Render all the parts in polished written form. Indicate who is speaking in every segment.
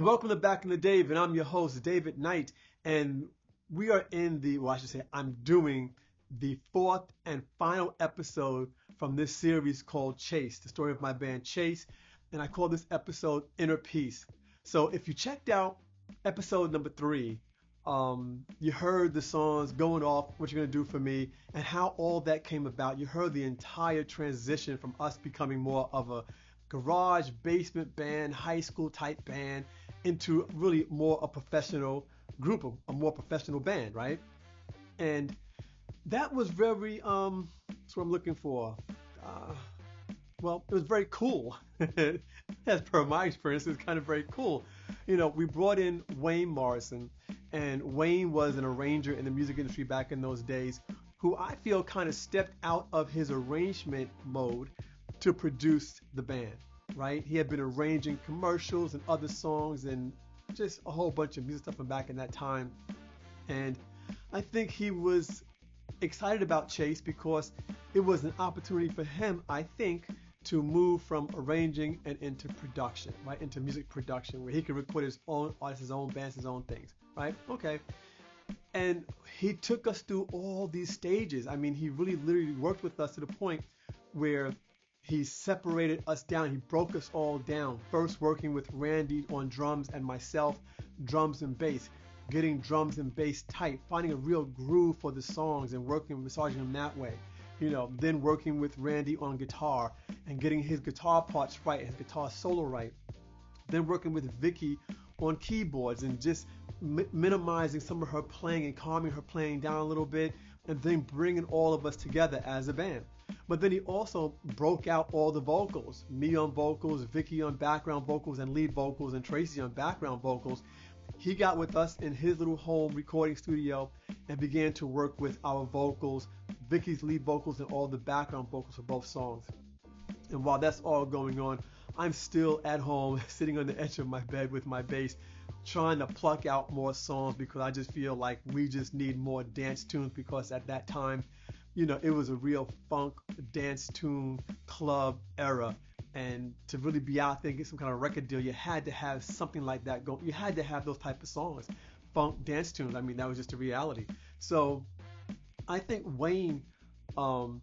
Speaker 1: Welcome to Back in the Dave, and I'm your host, David Knight, and we are in well, I should say, I'm doing the fourth and final episode from this series called Chace, the story of my band Chace, and I call this episode Inner Peace. So if you checked out episode number 3, you heard the songs Going Off, What You're Gonna Do For Me, and how all that came about. You heard the entire transition from us becoming more of a garage basement band, high school type band, into really more a professional group, a more professional band, right? And that was very, that's what I'm looking for. Well, it was very cool. As per my experience, it was kind of very cool. You know, we brought in Wayne Morrison, and Wayne was an arranger in the music industry back in those days, who I feel kind of stepped out of his arrangement mode to produce the band, right? He had been arranging commercials and other songs and just a whole bunch of music stuff from back in that time. And I think he was excited about Chace because it was an opportunity for him, I think, to move from arranging and into production, right? Into music production, where he could record his own artists, his own bands, his own things, right? Okay. And he took us through all these stages. I mean, he really literally worked with us to the point where he separated us down. He broke us all down. First working with Randy on drums and myself, drums and bass, getting drums and bass tight, finding a real groove for the songs and working, massaging them that way. You know, then working with Randy on guitar and getting his guitar parts right, his guitar solo right. Then working with Vicky on keyboards and just minimizing some of her playing and calming her playing down a little bit, and then bringing all of us together as a band. But then he also broke out all the vocals, me on vocals, Vicky on background vocals and lead vocals, and Tracy on background vocals. He got with us in his little home recording studio and began to work with our vocals, Vicky's lead vocals, and all the background vocals for both songs. And while that's all going on, I'm still at home sitting on the edge of my bed with my bass, trying to pluck out more songs because I just feel like we just need more dance tunes, because at that time, you know, it was a real funk dance tune club era. And to really be out there and get some kind of record deal, you had to have something like that go. You had to have those type of songs, funk dance tunes. I mean, that was just a reality. So I think Wayne was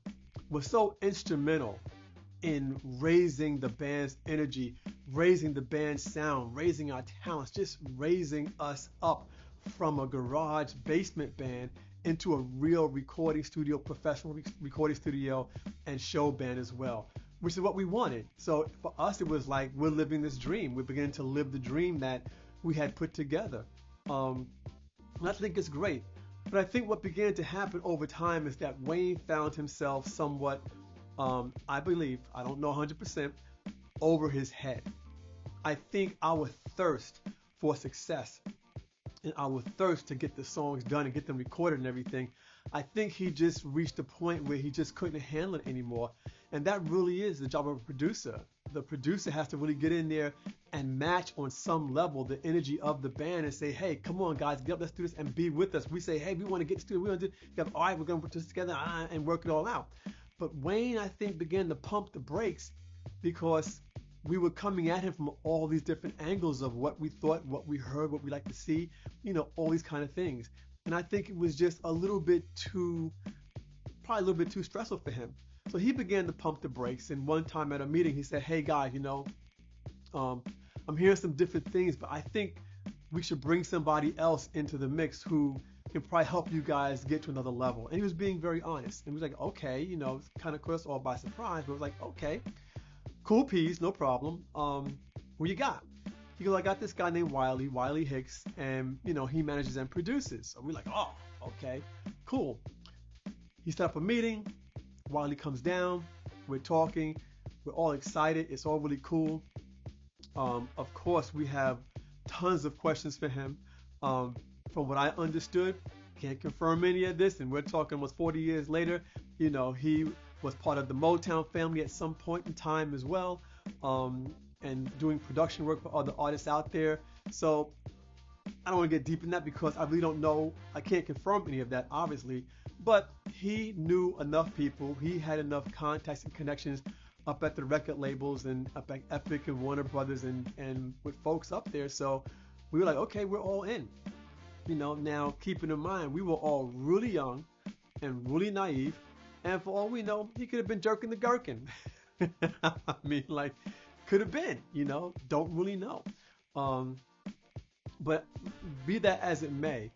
Speaker 1: so instrumental in raising the band's energy, raising the band's sound, raising our talents, just raising us up from a garage basement band into a real recording studio, professional recording studio and show band as well, which is what we wanted. So for us, it was like we're living this dream. We're beginning to live the dream that we had put together. And I think it's great. But I think what began to happen over time is that Wayne found himself somewhat, I believe, I don't know 100%, over his head. I think our thirst for success and our thirst to get the songs done and get them recorded and everything, I think he just reached a point where he just couldn't handle it anymore. And that really is the job of a producer. The producer has to really get in there and match on some level the energy of the band and say, hey, come on guys, get up, let's do this, and be with us. We say, hey, we want to get to it, we want to do it. All right, we're going to put this together and work it all out. But Wayne, I think, began to pump the brakes because we were coming at him from all these different angles of what we thought, what we heard, what we like to see, you know, all these kind of things. And I think it was just a little bit too, probably a little bit too stressful for him. So he began to pump the brakes. And one time at a meeting, he said, hey guys, you know, I'm hearing some different things, but I think we should bring somebody else into the mix who can probably help you guys get to another level. And he was being very honest. And he was like, okay, you know, it's kind of caught us all by surprise, but it was like, okay, cool peas, no problem. Who you got? He goes, I got this guy named Wiley Hicks, and, you know, he manages and produces. So we're like, oh, okay, cool. He set up a meeting. Wiley comes down. We're talking. We're all excited. It's all really cool. Of course, we have tons of questions for him. From what I understood, can't confirm any of this, and we're talking almost 40 years later, you know, he was part of the Motown family at some point in time as well, and doing production work for other artists out there. So I don't want to get deep in that because I really don't know. I can't confirm any of that, obviously, but he knew enough people. He had enough contacts and connections up at the record labels and up at Epic and Warner Brothers and with folks up there. So we were like, okay, we're all in. Now keeping in mind we were all really young and really naive, and for all we know, he could have been jerking the gherkin. I mean, like, could have been, don't really know. Um, but be that as it may,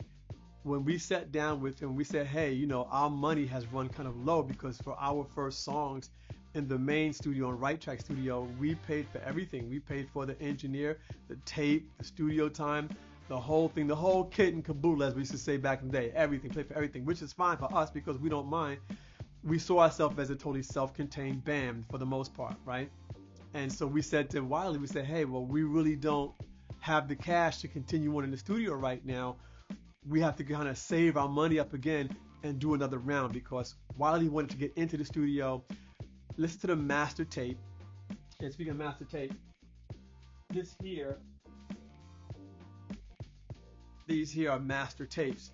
Speaker 1: when we sat down with him, we said, hey, our money has run kind of low because for our first songs in the main studio and Right Track studio, we paid for everything. We paid for the engineer, the tape, the studio time, the whole thing, the whole kit and caboodle, as we used to say back in the day. Everything, paid for everything, which is fine for us because we don't mind. We saw ourselves as a totally self-contained band for the most part, right? And so we said to Wiley, we said, hey, well, we really don't have the cash to continue on in the studio right now. We have to kind of save our money up again and do another round because Wiley wanted to get into the studio, listen to the master tape. And speaking of master tape, these here are master tapes,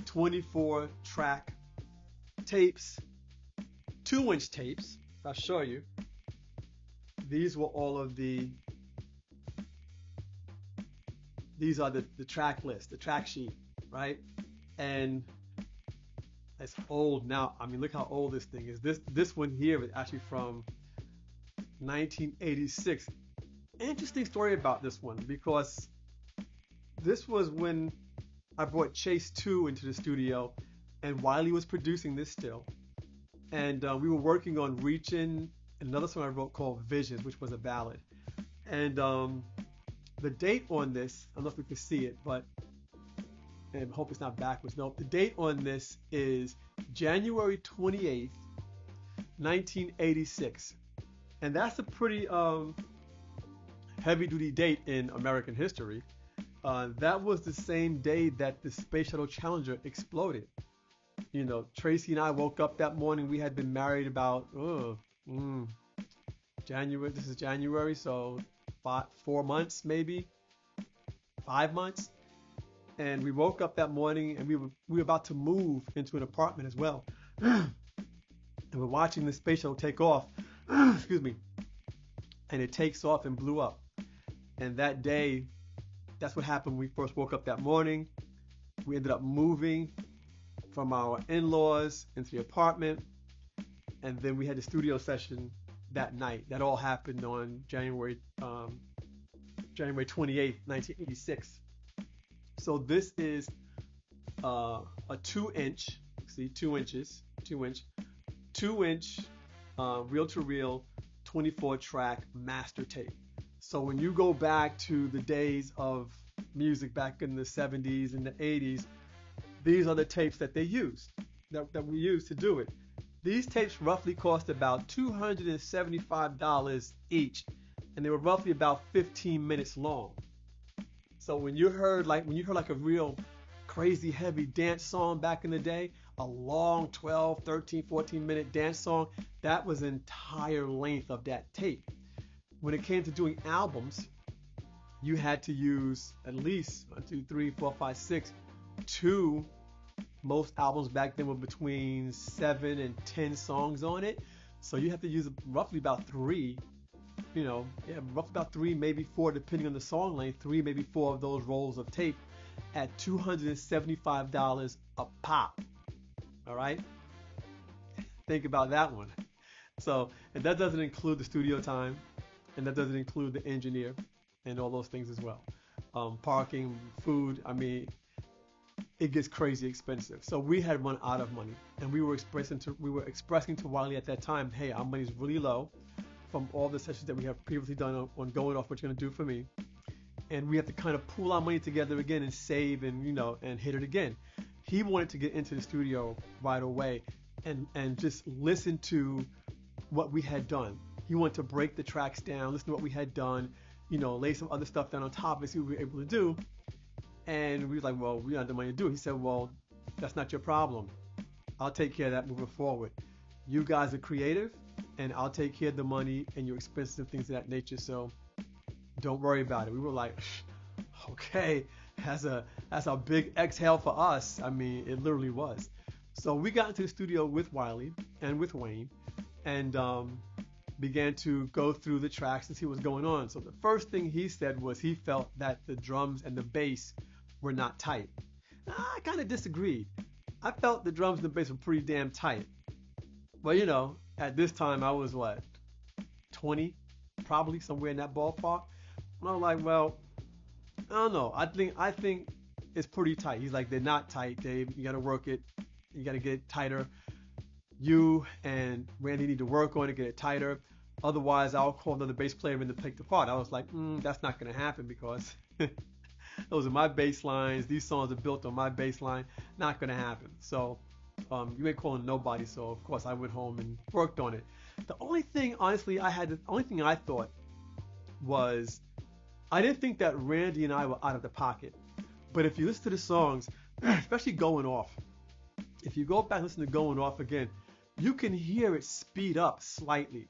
Speaker 1: 24 track tapes, 2-inch tapes. I'll show you. These are the track list, the track sheet, right? And it's old now. I mean, look how old this thing is. This one here is actually from 1986. Interesting story about this one because this was when I brought Chace 2 into the studio, and Wiley was producing this still. And we were working on Reaching, another song I wrote called Visions, which was a ballad. And the date on this, I don't know if we can see it, but I hope it's not backwards. No, the date on this is January 28th, 1986. And that's a pretty heavy-duty date in American history. That was the same day that the Space Shuttle Challenger exploded. Tracy and I woke up that morning. We had been married about January. This is January, so 4 months, maybe 5 months. And we woke up that morning, and we were about to move into an apartment as well. And we're watching the space shuttle take off. Excuse me. And it takes off and blew up. And that day, that's what happened when we first woke up that morning. We ended up moving from our in-laws into the apartment, and then we had the studio session that night. That all happened on January 28th, 1986. So this is a 2-inch, see, 2 inches, 2-inch reel-to-reel 24-track master tape. So when you go back to the days of music back in the 70s and the 80s, these are the tapes that they used, that we used to do it. These tapes roughly cost about $275 each, and they were roughly about 15 minutes long. So when you heard like a real crazy heavy dance song back in the day, a long 12, 13, 14 minute dance song, that was the entire length of that tape. When it came to doing albums, you had to use at least 1, 2, 3, 4, 5, 6, 2. Most albums back then were between 7 and 10 songs on it. So you have to use roughly about 3, roughly about 3, maybe 4, depending on the song length, 3, maybe 4 of those rolls of tape at $275 a pop. All right? Think about that one. So, and that doesn't include the studio time, and that doesn't include the engineer and all those things as well. Parking, food, I mean, it gets crazy expensive. So we had run out of money, and we were expressing to Wiley at that time, hey, our money's really low from all the sessions that we have previously done on Going Off, what you're gonna do for me, and we have to kind of pool our money together again and save and and hit it again. He wanted to get into the studio right away and just listen to what we had done. He wanted to break the tracks down, listen to what we had done, lay some other stuff down on top and see what we were able to do. And we were like, well, we don't have the money to do it. He said, well, that's not your problem. I'll take care of that moving forward. You guys are creative, and I'll take care of the money and your expenses and things of that nature. So don't worry about it. We were like, okay, that's a big exhale for us. I mean, it literally was. So we got into the studio with Wiley and with Wayne, and began to go through the tracks and see what's going on. So the first thing he said was he felt that the drums and the bass were not tight. I kind of disagreed. I felt the drums and the bass were pretty damn tight. But at this time I was what, 20, probably somewhere in that ballpark. And I was like, well, I don't know. I think it's pretty tight. He's like, they're not tight, Dave. You got to work it. You got to get it tighter. You and Randy need to work on it, get it tighter. Otherwise, I'll call another bass player in to pick the part. I was like, that's not going to happen because those are my bass lines. These songs are built on my bass line. Not going to happen. So you ain't calling nobody. So of course I went home and worked on it. The only thing, honestly, the only thing I thought was I didn't think that Randy and I were out of the pocket. But if you listen to the songs, especially Going Off, if you go back and listen to Going Off again, you can hear it speed up slightly.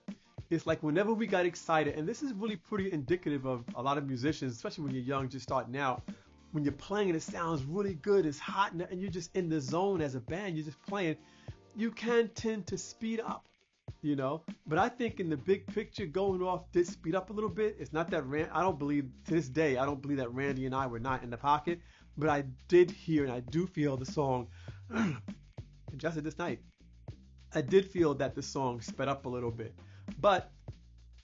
Speaker 1: It's like whenever we got excited, and this is really pretty indicative of a lot of musicians, especially when you're young, just starting out. When you're playing and it sounds really good, it's hot, and you're just in the zone as a band, you're just playing, you can tend to speed up, But I think in the big picture, Going Off did speed up a little bit. It's not that I don't believe, to this day, I don't believe that Randy and I were not in the pocket, but I did hear and I do feel the song, just at this night, I did feel that the song sped up a little bit. But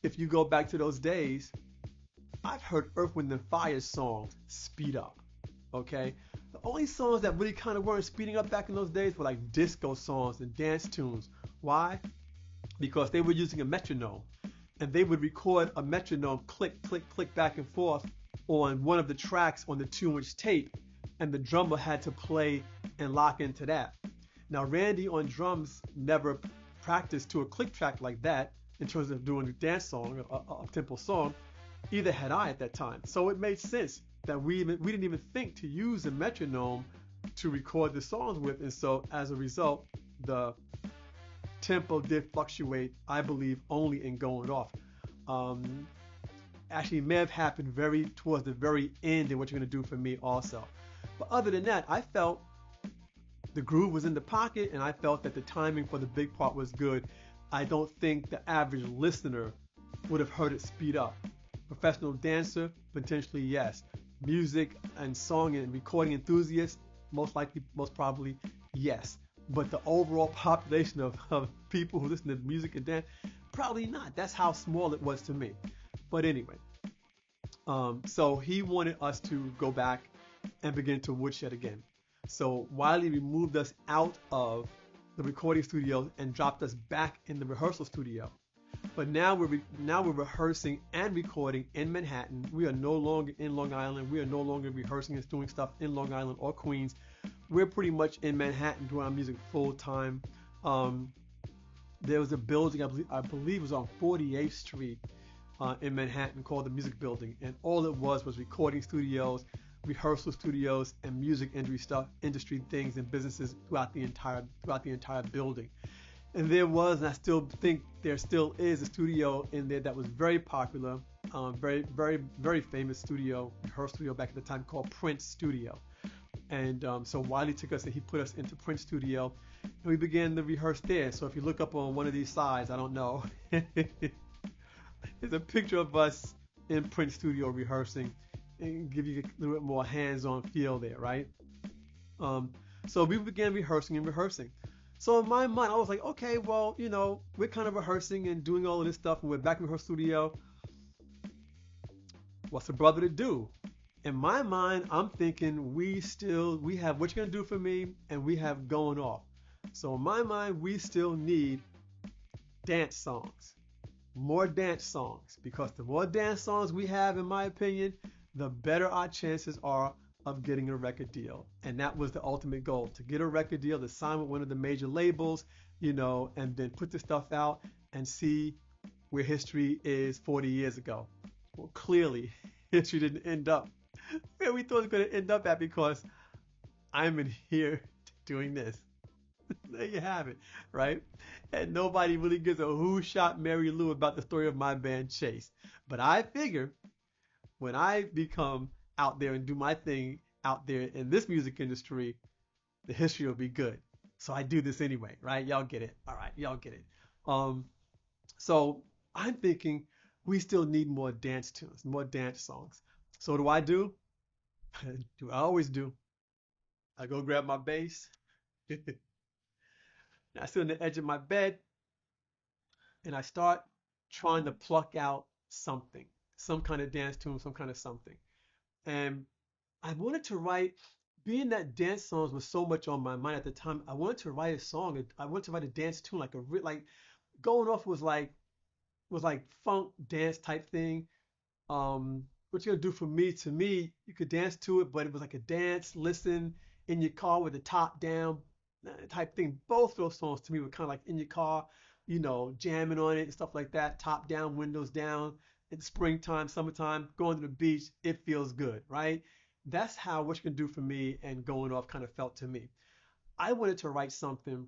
Speaker 1: if you go back to those days, I've heard Earth, Wind & Fire songs speed up, okay? The only songs that really kind of weren't speeding up back in those days were like disco songs and dance tunes. Why? Because they were using a metronome, and they would record a metronome click, click, click back and forth on one of the tracks on the 2-inch tape, and the drummer had to play and lock into that. Now, Randy on drums never practiced to a click track like that in terms of doing a dance song, a tempo song. Either had I at that time. So it made sense that we didn't even think to use a metronome to record the songs with. And so as a result, the tempo did fluctuate, I believe, only in Going Off. Actually, it may have happened towards the very end in What You're Gonna Do For Me also. But other than that, I felt the groove was in the pocket, and I felt that the timing for the big part was good. I don't think the average listener would have heard it speed up. Professional dancer, potentially yes. Music and song and recording enthusiasts, most probably yes. But the overall population of people who listen to music and dance, probably not. That's how small it was to me. But anyway, so he wanted us to go back and begin to woodshed again. So Wiley removed us out of the recording studio and dropped us back in the rehearsal studio. But now we're rehearsing and recording in Manhattan. We are no longer in Long Island. We are no longer rehearsing and doing stuff in Long Island or Queens. We're pretty much in Manhattan doing our music full time. There was a building, I believe it was on 48th Street in Manhattan called the Music Building, and all it was recording studios, rehearsal studios, and music industry things and businesses throughout the entire building. And there was, and I still think there still is, a studio in there that was very popular, very, very, very famous studio, rehearsal studio back at the time called Prince Studio. And so Wiley took us and he put us into Prince Studio, and we began to rehearse there. So if you look up on one of these slides, I don't know, there's a picture of us in Prince Studio rehearsing, and give you a little bit more hands-on feel there, right? So we began rehearsing. So in my mind, I was like, okay, well, we're kind of rehearsing and doing all of this stuff, and we're back in the rehearsal studio. What's a brother to do? In my mind, I'm thinking we have What You Gonna Do For Me, and we have Going Off. So in my mind, we still need dance songs, more dance songs, because the more dance songs we have, in my opinion, the better our chances are of getting a record deal. And that was the ultimate goal, to get a record deal, to sign with one of the major labels, and then put the stuff out and see where history is 40 years ago. Well, clearly, history didn't end up where we thought it was going to end up at, because I'm in here doing this. There you have it, right? And nobody really gives a who shot Mary Lou about the story of my band Chace. But I figure when I become out there and do my thing out there in this music industry, the history will be good. So I do this anyway, right? Y'all get it. All right, y'all get it. So I'm thinking we still need more dance tunes, more dance songs. So what do? I do I always do. I go grab my bass. I sit on the edge of my bed and I start trying to pluck out something, some kind of dance tune, some kind of something. And I wanted to write, being that dance songs was so much on my mind at the time, I wanted to write a song. I wanted to write a dance tune, like going off was like funk dance type thing. What you're gonna do for me, to me, you could dance to it, but it was like a dance, listen in your car with the top down type thing. Both those songs to me were kind of like in your car, jamming on it and stuff like that, top down, windows down. It's springtime, summertime, going to the beach, it feels good, right? That's how What You Can Do For Me and Going Off kind of felt to me. I wanted to write something,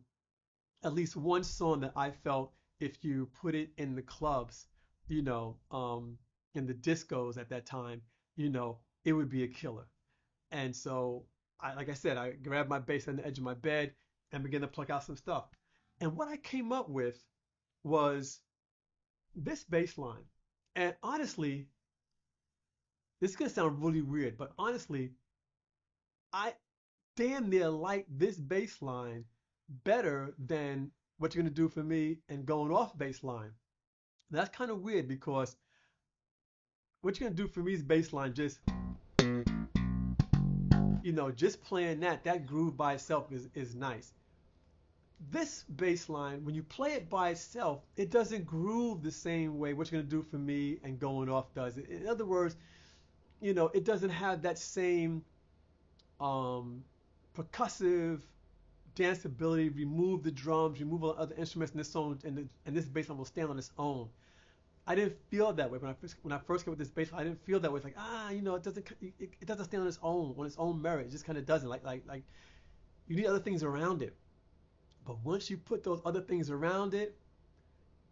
Speaker 1: at least one song that I felt if you put it in the clubs, you know, um, in the discos at that time, it would be a killer. And so, like I said, I grabbed my bass on the edge of my bed and began to pluck out some stuff. And what I came up with was this bass line. And honestly, this is gonna sound really weird, but honestly, I damn near like this bass line better than What You're Gonna Do For Me and Going Off bass line. That's kind of weird because What You're Gonna Do For Me is bass line, just playing that groove by itself is nice. This bass line, when you play it by itself, it doesn't groove the same way What You're Gonna Do For Me and Going Off does. In other words, it doesn't have that same um, percussive dance ability. Remove the drums, remove all the other instruments in this song, and this bass line will stand on its own. I didn't feel that way when I first came with this bass line. I didn't feel that way. It's like it doesn't stand on its own merit. It just kind of doesn't. Like you need other things around it. But once you put those other things around it,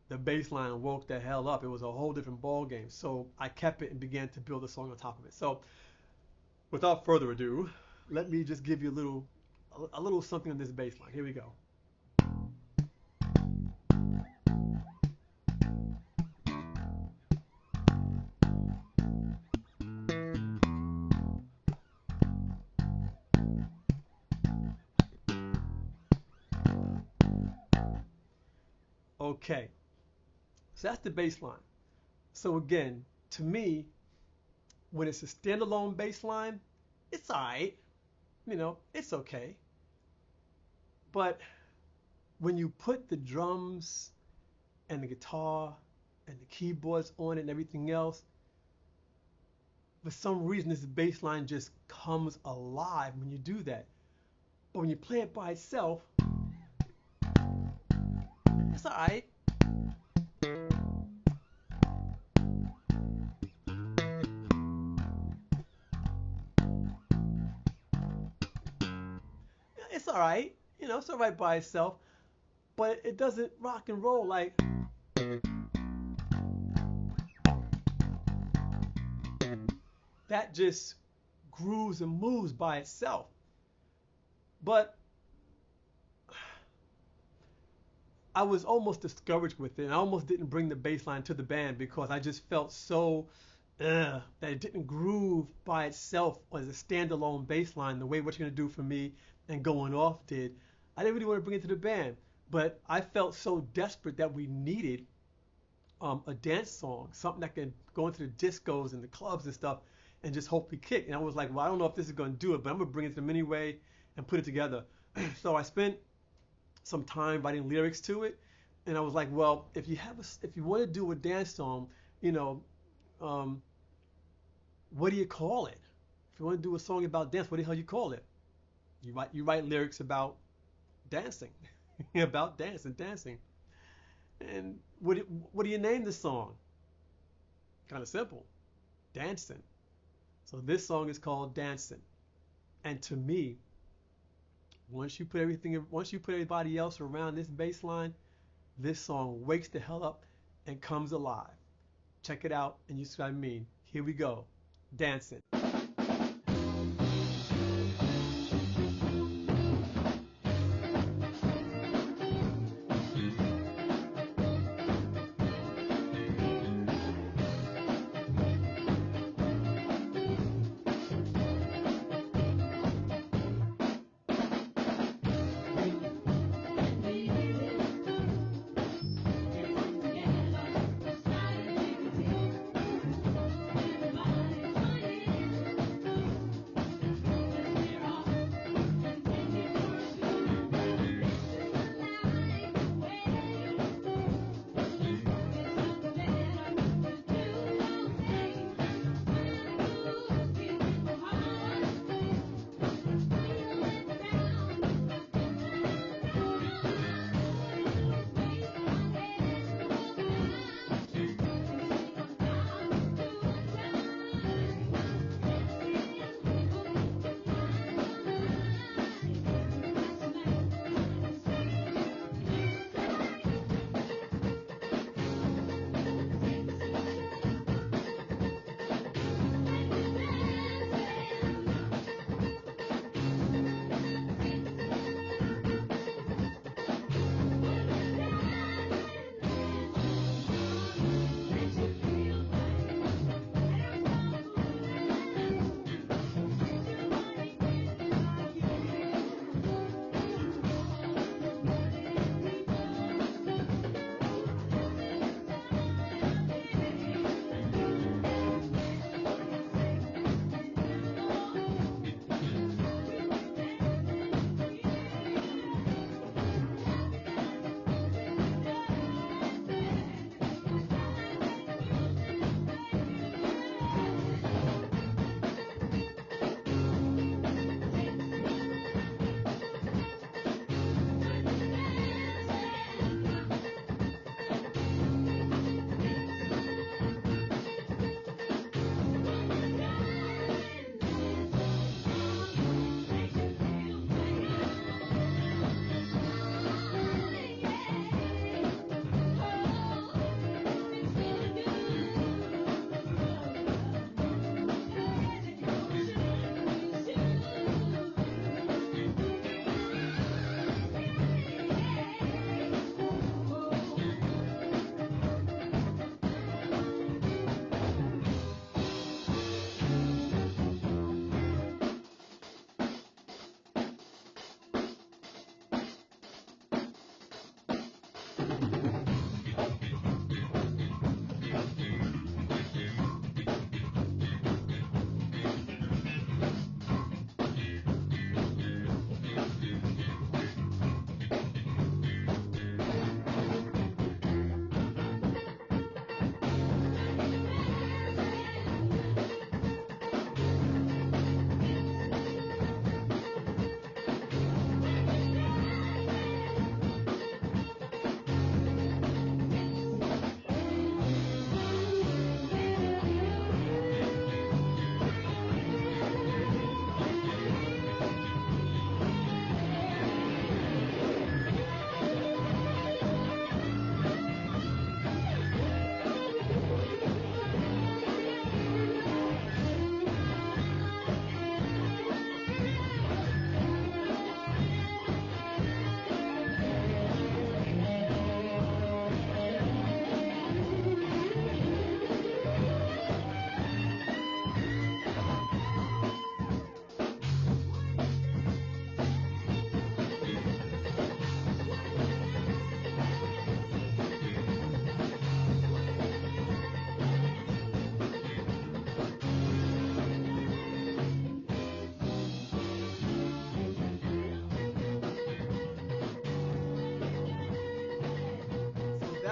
Speaker 1: the bass line woke the hell up. It was a whole different ball game. So I kept it and began to build a song on top of it. So without further ado, let me just give you a little something on this bass line. Here we go. Okay, so that's the bass line. So again, to me, when it's a standalone bass line, it's alright. It's okay. But when you put the drums and the guitar and the keyboards on it and everything else, for some reason this bass line just comes alive when you do that. But when you play it by itself, it's alright. It's alright. It's alright by itself. But it doesn't rock and roll like that. Just grooves and moves by itself. But I was almost discouraged with it. I almost didn't bring the bass line to the band because I just felt so that it didn't groove by itself as a standalone bass line the way What You're Gonna Do For Me and Going Off did. I didn't really want to bring it to the band, but I felt so desperate that we needed a dance song, something that can go into the discos and the clubs and stuff and just hopefully kick. And I was like, well, I don't know if this is going to do it, but I'm going to bring it to them anyway and put it together. So I spent some time writing lyrics to it, and I was like, well, if you want to do a dance song, you know, um, what do you call it? If you want to do a song about dance, what the hell you call it? You write lyrics about dancing, about dancing. And what do you name the song? Kind of simple, dancing. So this song is called Dancing. And to me, once you put everybody else around this bass line, this song wakes the hell up and comes alive. Check it out and you see what I mean. Here we go. Dancing.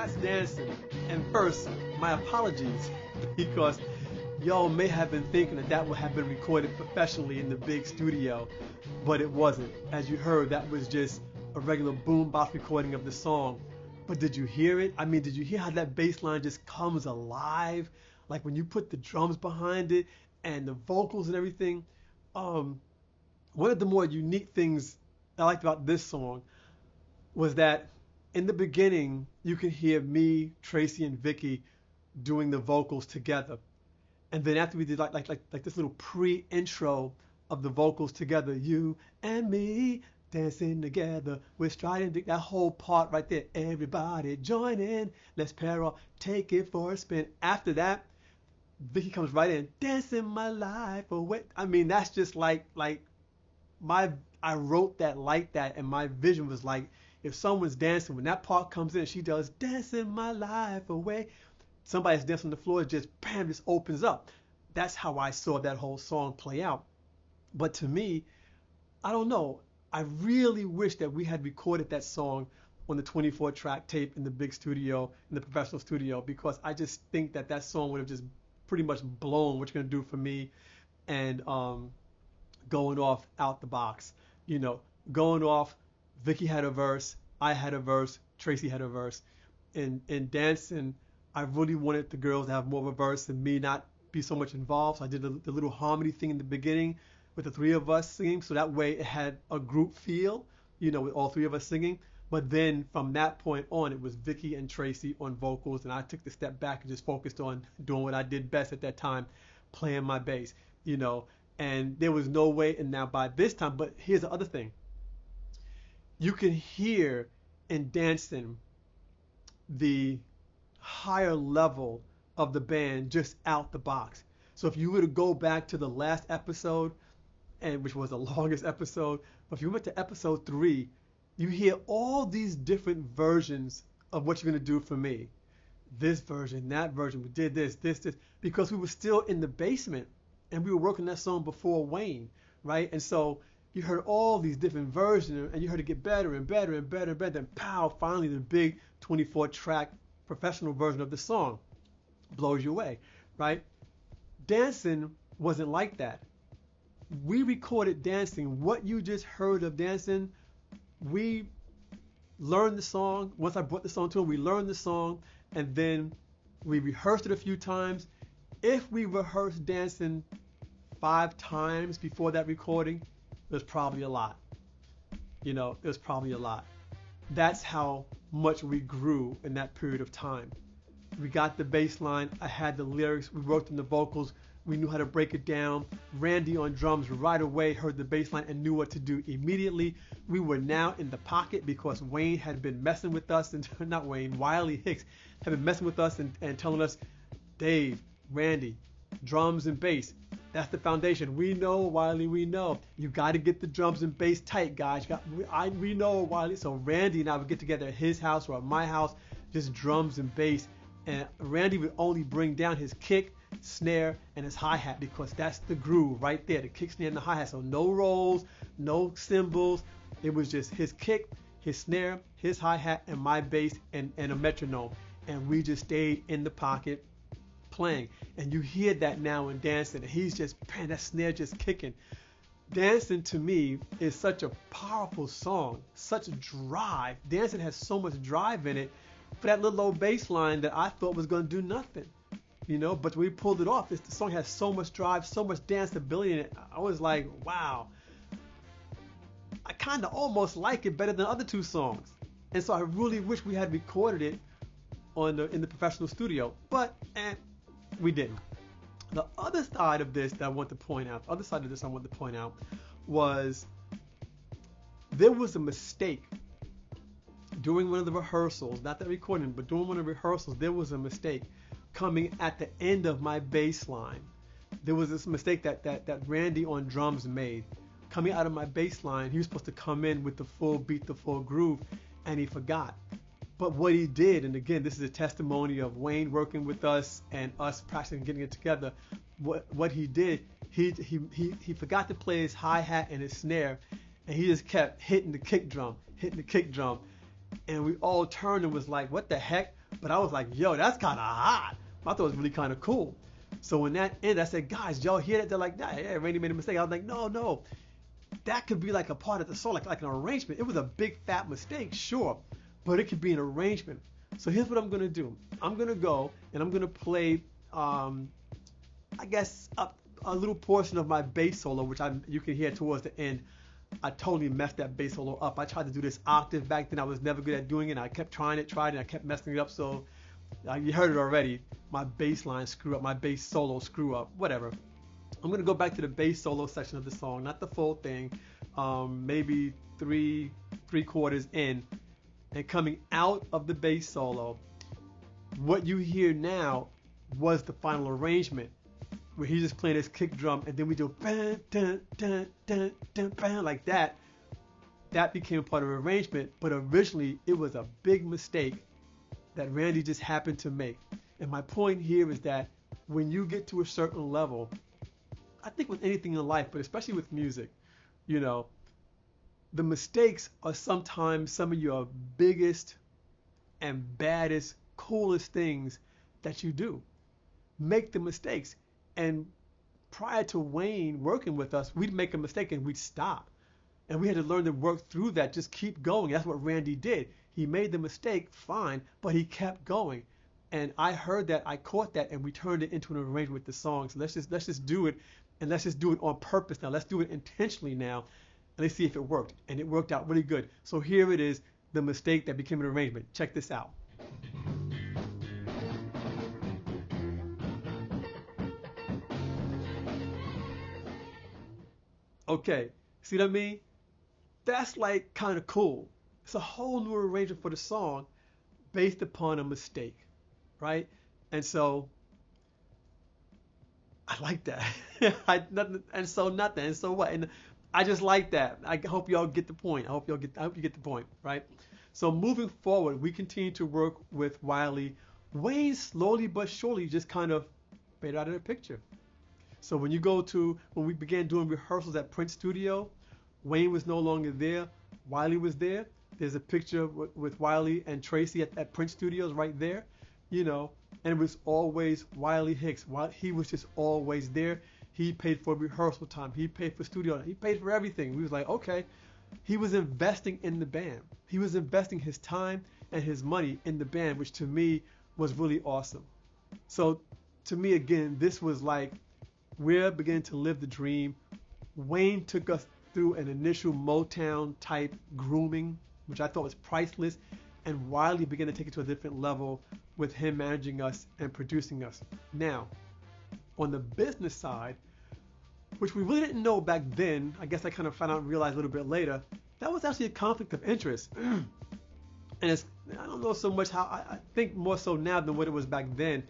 Speaker 1: that's dancing. And first, my apologies because y'all may have been thinking that that would have been recorded professionally in the big studio, but it wasn't. As you heard, that was just a regular boombox recording of the song. But did you hear it? I mean, did you hear how that bass line just comes alive? Like when you put the drums behind it and the vocals and everything. One of the more unique things I liked about this song was that in the beginning, you could hear me, Tracy, and Vicky doing the vocals together. And then after we did like this little pre-intro of the vocals together, you and me dancing together, we're striding that whole part right there. Everybody join in, let's pair off, take it for a spin. After that, Vicky comes right in, dancing my life away. I mean, that's just like I wrote that like that, and my vision was like, if someone's dancing, when that part comes in, she does dancing my life away. Somebody's dancing on the floor, just bam, just opens up. That's how I saw that whole song play out. But to me, I don't know. I really wish that we had recorded that song on the 24 track tape in the big studio, in the professional studio, because I just think that that song would have just pretty much blown what you're going to do for me and going off out the box. You know, going off, Vicky had a verse, I had a verse, Tracy had a verse. In dancing, I really wanted the girls to have more of a verse and me not be so much involved. So I did the little harmony thing in the beginning with the three of us singing. So that way it had a group feel, you know, with all three of us singing. But then from that point on, it was Vicky and Tracy on vocals. And I took the step back and just focused on doing what I did best at that time, playing my bass, you know. And there was no way, and now by this time, but here's the other thing. You can hear in dancing the higher level of the band just out the box. So if you were to go back to the last episode, and which was the longest episode, but if you went to episode 3, you hear all these different versions of what you're going to do for me. This version, that version, we did this, because we were still in the basement and we were working that song before Wayne, right? And so you heard all these different versions and you heard it get better and better and better and better. Then pow, finally the big 24 track professional version of the song blows you away, right? Dancing wasn't like that. We recorded dancing. What you just heard of dancing, we learned the song. Once I brought the song to him, we learned the song and then we rehearsed it a few times. If we rehearsed dancing 5 times before that recording, it was probably a lot. You know, it was probably a lot. That's how much we grew in that period of time. We got the bass line, I had the lyrics, we worked on the vocals, we knew how to break it down. Randy on drums right away heard the bass line and knew what to do immediately. We were now in the pocket because Wayne had been messing with us, and not Wayne, Wiley Hicks had been messing with us and telling us, Dave, Randy, drums and bass, that's the foundation. We know, Wiley, we know. You got to get the drums and bass tight, guys. We know, Wiley. So Randy and I would get together at his house or at my house, just drums and bass. And Randy would only bring down his kick, snare, and his hi-hat because that's the groove right there, the kick, snare, and the hi-hat. So no rolls, no cymbals. It was just his kick, his snare, his hi-hat, and my bass and a metronome. And we just stayed in the pocket playing. And you hear that now in dancing. And he's just, man, that snare just kicking. Dancing to me is such a powerful song, such a drive. Dancing has so much drive in it for that little old bass line that I thought was going to do nothing, you know, but we pulled it off. The song has so much drive, so much danceability in it. I was like, wow, I kind of almost like it better than the other 2 songs. And so I really wish we had recorded it in the professional studio, but we didn't. The other side of this that I want to point out, was there was a mistake during one of the rehearsals, not that recording, but during one of the rehearsals, there was a mistake coming at the end of my bass line. There was this mistake that Randy on drums made. Coming out of my bass line, he was supposed to come in with the full beat, the full groove, and he forgot. But what he did, and again, this is a testimony of Wayne working with us and us practicing getting it together. What he did, he forgot to play his hi-hat and his snare, and he just kept hitting the kick drum. And we all turned and was like, what the heck? But I was like, yo, that's kind of hot. I thought it was really kind of cool. So when that ended, I said, guys, y'all hear that? They're like, nah, yeah, Randy made a mistake. I was like, no. That could be like a part of the song, like an arrangement. It was a big fat mistake, sure, but it could be an arrangement. So here's what I'm gonna do. I'm gonna go and I'm gonna play, I guess, a little portion of my bass solo, which you can hear towards the end. I totally messed that bass solo up. I tried to do this octave back then. I was never good at doing it. I kept tried it, and I kept messing it up. So you heard it already. My bass line screw up, my bass solo screw up, whatever. I'm gonna go back to the bass solo section of the song, not the full thing. Maybe three quarters in, and coming out of the bass solo, what you hear now was the final arrangement, where he's just playing his kick drum, and then we do bang, dun, dun, dun, dun, bang, like that. That became a part of the arrangement, but originally it was a big mistake that Randy just happened to make. And my point here is that when you get to a certain level, I think with anything in life, but especially with music, the mistakes are sometimes some of your biggest and baddest, coolest things that you do. Make the mistakes. And prior to Wayne working with us, we'd make a mistake and we'd stop. And we had to learn to work through that, just keep going. That's what Randy did. He made the mistake, fine, but he kept going. And I heard that, I caught that, and we turned it into an arrangement with the song. So let's just do it, and let's just do it on purpose now. Let's do it intentionally now, and let's see if it worked. And it worked out really good. So here it is, the mistake that became an arrangement. Check this out. Okay, see what I mean? That's like kind of cool. It's a whole new arrangement for the song based upon a mistake, right? And so I like that. And so nothing. And so what? And I just like that. I hope y'all get the point. I hope you get the point, right? So moving forward, we continue to work with Wiley. Wayne slowly but surely just kind of faded out of the picture. So when we began doing rehearsals at Prince Studio, Wayne was no longer there. Wiley was there. There's a picture with Wiley and Tracy at Prince Studios right there, and it was always Wiley Hicks. He was just always there. He paid for rehearsal time. He paid for studio. He paid for everything. We was like, okay. He was investing in the band. He was investing his time and his money in the band, which to me was really awesome. So to me, again, this was like, we're beginning to live the dream. Wayne took us through an initial Motown type grooming, which I thought was priceless, and Wiley began to take it to a different level with him managing us and producing us. Now, on the business side, which we really didn't know back then, I guess I kind of found out and realized a little bit later, that was actually a conflict of interest. And I don't know so much how, I think more so now than what it was back then.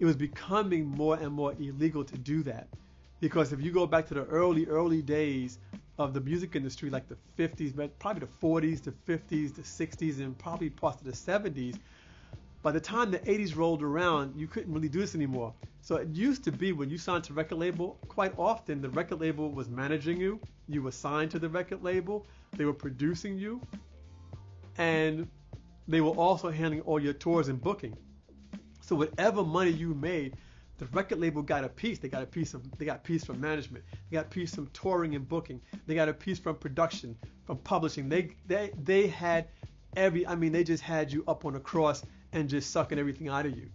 Speaker 1: It was becoming more and more illegal to do that. Because if you go back to the early days of the music industry, like the 50s, but probably the 40s, the 50s, the 60s, and probably parts of the 70s, by the time the 80s rolled around, you couldn't really do this anymore. So it used to be when you signed to a record label, quite often the record label was managing you. You were signed to the record label. They were producing you. And they were also handling all your tours and booking. So whatever money you made, the record label got a piece. They got a piece from management. They got a piece from touring and booking. They got a piece from production, from publishing. They had they just had you up on a cross and just sucking everything out of you.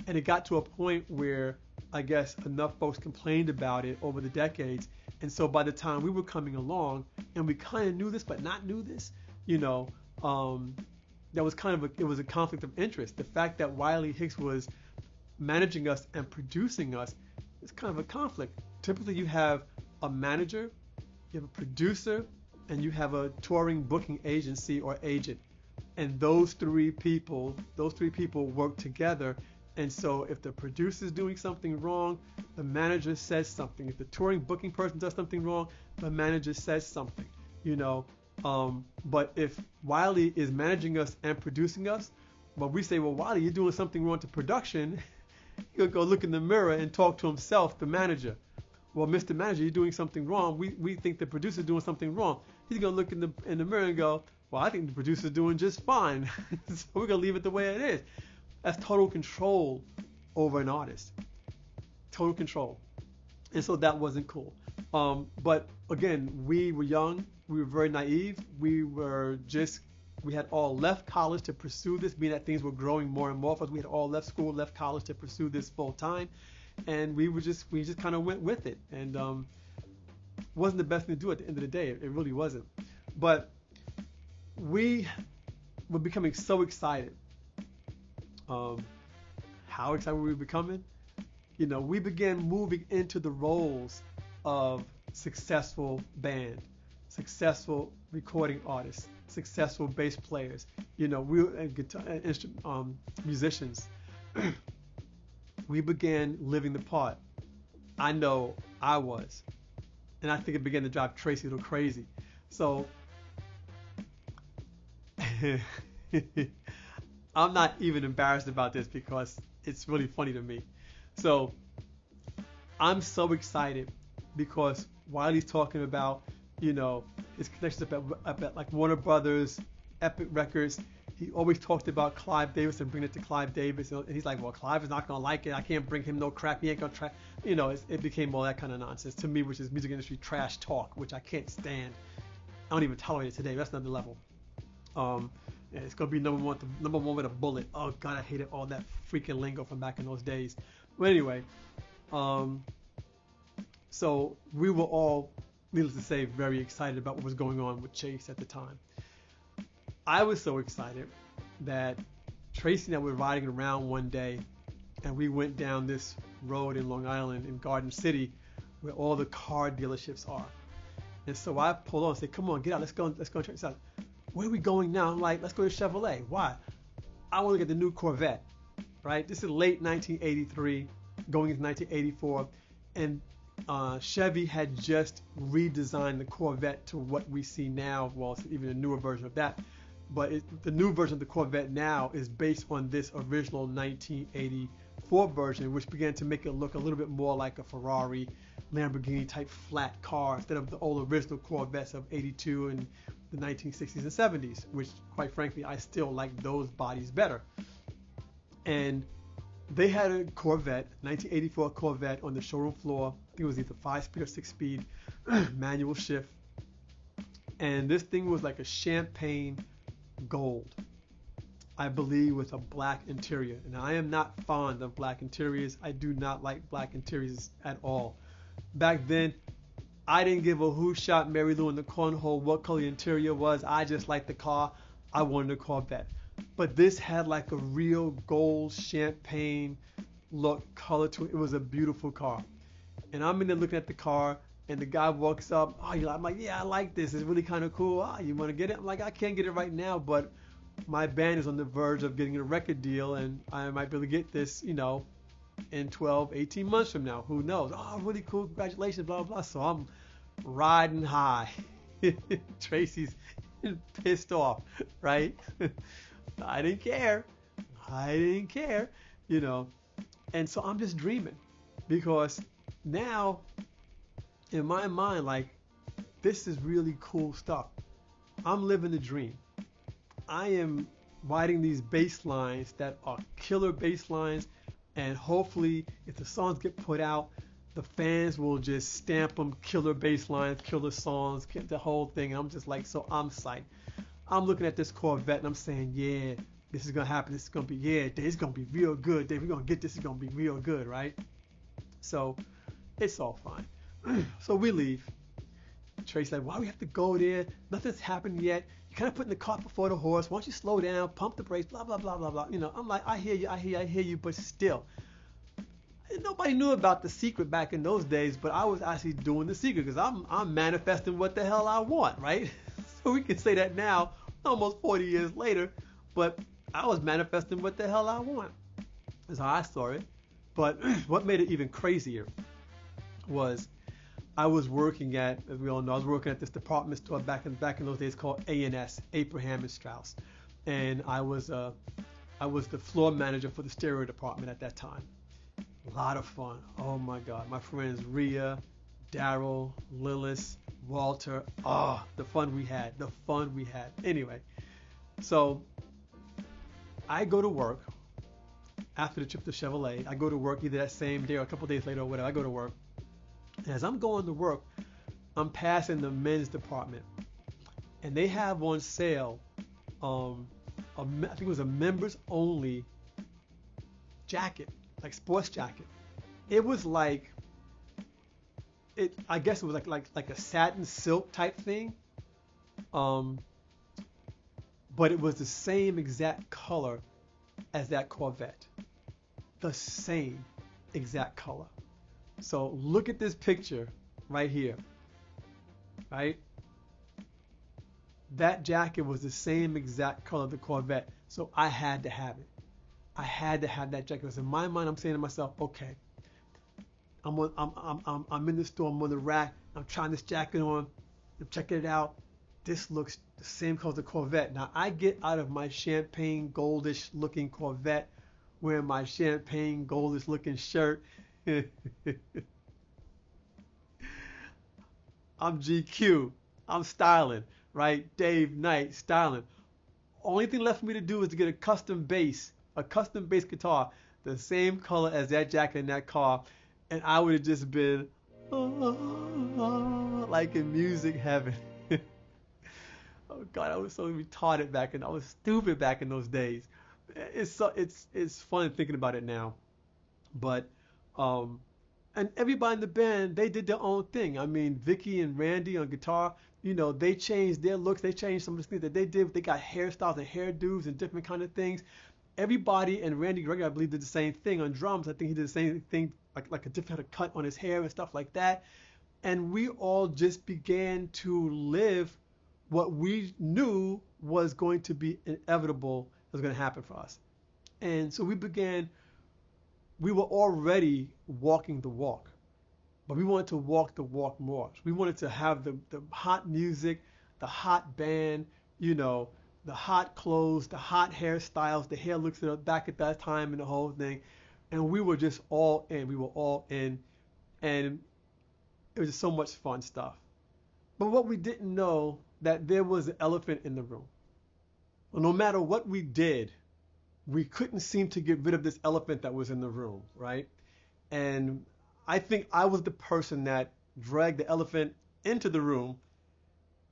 Speaker 1: And it got to a point where I guess enough folks complained about it over the decades. And so by the time we were coming along, and we kind of knew this but not knew this, that was it was a conflict of interest. The fact that Wiley Hicks was managing us and producing us is kind of a conflict. Typically you have a manager, you have a producer, and you have a touring booking agency or agent. And those three people work together. And so if the producer's doing something wrong, the manager says something. If the touring booking person does something wrong, the manager says something, But if Wiley is managing us and producing us, but we say, well, Wiley, you're doing something wrong to production, he'll go look in the mirror and talk to himself, the manager. Well, Mr. Manager, you're doing something wrong. We think the producer's doing something wrong. He's going to look in the mirror and go, well, I think the producer's doing just fine. So we're going to leave it the way it is. That's total control over an artist. Total control. And so that wasn't cool. But again, we were young. We were very naive. We had all left college to pursue this, being that things were growing more and more for us. We had all left school, left college to pursue this full time, and we just kind of went with it. And wasn't the best thing to do at the end of the day. It really wasn't. But we were becoming so excited. How excited were we becoming? We began moving into the roles of successful band, successful recording artists, successful bass players. We were guitar, musicians. We began living the part. I know I was, and I think it began to drive Tracy a little crazy. So I'm not even embarrassed about this because it's really funny to me. So I'm so excited because while he's talking about, his connections up at like Warner Brothers, Epic Records, he always talked about Clive Davis and bringing it to Clive Davis. And he's like, well, Clive is not going to like it. I can't bring him no crap. He ain't going to try. It became all that kind of nonsense to me, which is music industry trash talk, which I can't stand. I don't even tolerate it today. That's another level. Yeah, it's going to be number one with a bullet. Oh, God, I hated all that freaking lingo from back in those days. But anyway, so we were all, needless to say, very excited about what was going on with Chace at the time. I was so excited that Tracy and I were riding around one day, and we went down this road in Long Island in Garden City where all the car dealerships are. And so I pulled on and said, come on, get out, let's go and check this out. Where are we going now? I'm like, let's go to Chevrolet. Why? I want to get the new Corvette, right? This is late 1983, going into 1984, and Chevy had just redesigned the Corvette to what we see now. Well, it's even a newer version of that. But the new version of the Corvette now is based on this original 1984 version, which began to make it look a little bit more like a Ferrari, Lamborghini type flat car instead of the old original Corvettes of 82 and the 1960s and 70s, which quite frankly, I still like those bodies better. And they had a Corvette, 1984 Corvette on the showroom floor. I think it was either 5-speed or 6-speed, manual shift. And this thing was like a champagne gold, I believe, with a black interior. And I am not fond of black interiors. I do not like black interiors at all. Back then, I didn't give a who shot Mary Lou in the cornhole what color the interior was. I just liked the car. I wanted a Corvette. But this had like a real gold champagne look, color to it. It was a beautiful car. And I'm in there looking at the car, and the guy walks up. Oh, I'm like, yeah, I like this. It's really kind of cool. Oh, you want to get it? I'm like, I can't get it right now, but my band is on the verge of getting a record deal, and I might be able to get this, in 12, 18 months from now. Who knows? Oh, really cool. Congratulations, blah, blah, blah. So I'm riding high. Tracy's pissed off, right? I didn't care. And so I'm just dreaming because now in my mind, like, this is really cool stuff. I'm living the dream. I am writing these bass lines that are killer bass lines, and hopefully if the songs get put out, the fans will just stamp them killer bass lines, killer songs, the whole thing. I'm just like, so I'm psyched. I'm looking at this Corvette and I'm saying, yeah, this is going to happen. This is going to be, yeah, it's going to be real good. Dave, we're going to get this. It's going to be real good, right? So it's all fine. So we leave. Tracy's like, why do we have to go there? Nothing's happened yet. You're kind of putting the cart before the horse. Why don't you slow down, pump the brakes, blah, blah, blah, blah, blah. I'm like, I hear you, but still. Nobody knew about the secret back in those days, but I was actually doing the secret because I'm manifesting what the hell I want, right? So we can say that now, almost 40 years later, but I was manifesting what the hell I want. That's how I saw it. But what made it even crazier was I was working at, as we all know, this department store back in those days called A&S, Abraham and Strauss, and I was the floor manager for the stereo department at that time. A lot of fun. Oh my God, my friends Rhea, Daryl, Lillis, Walter. Oh, the fun we had. Anyway, so I go to work after the trip to Chevrolet. I go to work either that same day or a couple days later or whatever. I go to work. And as I'm going to work, I'm passing the men's department, and they have on sale, I think it was a members only jacket, like sports jacket. It was like I guess it was like a satin silk type thing. Um, but it was the same exact color as that Corvette. The same exact color. So look at this picture right here, right? That jacket was the same exact color of the Corvette. So I had to have it. I had to have that jacket. Because in my mind, I'm saying to myself, okay, I'm in the store, I'm on the rack, I'm trying this jacket on, I'm checking it out. This looks the same color as the Corvette. Now I get out of my champagne goldish looking Corvette, wearing my champagne goldish looking shirt. I'm GQ. I'm styling, right? Dave Knight styling. Only thing left for me to do is to get a custom bass guitar, the same color as that jacket in that car, and I would have just been like in music heaven. Oh God, I was so retarded I was stupid back in those days. It's fun thinking about it now, but um, and everybody in the band, they did their own thing. I mean, Vicky and Randy on guitar, they changed their looks. They changed some of the things that they did. They got hairstyles and hairdos and different kind of things. Everybody, and Randy Gregory, I believe, did the same thing on drums. I think he did the same thing, like a different cut on his hair and stuff like that. And we all just began to live what we knew was going to be inevitable, was going to happen for us. And so we were already walking the walk, but we wanted to walk the walk more. We wanted to have the hot music, the hot band, the hot clothes, the hot hairstyles, the hair looks back at that time and the whole thing. And we were just all in. We were all in. And it was just so much fun stuff. But what we didn't know, that there was an elephant in the room. Well, no matter what we did, we couldn't seem to get rid of this elephant that was in the room, right? And I think I was the person that dragged the elephant into the room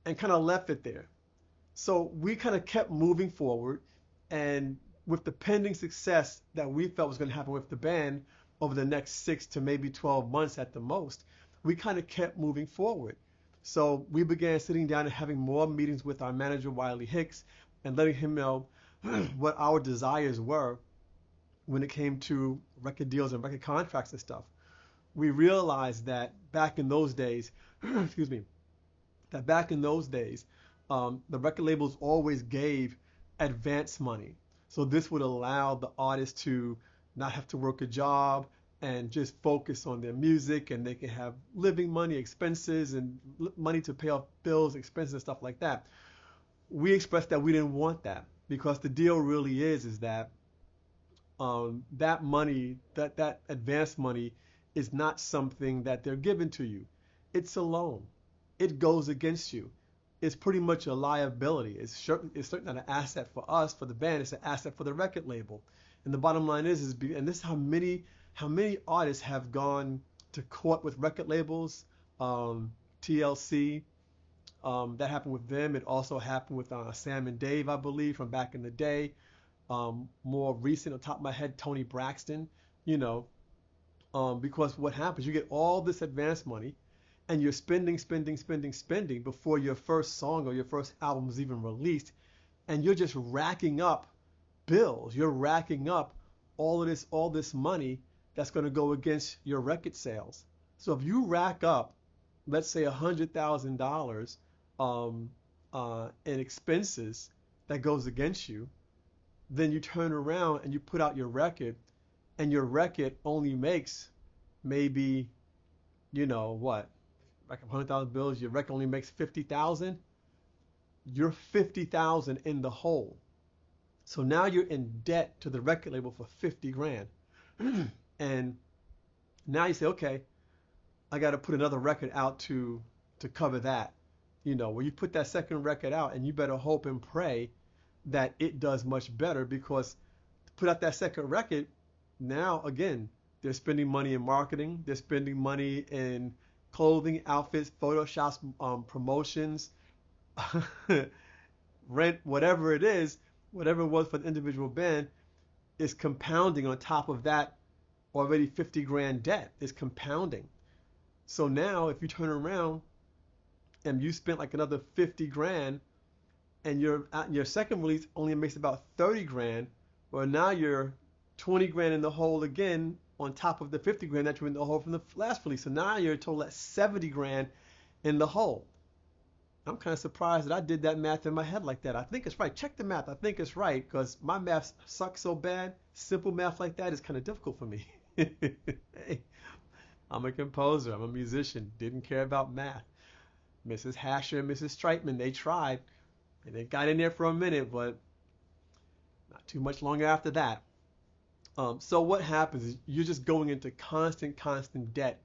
Speaker 1: and kind of left it there. So we kind of kept moving forward, and with the pending success that we felt was going to happen with the band over the next 6 to maybe 12 months at the most, we kind of kept moving forward. So we began sitting down and having more meetings with our manager, Wiley Hicks, and letting him know what our desires were when it came to record deals and record contracts and stuff. We realized that back in those days, excuse me, the record labels always gave advance money. So this would allow the artist to not have to work a job and just focus on their music, and they can have living money, expenses, and money to pay off bills, expenses, and stuff like that. We expressed that we didn't want that, because the deal really is that that money, that advance money, is not something that they're giving to you. It's a loan. It goes against you. It's pretty much a liability. It's certainly not an asset for us, for the band. It's an asset for the record label. And the bottom line is and this is how many artists have gone to court with record labels. TLC, that happened with them. It also happened with Sam and Dave, I believe, from back in the day. More recent, on top of my head, Tony Braxton, because what happens, you get all this advance money, and you're spending before your first song or your first album is even released, and you're just racking up bills. You're racking up all this money that's going to go against your record sales. So if you rack up, let's say $100,000 in expenses that goes against you, then you turn around and you put out your record, and your record only makes maybe, like 100,000 bills, your record only makes 50,000. You're 50,000 in the hole. So now you're in debt to the record label for 50 grand. And now you say, okay, I got to put another record out to cover that. Well, you put that second record out, and you better hope and pray that it does much better, because to put out that second record, Now, again, they're spending money in marketing. They're spending money in clothing, outfits, photoshops, promotions, rent, whatever it is, whatever it was for the individual band, is compounding on top of that already 50 grand debt. Is compounding. So now, if you turn around and you spent like another 50 grand, and your second release only makes about 30 grand, well, now you're 20 grand in the hole again on top of the 50 grand that you were in the hole from the last release. So now you're a total at 70 grand in the hole. I'm kind of surprised that I did that math in my head like that. I think it's right. Check the math. I think it's right because my math sucks so bad. Simple math like that is kind of difficult for me. Hey, I'm a composer. I'm a musician. Didn't care about math. Mrs. Hasher and Mrs. Streitman, they tried. And they got in there for a minute, but not too much longer after that. So what happens is you're just going into constant debt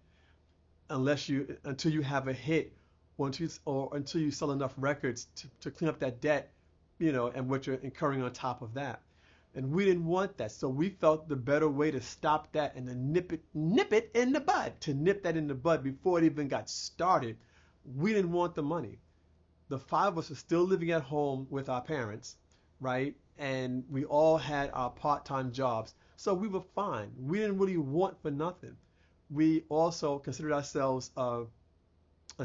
Speaker 1: until you have a hit or until you sell enough records to clean up that debt, and what you're incurring on top of that. And we didn't want that, so we felt the better way to stop that and to nip it in the bud, to nip that in the bud before it even got started. We didn't want the money. The five of us were still living at home with our parents, right? And we all had our part-time jobs. So we were fine. We didn't really want for nothing. We also considered ourselves a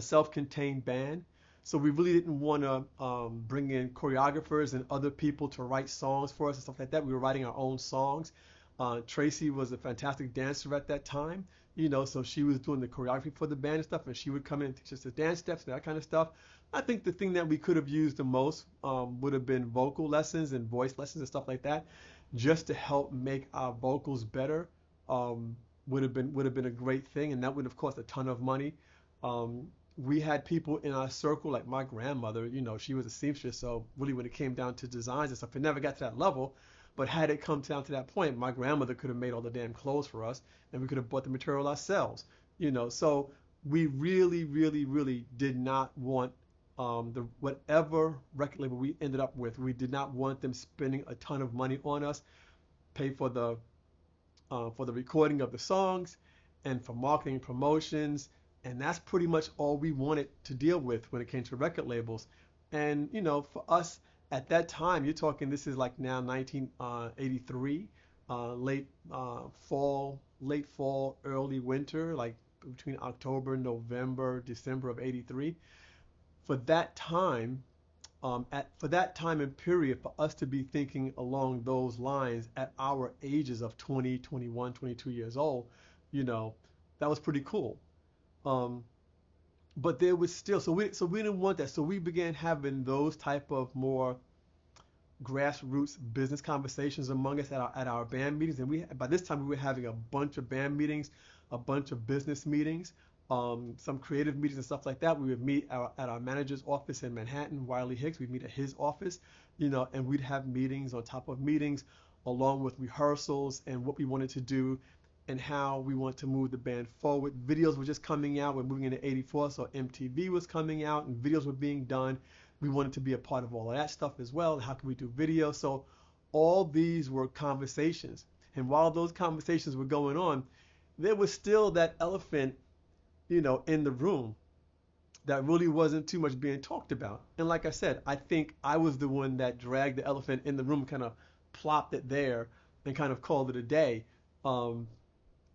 Speaker 1: self-contained band. So we really didn't want to bring in choreographers and other people to write songs for us and stuff like that. We were writing our own songs. Tracy was a fantastic dancer at that time, so she was doing the choreography for the band and stuff, and she would come in and teach us the dance steps and that kind of stuff. I think the thing that we could have used the most would have been vocal lessons and voice lessons and stuff like that, just to help make our vocals better. Would have been a great thing, and that would have cost a ton of money. We had people in our circle, like my grandmother, she was a seamstress, so really when it came down to designs and stuff, it never got to that level. But had it come down to that point, my grandmother could have made all the damn clothes for us, and we could have bought the material ourselves. So we really, really, really did not want the whatever record label we ended up with. We did not want them spending a ton of money on us, pay for the recording of the songs, and for marketing and promotions. And that's pretty much all we wanted to deal with when it came to record labels. And for us at that time, you're talking, this is like now 1983, late fall, early winter, like between October, November, December of 83. For that time, for that time and period, for us to be thinking along those lines at our ages of 20, 21, 22 years old, you know, that was pretty cool. Um, but there was still, so we didn't want that. So we began having those type of more grassroots business conversations among us at our band meetings. And by this time we were having a bunch of band meetings, a bunch of business meetings, some creative meetings and stuff like that. We would meet at our manager's office in Manhattan, Wiley Hicks. We'd meet at his office, and we'd have meetings on top of meetings, along with rehearsals and what we wanted to do and how we want to move the band forward. Videos were just coming out. We're moving into '84, so MTV was coming out and videos were being done. We wanted to be a part of all of that stuff as well. How can we do video? So all these were conversations. And while those conversations were going on, there was still that elephant, in the room that really wasn't too much being talked about. And like I said, I think I was the one that dragged the elephant in the room, kind of plopped it there and kind of called it a day. Um,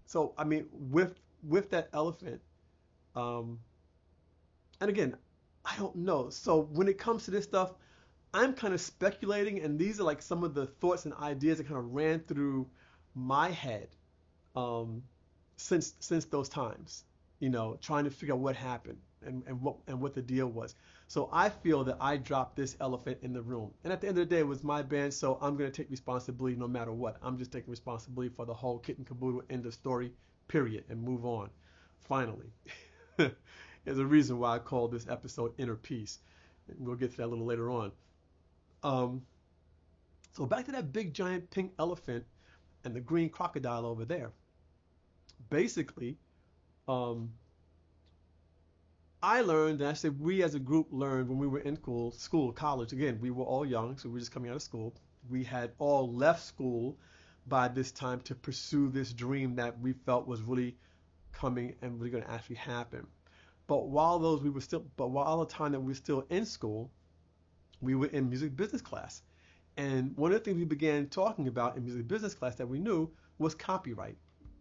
Speaker 1: so I mean, with that elephant, um, and again, I don't know. So when it comes to this stuff, I'm kind of speculating, and these are like some of the thoughts and ideas that kind of ran through my head um, since those times. Trying to figure out what happened and what the deal was. So I feel that I dropped this elephant in the room, and at the end of the day, it was my band, so I'm gonna take responsibility no matter what. I'm just taking responsibility for the whole kit and caboodle, end of story, period, and move on. Finally. There's a reason why I called this episode Inner Peace. And we'll get to that a little later on. Um, so back to that big giant pink elephant and the green crocodile over there. Basically, um, I learned, and I said we as a group learned when we were in college. Again, we were all young, so we were just coming out of school. We had all left school by this time to pursue this dream that we felt was really coming and really going to actually happen. But while the time that we were still in school, we were in music business class. And one of the things we began talking about in music business class that we knew was copyright.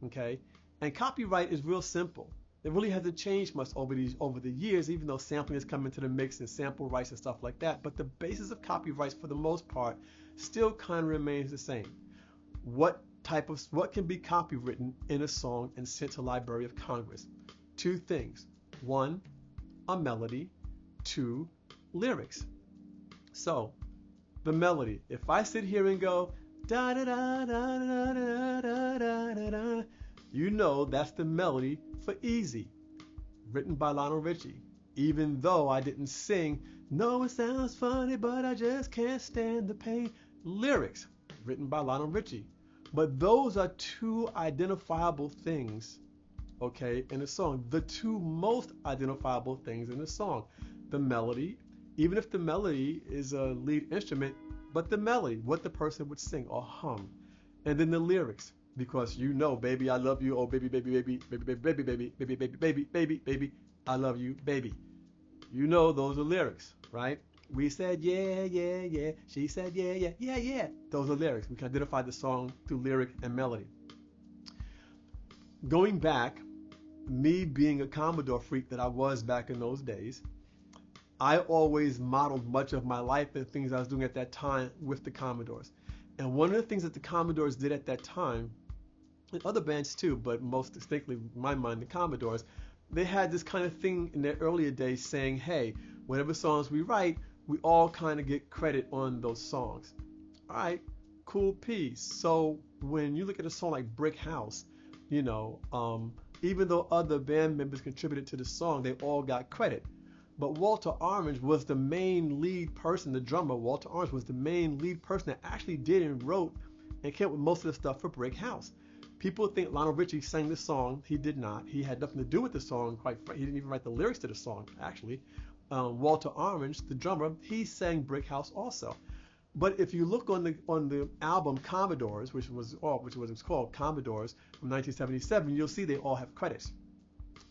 Speaker 1: Okay? And copyright is real simple. It really hasn't changed much over the years, even though sampling has come into the mix and sample rights and stuff like that. But the basis of copyrights, for the most part, still kind of remains the same. What can be copywritten in a song and sent to Library of Congress? Two things. One, a melody. Two, lyrics. So, the melody. If I sit here and go da da da da da da da da da, you know that's the melody for Easy, written by Lionel Richie. Even though I didn't sing, no, it sounds funny, but I just can't stand the pain. Lyrics, written by Lionel Richie. But those are two identifiable things, okay, in a song. The two most identifiable things in a song. The melody, even if the melody is a lead instrument, but the melody, what the person would sing or hum. And then the lyrics, because you know, baby, I love you, oh baby, baby, baby, baby, baby, baby, baby, baby, baby, baby, baby, baby, I love you, baby. You know those are lyrics, right? We said yeah, yeah, yeah. She said yeah, yeah, yeah, yeah. Those are lyrics. We can identify the song through lyric and melody. Going back, me being a Commodore freak that I was back in those days, I always modeled much of my life and things I was doing at that time with the Commodores. And one of the things that the Commodores did at that time, and other bands too, but most distinctly in my mind, the Commodores, they had this kind of thing in their earlier days saying, hey, whatever songs we write, we all kind of get credit on those songs. All right, cool piece. So when you look at a song like Brick House, you know, even though other band members contributed to the song, they all got credit. But Walter Orange was the main lead person, the drummer, Walter Orange was the main lead person that actually did and wrote and came up with most of the stuff for Brick House. People think Lionel Richie sang the song. He did not. He had nothing to do with the song. He didn't even write the lyrics to the song, actually. Walter Orange, the drummer, he sang Brick House also. But if you look on the album Commodores, which was called Commodores from 1977, you'll see they all have credits.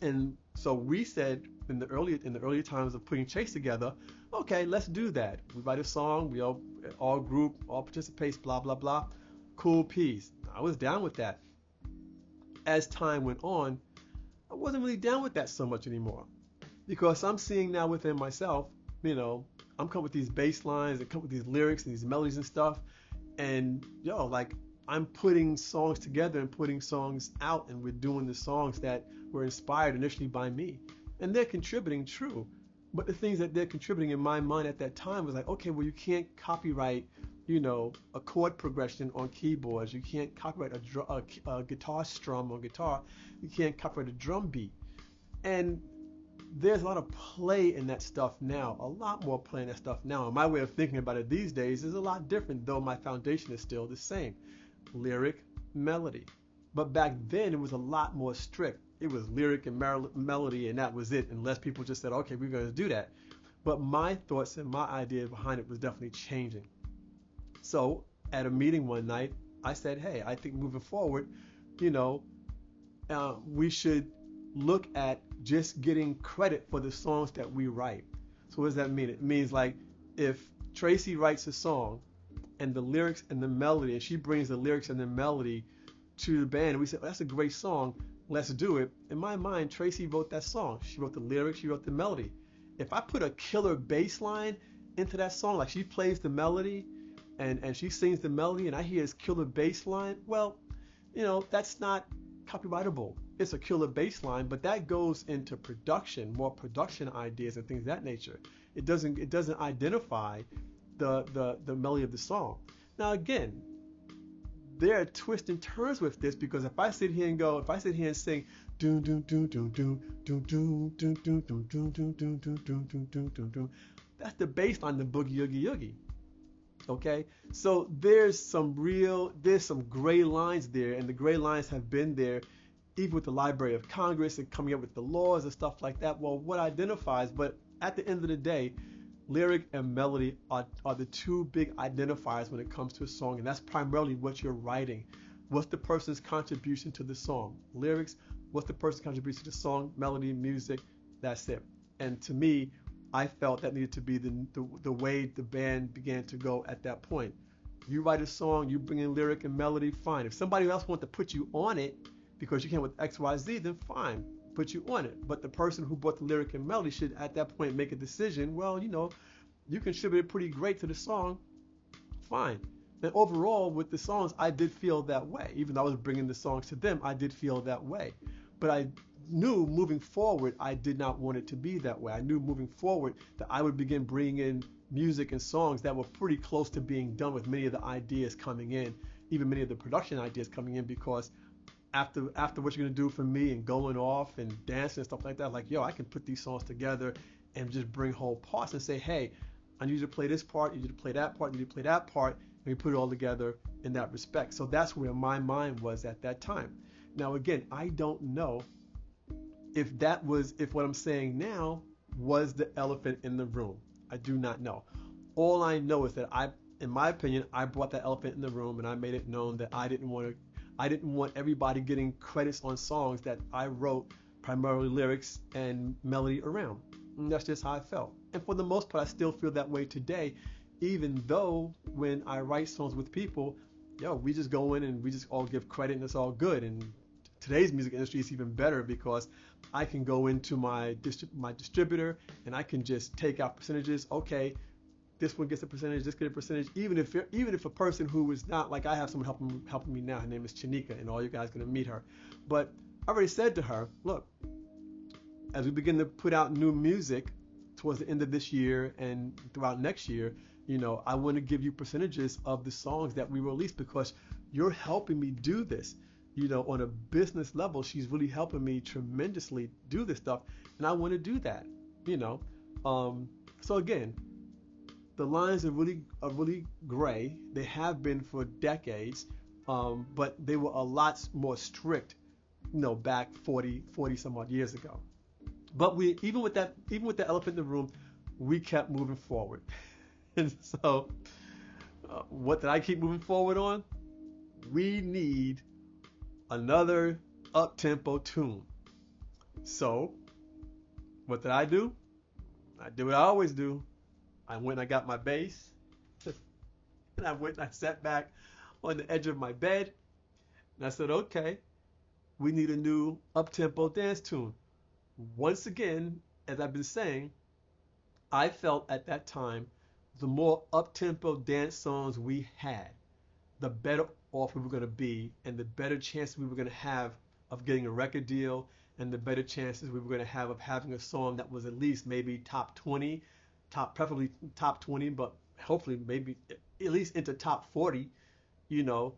Speaker 1: And so we said in the early times of putting Chace together, okay, let's do that. We write a song, we all group, all participate, blah blah blah. Cool piece. I was down with that. As time went on, I wasn't really down with that so much anymore, because I'm seeing now within myself, you know, I'm coming with these bass lines and come with these lyrics and these melodies and stuff, and like I'm putting songs together and putting songs out, and we're doing the songs that were inspired initially by me, and they're contributing, true, but the things that they're contributing in my mind at that time was like, okay, well, you can't copyright, a chord progression on keyboards. You can't copyright a guitar strum on guitar. You can't copyright a drum beat. And there's a lot of play in that stuff now, a lot more play in that stuff now. And my way of thinking about it these days is a lot different, though my foundation is still the same. Lyric, melody. But back then it was a lot more strict. It was lyric and melody, and that was it, unless people just said, okay, we're going to do that. But my thoughts and my idea behind it was definitely changing. So at a meeting one night, I said, hey, I think moving forward, we should look at just getting credit for the songs that we write. So what does that mean? It means like if Tracy writes a song and the lyrics and the melody, and she brings the lyrics and the melody to the band, and we say, oh, that's a great song, let's do it. In my mind, Tracy wrote that song. She wrote the lyrics, she wrote the melody. If I put a killer bass line into that song, like she plays the melody and she sings the melody and I hear this killer bass line, well, that's not copyrightable. It's a killer bass line, but that goes into production, more production ideas and things of that nature. It doesn't identify the melody of the song. Now again, there are twists and turns with this, because if I sit here and sing doom doom doom doom doom doom doom doom doom doom doom doom doom doom doom doom doom doom, that's the bass line, the boogie oogie oogie. Okay, so there's some gray lines there, and the gray lines have been there even with the Library of Congress and coming up with the laws and stuff like that. Well, what identifies, but at the end of the day, lyric and melody are the two big identifiers when it comes to a song, and that's primarily what you're writing. What's the person's contribution to the song? Lyrics, what's the person's contribution to the song? Melody, music, that's it. And to me, I felt that needed to be the way the band began to go at that point. You write a song, you bring in lyric and melody, fine. If somebody else wants to put you on it because you came with X, Y, Z, then fine, put you on it. But the person who brought the lyric and melody should at that point make a decision. Well, you contributed pretty great to the song, fine. And overall, with the songs, I did feel that way. Even though I was bringing the songs to them, I did feel that way. But I knew moving forward, I did not want it to be that way. I knew moving forward that I would begin bringing in music and songs that were pretty close to being done, with many of the ideas coming in, even many of the production ideas coming in, because after what you're going to do for me and going off and dancing and stuff like that, like, yo, I can put these songs together and just bring whole parts and say, hey, I need you to play this part, I need you to play that part, I need you to play that part, and we put it all together in that respect. So that's where my mind was at that time. Now, again, I don't know if what I'm saying now was the elephant in the room. I do not know. All I know is that in my opinion, I brought that elephant in the room, and I made it known that I didn't want everybody getting credits on songs that I wrote primarily lyrics and melody around. And that's just how I felt. And for the most part, I still feel that way today, even though when I write songs with people, we just go in and we just all give credit and it's all good. And today's music industry is even better because I can go into my distributor and I can just take out percentages. Okay, this one gets a percentage, this gets a percentage. Even if a person who is not, like, I have someone helping me now. Her name is Chanika, and all you guys are gonna meet her. But I already said to her, look, as we begin to put out new music towards the end of this year and throughout next year, I want to give you percentages of the songs that we release because you're helping me do this. On a business level, she's really helping me tremendously do this stuff, and I want to do that. So again, the lines are really gray. They have been for decades, but they were a lot more strict, back 40 some odd years ago. But even with the elephant in the room, we kept moving forward. And so, what did I keep moving forward on? We need another up-tempo tune. So, what did I do? I did what I always do. I went and I got my bass, and I went and I sat back on the edge of my bed, and I said, okay, we need a new up-tempo dance tune. Once again, as I've been saying, I felt at that time the more up-tempo dance songs we had, the better off we were going to be, and the better chances we were going to have of getting a record deal, and the better chances we were going to have of having a song that was at least maybe top 20, preferably top 20, but hopefully maybe at least into top 40,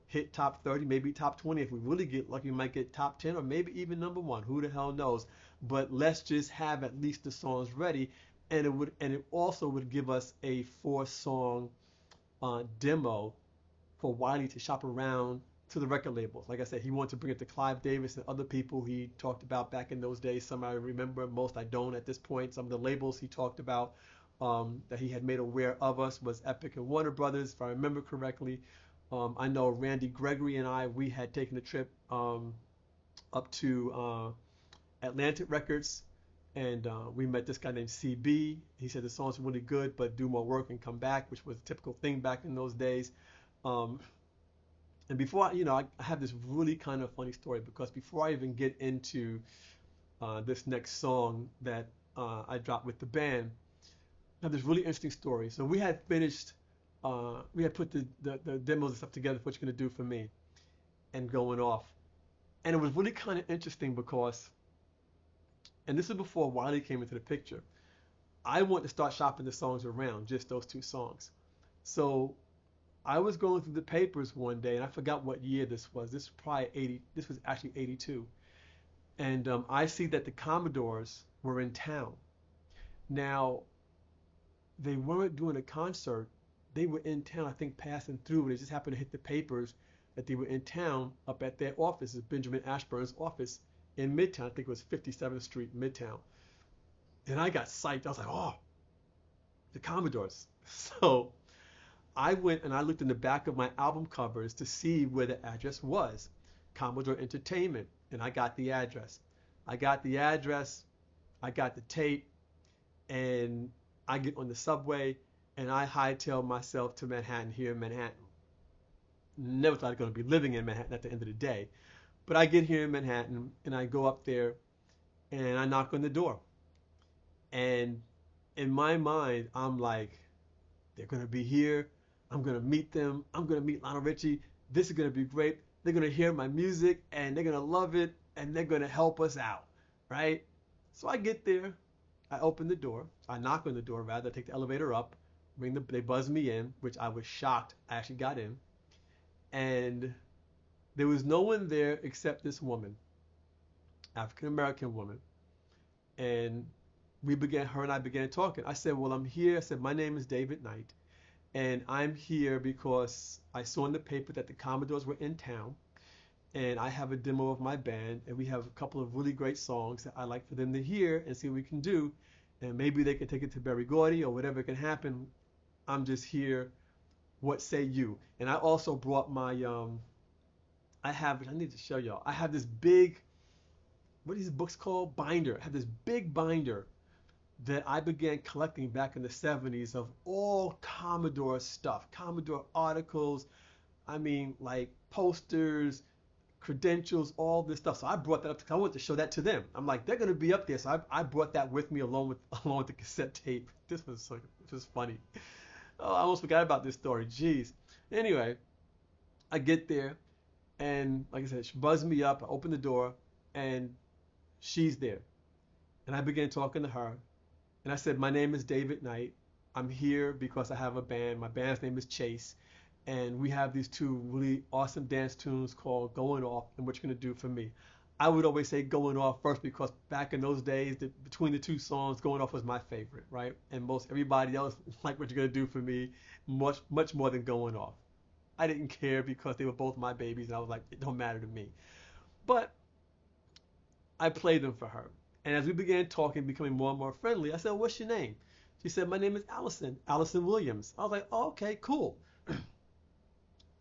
Speaker 1: hit top 30, maybe top 20. If we really get lucky, we might get top 10 or maybe even number 1. Who the hell knows? But let's just have at least the songs ready, and it also would give us a 4-song demo for Wiley to shop around to the record labels. Like I said, he wanted to bring it to Clive Davis and other people he talked about back in those days. Some I remember, most I don't at this point. Some of the labels he talked about that he had made aware of us was Epic and Warner Brothers, if I remember correctly. I know Randy Gregory and we had taken a trip up to Atlantic Records, and we met this guy named CB. He said the song's really good, but do more work and come back, which was a typical thing back in those days. And before I have this really kind of funny story, because before I even get into this next song that I dropped with the band, I have this really interesting story. So we had finished, we had put the demos and stuff together for what you're going to do for me and going off. And it was really kind of interesting because, and this is before Wiley came into the picture, I wanted to start shopping the songs around, just those 2 songs. So I was going through the papers one day, and I forgot what year this was. This was probably 80. This was actually 82. And I see that the Commodores were in town. Now, they weren't doing a concert. They were in town, I think, passing through. And it just happened to hit the papers that they were in town up at their office, Benjamin Ashburn's office in Midtown. I think it was 57th Street, Midtown. And I got psyched. I was like, oh. the Commodores. So I went and I looked in the back of my album covers to see where the address was. Commodore Entertainment. And I got the address. I got the address. I got the tape. And I get on the subway and I hightail myself to Manhattan, here in Manhattan. Never thought I was going to be living in Manhattan at the end of the day. But I get here in Manhattan and I go up there and I knock on the door. And in my mind, I'm like, they're going to be here. I'm going to meet them. I'm going to meet Lionel Richie. This is going to be great. They're going to hear my music and they're going to love it and they're going to help us out, right? So I get there. I open the door. I knock on the door, rather. I take the elevator up. They buzz me in, which I was shocked I actually got in. And there was no one there except this woman, African American woman. And her and I began talking. I said, well, I'm here. I said, my name is David Knight. And I'm here because I saw in the paper that the Commodores were in town. And I have a demo of my band. And we have a couple of really great songs that I'd like for them to hear and see what we can do. And maybe they can take it to Berry Gordy or whatever can happen. I'm just here. What say you? And I also brought my, I need to show y'all. I have this big, what are these books called? Binder. I have this big binder that I began collecting back in the 70s of all Commodore stuff, Commodore articles, I mean, like posters, credentials, all this stuff. So I brought that up because I wanted to show that to them. I'm like, they're going to be up there. So I brought that with me along with the cassette tape. This was funny. Oh, I almost forgot about this story. Jeez. Anyway, I get there and like I said, she buzzed me up. I open the door and she's there. And I began talking to her. And I said, my name is David Knight. I'm here because I have a band. My band's name is Chace. And we have these two really awesome dance tunes called Going Off and What You're Gonna Do for Me. I would always say Going Off first because back in those days, between the two songs, Going Off was my favorite, right? And most everybody else liked What You're Gonna Do for Me much, much more than Going Off. I didn't care because they were both my babies and I was like, it don't matter to me. But I played them for her. And as we began talking, becoming more and more friendly, I said, what's your name? She said, my name is Allison, Allison Williams. I was like, oh, okay, cool.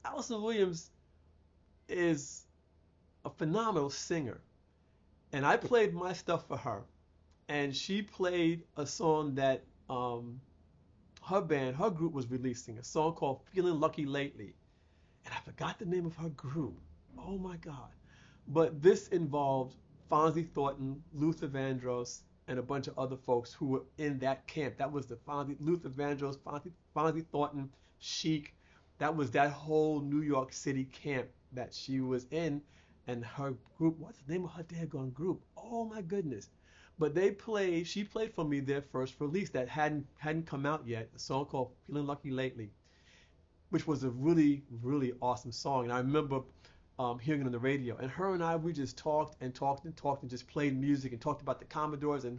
Speaker 1: Allison Williams is a phenomenal singer. And I played my stuff for her. And she played a song that her group was releasing, a song called Feeling Lucky Lately. And I forgot the name of her group. Oh my God. But this involved Fonzie Thornton, Luther Vandross, and a bunch of other folks who were in that camp. That was the Luther Vandross, Fonzie Thornton, Chic. That was that whole New York City camp that she was in. And her group, what's the name of her daggone group? Oh my goodness. But she played for me their first release that hadn't come out yet, a song called Feeling Lucky Lately, which was a really, really awesome song. And I remember hearing it on the radio. And her and I, we just talked and talked and talked and just played music and talked about the Commodores and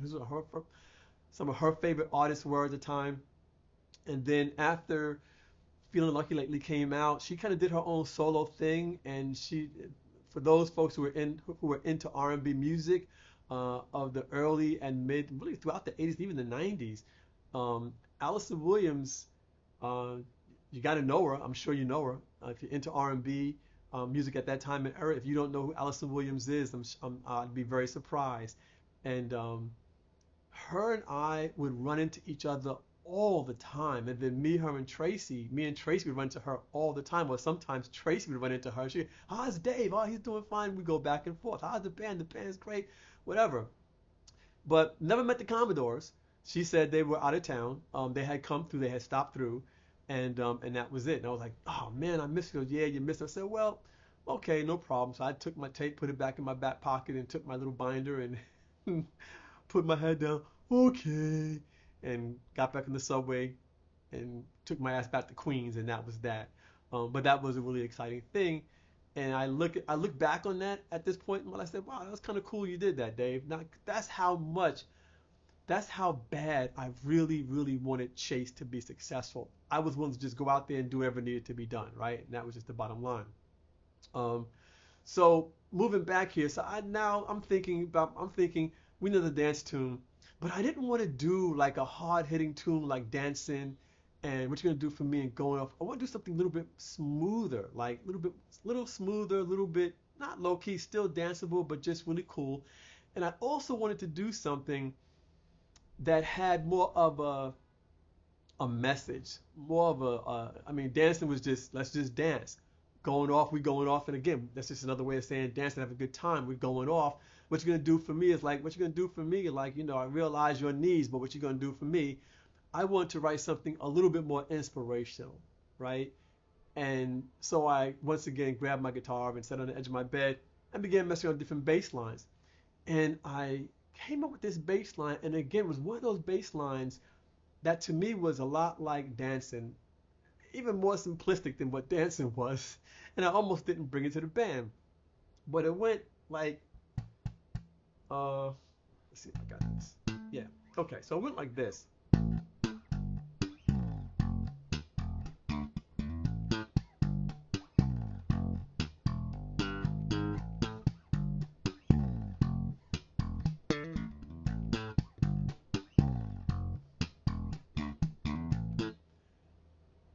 Speaker 1: some of her favorite artists were at the time. And then after Feeling Lucky Lately came out, she kind of did her own solo thing. And for those folks who were into R&B music of the early and mid, really throughout the 80s, even the 90s, Allison Williams, you got to know her. I'm sure you know her if you're into R&B. Music at that time and era. If you don't know who Allison Williams is, I'd be very surprised. And her and I would run into each other all the time. And then me and Tracy would run into her all the time. Or sometimes Tracy would run into her. How's Dave? Oh, he's doing fine. We go back and forth. How's the band? The band's great. Whatever. But never met the Commodores. She said they were out of town. They had come through. They had stopped through. And that was it. And I was like, oh man, I missed her. Yeah, you missed her. I said, well, okay, no problem. So I took my tape, put it back in my back pocket, and took my little binder and put my head down. Okay, and got back in the subway and took my ass back to Queens, and that was that. But that was a really exciting thing. And I look back on that at this point, and I said, wow, that was kind of cool you did that, Dave. Now that's how bad I really, really wanted Chace to be successful. I was willing to just go out there and do whatever needed to be done, right? And that was just the bottom line. So moving back here, I'm thinking we know the dance tune, But I didn't want to do like a hard hitting tune like dancing and what you're gonna do for me and going off. I want to do something a little bit smoother, like little smoother, a little bit not low key, still danceable, but just really cool. And I also wanted to do something that had more of a message, more of I mean, dancing was just let's just dance. Going off, we going off, and again, that's just another way of saying dancing, have a good time. We're going off. What you're gonna do for me is like what you're gonna do for me, like I realize your needs, but what you're gonna do for me, I want to write something a little bit more inspirational, right? And so I once again grabbed my guitar and sat on the edge of my bed and began messing with different bass lines. And I came up with this bass line, and again, it was one of those bass lines that to me was a lot like dancing, even more simplistic than what dancing was. And I almost didn't bring it to the band. But it went like, let's see if I got this. Yeah. Okay, so it went like this.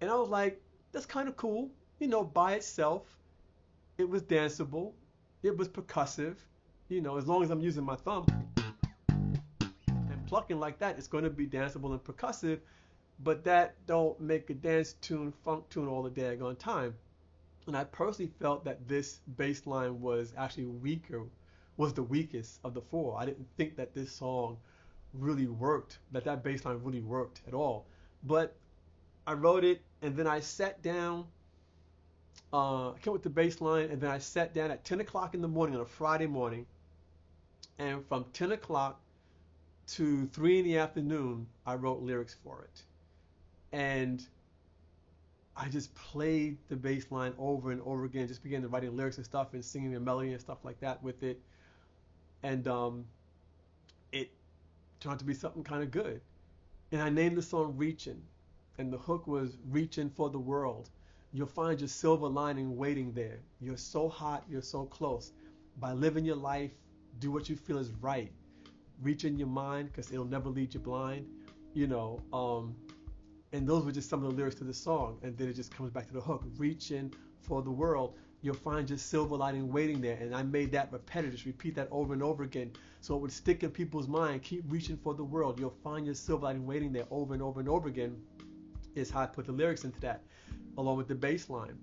Speaker 1: And I was like, that's kind of cool. By itself, it was danceable. It was percussive. As long as I'm using my thumb and plucking like that, it's going to be danceable and percussive. But that don't make a dance tune, funk tune all the daggone time. And I personally felt that this bass line was actually weaker, was the weakest of the four. I didn't think that this song really worked, that bass line really worked at all. But I wrote it, and then I sat down. I came with the bass line, and then I sat down at 10 o'clock in the morning on a Friday morning. And from 10 o'clock to 3 in the afternoon, I wrote lyrics for it. And I just played the bass line over and over again, just began to writing lyrics and stuff and singing the melody and stuff like that with it. And it turned out to be something kind of good. And I named the song Reaching. And the hook was reaching for the world. You'll find your silver lining waiting there. You're so hot, you're so close. By living your life, do what you feel is right. Reach in your mind, because it'll never lead you blind. And those were just some of the lyrics to the song. And then it just comes back to the hook. Reaching for the world, you'll find your silver lining waiting there. And I made that repetitive, just repeat that over and over again, so it would stick in people's mind. Keep reaching for the world. You'll find your silver lining waiting there over and over and over again. Is how I put the lyrics into that, along with the bass line,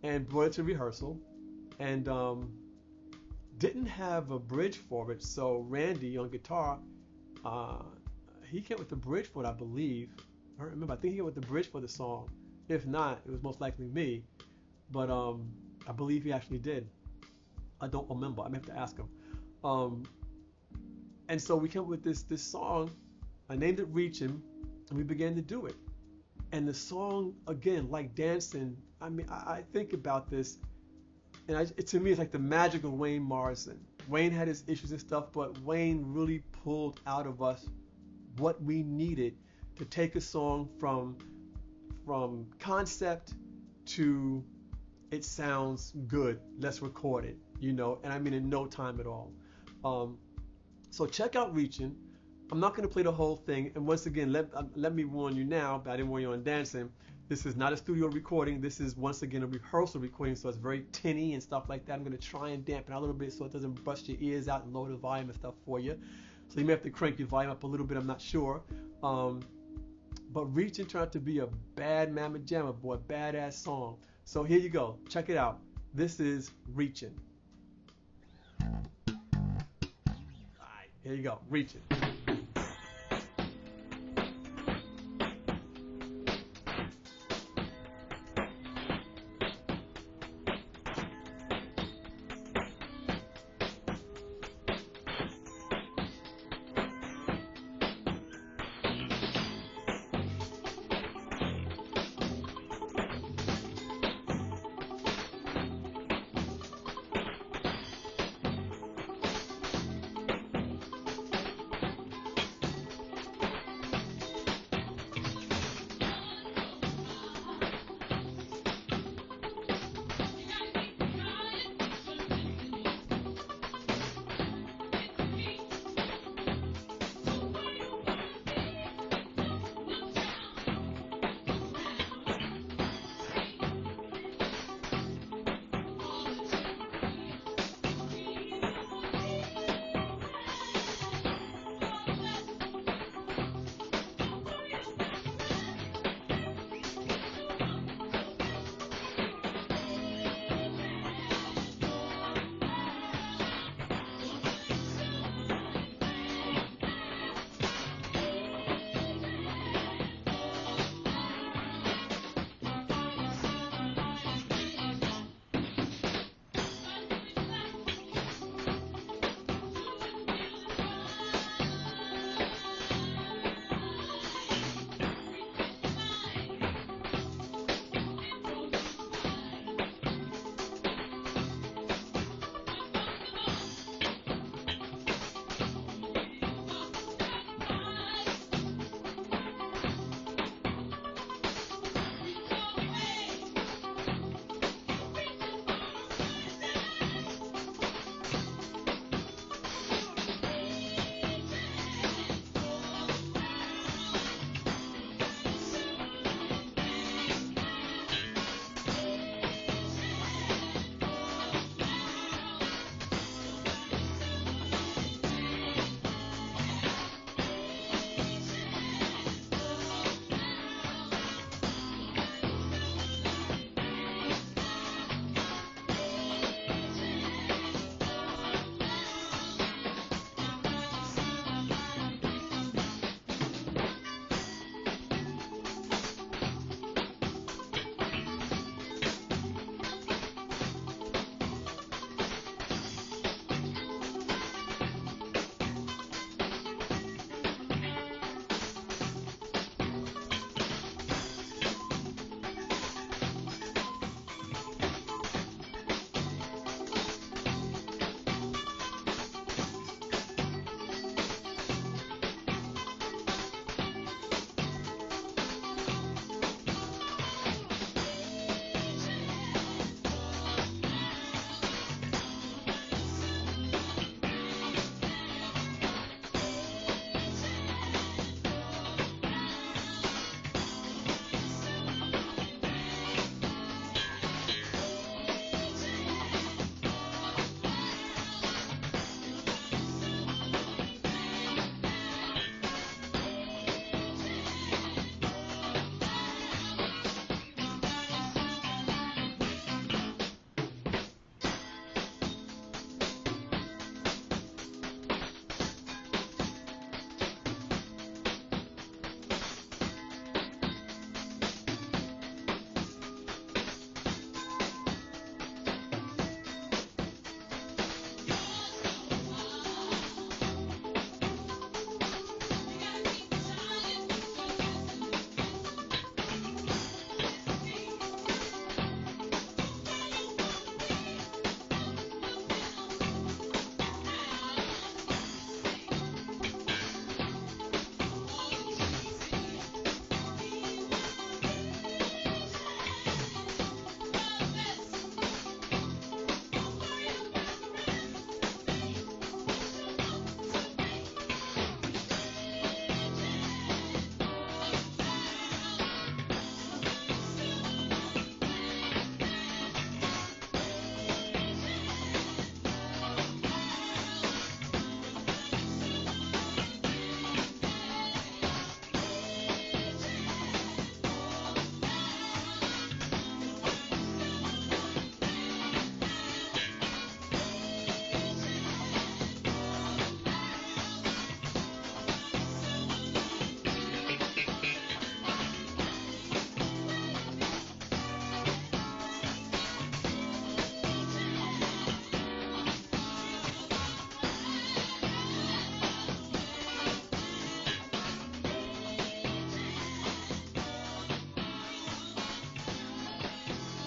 Speaker 1: and brought it to rehearsal, and didn't have a bridge for it. So Randy on guitar, he came with the bridge for it, I believe. I don't remember. I think he came with the bridge for the song. If not, it was most likely me. But I believe he actually did. I don't remember. I may have to ask him. And so we came up with this song. I named it Reaching, and we began to do it. And the song, again, like dancing, I mean, I think about this, and to me, it's like the magic of Wayne Morrison. Wayne had his issues and stuff, but Wayne really pulled out of us what we needed to take a song from concept to it sounds good, let's record it, and I mean in no time at all. So check out Reaching. I'm not going to play the whole thing, and once again, let me warn you now, but I didn't warn you on dancing. This is not a studio recording. This is, once again, a rehearsal recording, so it's very tinny and stuff like that. I'm going to try and dampen it a little bit so it doesn't bust your ears out and lower the volume and stuff for you. So you may have to crank your volume up a little bit, I'm not sure. But Reaching turned out to be a bad mamma jamma, boy, badass song. So here you go. Check it out. This is Reaching. All right, here you go. Reaching.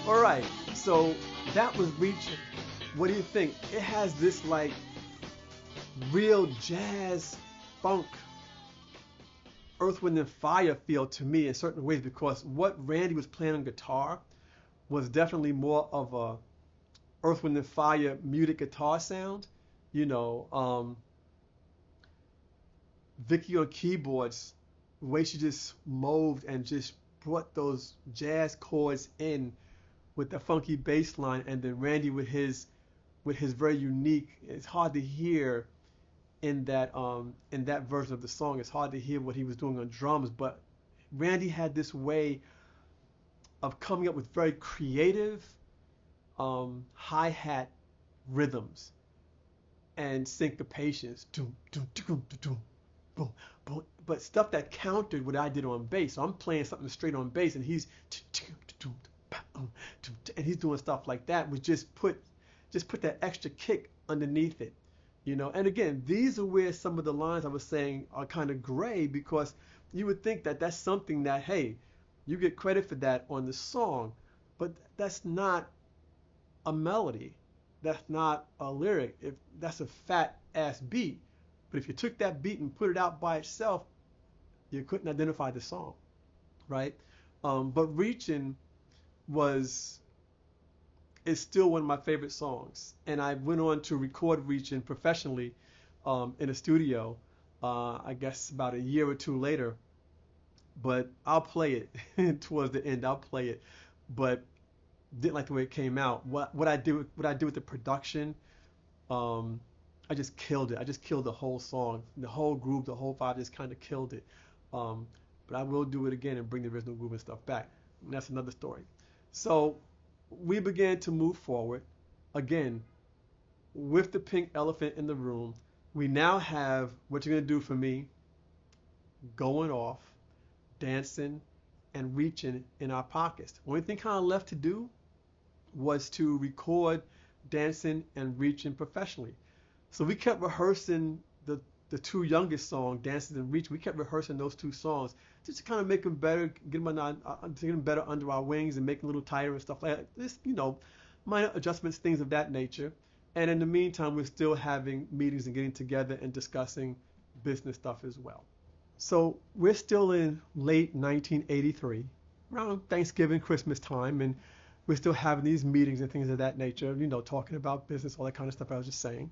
Speaker 1: All right, so that was Reaching. What do you think? It has this like real jazz funk, Earth, Wind, and Fire feel to me in certain ways because what Randy was playing on guitar was definitely more of a Earth, Wind, and Fire muted guitar sound. You know, Vicky on keyboards, the way she just moved and just brought those jazz chords in with the funky bass line, and then Randy with his very unique. It's hard to hear in that version of the song. It's hard to hear what he was doing on drums, but Randy had this way of coming up with very creative hi-hat rhythms and syncopations. Doom, doom, doom, doom, doom, boom, boom. But stuff that countered what I did on bass. So I'm playing something straight on bass, and he's and he's doing stuff like that, which just put that extra kick underneath it. You know, and again, these are where some of the lines I was saying are kind of gray because you would think that that's something that, hey, you get credit for that on the song, but that's not a melody. That's not a lyric. If that's a fat ass beat, but if you took that beat and put it out by itself, you couldn't identify the song, right? But Reaching is still one of my favorite songs, and I went on to record Reaching professionally in a studio. I guess about a year or two later, but I'll play it towards the end. I'll play it, but didn't like the way it came out. What I do with the production, I just killed it. I just killed the whole song, the whole groove, the whole vibe. Just kind of killed it. But I will do it again and bring the original groove and stuff back. And that's another story. So we began to move forward again with the pink elephant in the room. We now have what you're gonna do for me, going off, dancing, and reaching in our pockets. The only thing kind of left to do was to record dancing and reaching professionally. So we kept rehearsing the two youngest songs, Dances and Reach. We kept rehearsing those two songs just to kind of make them better, get them better under our wings and make them a little tighter and stuff like that. This, minor adjustments, things of that nature. And in the meantime, we're still having meetings and getting together and discussing business stuff as well. So we're still in late 1983, around Thanksgiving, Christmas time, and we're still having these meetings and things of that nature, talking about business, all that kind of stuff I was just saying.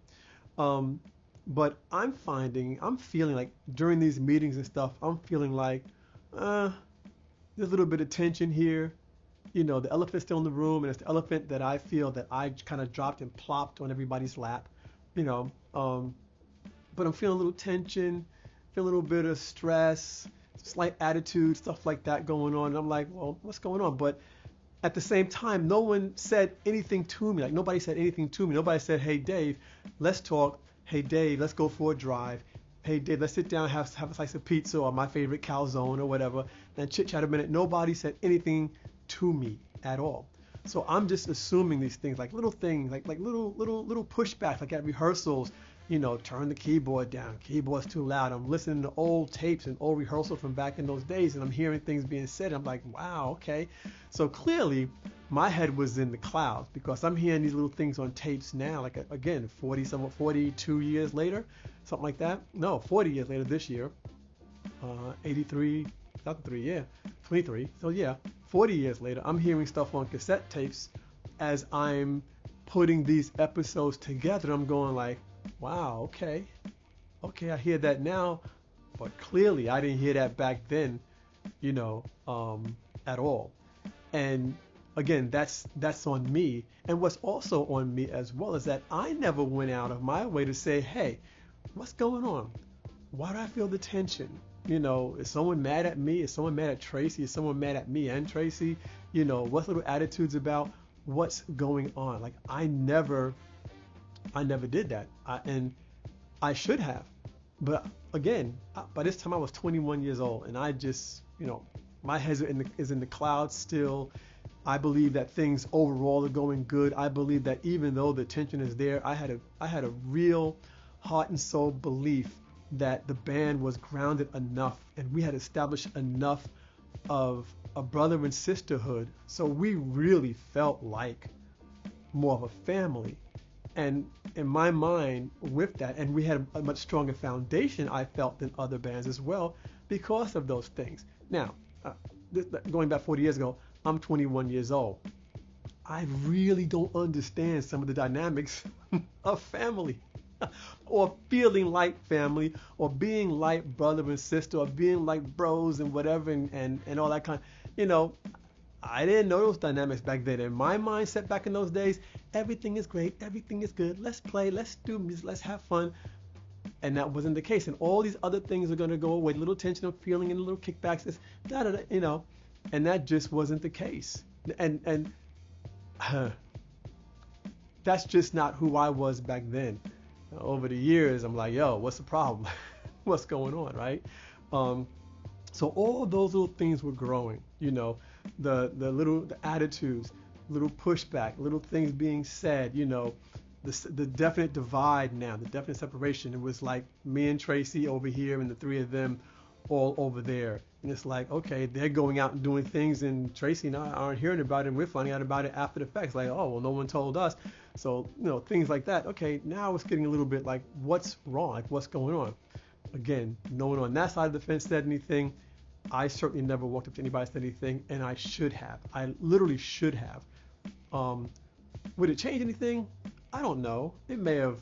Speaker 1: But I'm feeling like during these meetings and stuff, I'm feeling like there's a little bit of tension here. The elephant's still in the room, and it's the elephant that I feel that I kind of dropped and plopped on everybody's lap, But I'm feeling a little tension, feel a little bit of stress, slight attitude, stuff like that going on. And I'm like, well, what's going on? But at the same time, no one said anything to me. Like, nobody said anything to me. Nobody said, hey, Dave, let's talk. Hey, Dave, let's go for a drive. Hey, Dave, let's sit down, have a slice of pizza or my favorite calzone or whatever, and chit-chat a minute. Nobody said anything to me at all. So I'm just assuming these things, like little things, like little pushbacks, like at rehearsals, turn the keyboard down. Keyboard's too loud. I'm listening to old tapes and old rehearsals from back in those days, and I'm hearing things being said. I'm like, wow, okay. So clearly, my head was in the clouds because I'm hearing these little things on tapes now. Like again, 42 years later, something like that. No, 40 years later this year. 83, 23. So yeah, 40 years later, I'm hearing stuff on cassette tapes as I'm putting these episodes together. I'm going like, wow, okay, I hear that now, but clearly I didn't hear that back then, at all. And again, that's on me. And what's also on me as well is that I never went out of my way to say, hey, what's going on? Why do I feel the tension? Is someone mad at me? Is someone mad at Tracy? Is someone mad at me and Tracy? What's little attitudes about? What's going on? Like, I never did that. And I should have. But again, by this time I was 21 years old, and I just, my head is in the clouds still. I believe that things overall are going good. I believe that even though the tension is there, I had a real heart and soul belief that the band was grounded enough and we had established enough of a brother and sisterhood. So we really felt like more of a family. And in my mind, with that, and we had a much stronger foundation, I felt, than other bands as well because of those things. Now, going back 40 years ago, I'm 21 years old. I really don't understand some of the dynamics of family or feeling like family or being like brother and sister or being like bros and whatever and all that kind. You know, I didn't know those dynamics back then. In my mindset back in those days, everything is great, everything is good. Let's play, let's do music, let's have fun. And that wasn't the case. And all these other things are going to go away. Little tension of feeling and little kickbacks, this, da da da, you know. And that just wasn't the case. And that's just not who I was back then. Over the years, I'm like, yo, what's the problem? What's going on, right? So all of those little things were growing, you know, the attitudes, little pushback, little things being said, you know, the definite divide now, the definite separation. It was like me and Tracy over here and the three of them all over there. And it's like, okay, they're going out and doing things and Tracy and I aren't hearing about it and we're finding out about it after the fact. It's like, oh, well, no one told us. So, you know, things like that. Okay, now it's getting a little bit like, what's wrong? Like, what's going on? Again, no one on that side of the fence said anything. I certainly never walked up to anybody and said anything, and I should have. I literally should have. Would it change anything? I don't know. It may have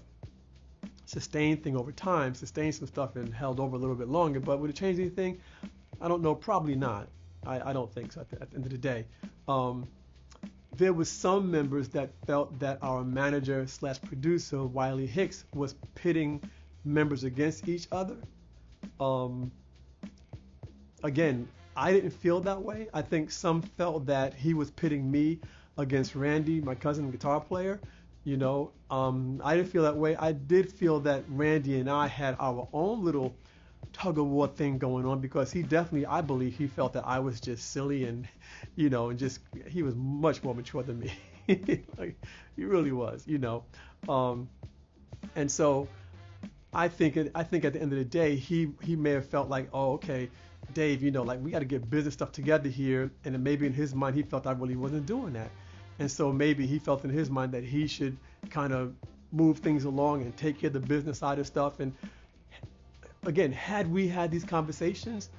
Speaker 1: sustained thing over time, sustained some stuff and held over a little bit longer, but would it change anything? I don't know. Probably not. I don't think so at the end of the day. There was some members that felt that our manager slash producer, Wiley Hicks, was pitting members against each other. Again, I didn't feel that way. I think some felt that he was pitting me against Randy, my cousin guitar player. You know, I didn't feel that way. I did feel that Randy and I had our own little tug of war thing going on because he definitely, I believe, he felt that I was just silly and, you know, and just he was much more mature than me. Like, he really was, you know. And so I think at the end of the day, he may have felt like, oh, okay, Dave, you know, like we got to get business stuff together here. And then maybe in his mind, he felt I really wasn't doing that. And so maybe he felt in his mind that he should kind of move things along and take care of the business side of stuff. And again, had we had these conversations,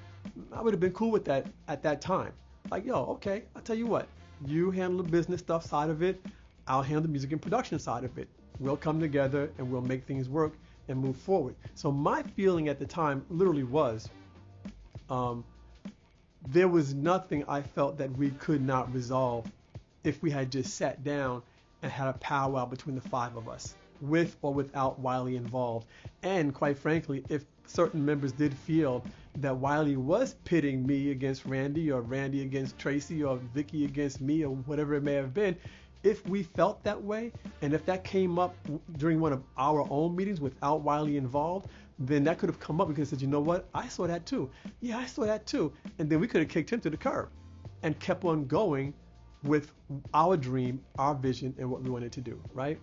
Speaker 1: I would have been cool with that at that time. Like, yo, okay, I'll tell you what, you handle the business stuff side of it. I'll handle the music and production side of it. We'll come together and we'll make things work and move forward. So my feeling at the time literally was, there was nothing I felt that we could not resolve if we had just sat down and had a powwow between the five of us, with or without Wiley involved. And quite frankly, if certain members did feel that Wiley was pitting me against Randy or Randy against Tracy or Vicky against me or whatever it may have been, if we felt that way, and if that came up during one of our own meetings without Wiley involved, then that could have come up because said, you know what, I saw that too. Yeah, I saw that too. And then we could have kicked him to the curb and kept on going with our dream, our vision, and what we wanted to do, right?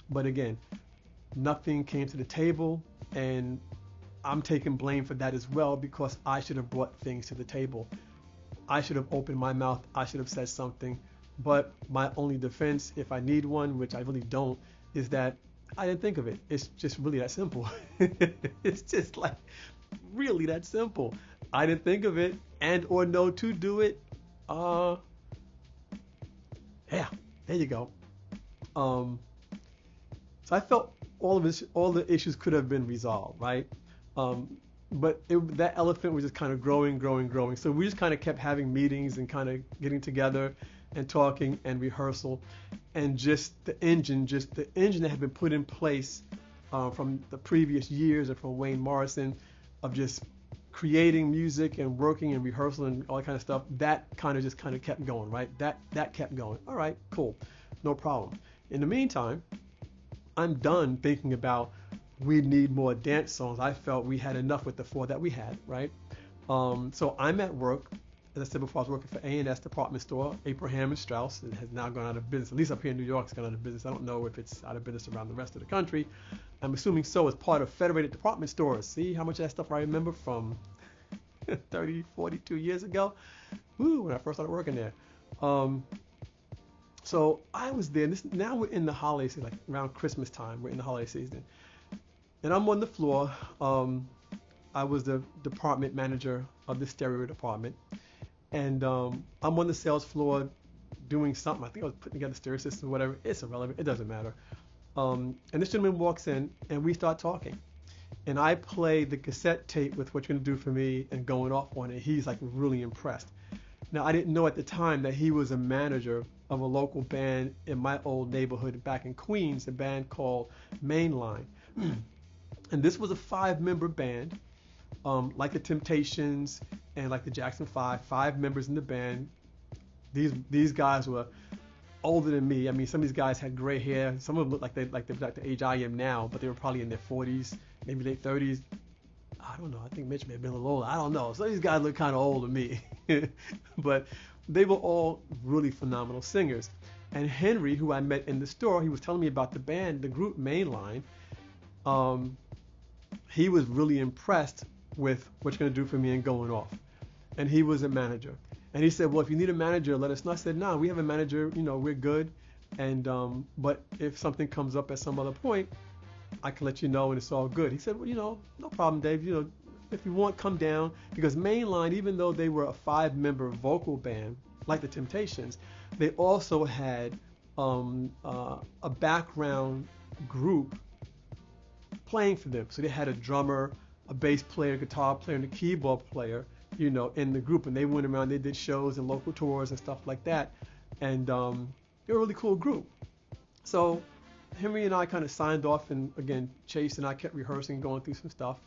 Speaker 1: But again, nothing came to the table, and I'm taking blame for that as well because I should have brought things to the table. I should have opened my mouth. I should have said something. But my only defense, if I need one, which I really don't, is that I didn't think of it. It's just really that simple. It's just like really that simple. I didn't think of it and or know to do it. Yeah, there you go. So I felt all the issues could have been resolved, right? But that elephant was just kind of growing. So we just kind of kept having meetings and kind of getting together and talking and rehearsal, and just the engine that had been put in place from the previous years and from Wayne Morrison of just creating music and working and rehearsal and all that kind of stuff, that kind of kept going, right? That kept going. All right, cool, no problem. In the meantime, I'm done thinking about we need more dance songs. I felt we had enough with the four that we had, right? So I'm at work. As I said before, I was working for A&S department store, Abraham and Strauss. It has now gone out of business. At least up here in New York, it's gone out of business. I don't know if it's out of business around the rest of the country. I'm assuming so, as part of Federated Department Stores. See how much of that stuff I remember from 30, 42 years ago. Woo, when I first started working there. Um, so I was there. Now we're in the holiday season, like around Christmas time. We're in the holiday season, and I'm on the floor. I was the department manager of the stereo department, and I'm on the sales floor doing something. I think I was putting together stereo system, whatever. It's irrelevant. It doesn't matter. And this gentleman walks in, and we start talking. And I play the cassette tape with What You're Gonna Do For Me and going off on it. He's like really impressed. Now, I didn't know at the time that he was a manager of a local band in my old neighborhood back in Queens, a band called Mainline. And this was a 5-member band, like the Temptations and like the Jackson 5 members in the band. These guys were older than me. I mean, some of these guys had gray hair. Some of them looked like the age I am now, but they were probably in their 40s, maybe late 30s. I don't know. I think Mitch may have been a little older. I don't know. Some of these guys look kind of old to me. But they were all really phenomenal singers. And Henry, who I met in the store, he was telling me about the band, the group Mainline. He was really impressed with What You're Gonna Do For Me and going off. And he was a manager. And he said, well, if you need a manager, let us know. I said, no, we have a manager. We're good. And but if something comes up at some other point, I can let you know, and it's all good. He said, well, no problem, Dave. If you want, come down. Because Mainline, even though they were a 5-member vocal band, like the Temptations, they also had a background group playing for them. So they had a drummer, a bass player, guitar player, and a keyboard player, in the group. And they went around, they did shows and local tours and stuff like that. And they were a really cool group. So Henry and I kind of signed off, and again, Chace and I kept rehearsing, going through some stuff.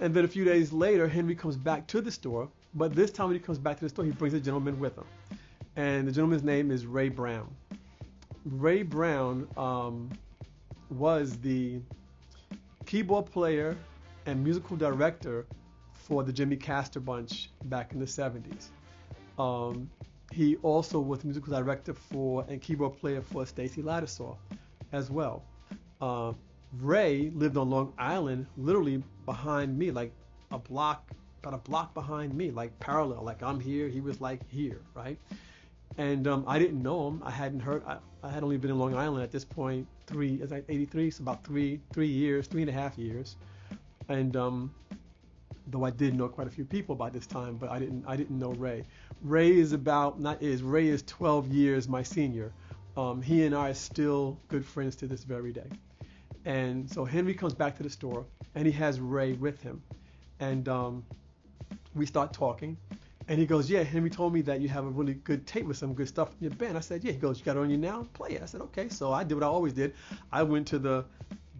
Speaker 1: And then a few days later, Henry comes back to the store, but this time when he comes back to the store, he brings a gentleman with him. And the gentleman's name is Ray Brown. Ray Brown was the keyboard player and musical director for the Jimmy Castor Bunch back in the 70s. He also was the musical director and keyboard player for Stacey Lattisaw as well. Ray lived on Long Island, literally behind me, like about a block behind me, like parallel, like I'm here, he was like here, right? And I didn't know him. I hadn't heard. I had only been in Long Island at this point 83, so about 3.5 years. And though I did know quite a few people by this time, but I didn't know Ray. Ray is 12 years my senior. He and I are still good friends to this very day. And so Henry comes back to the store, and he has Ray with him. And we start talking. And he goes, yeah, Henry told me that you have a really good tape with some good stuff in your band. I said, yeah. He goes, you got it on you now? Play it. I said, okay. So I did what I always did. I went to the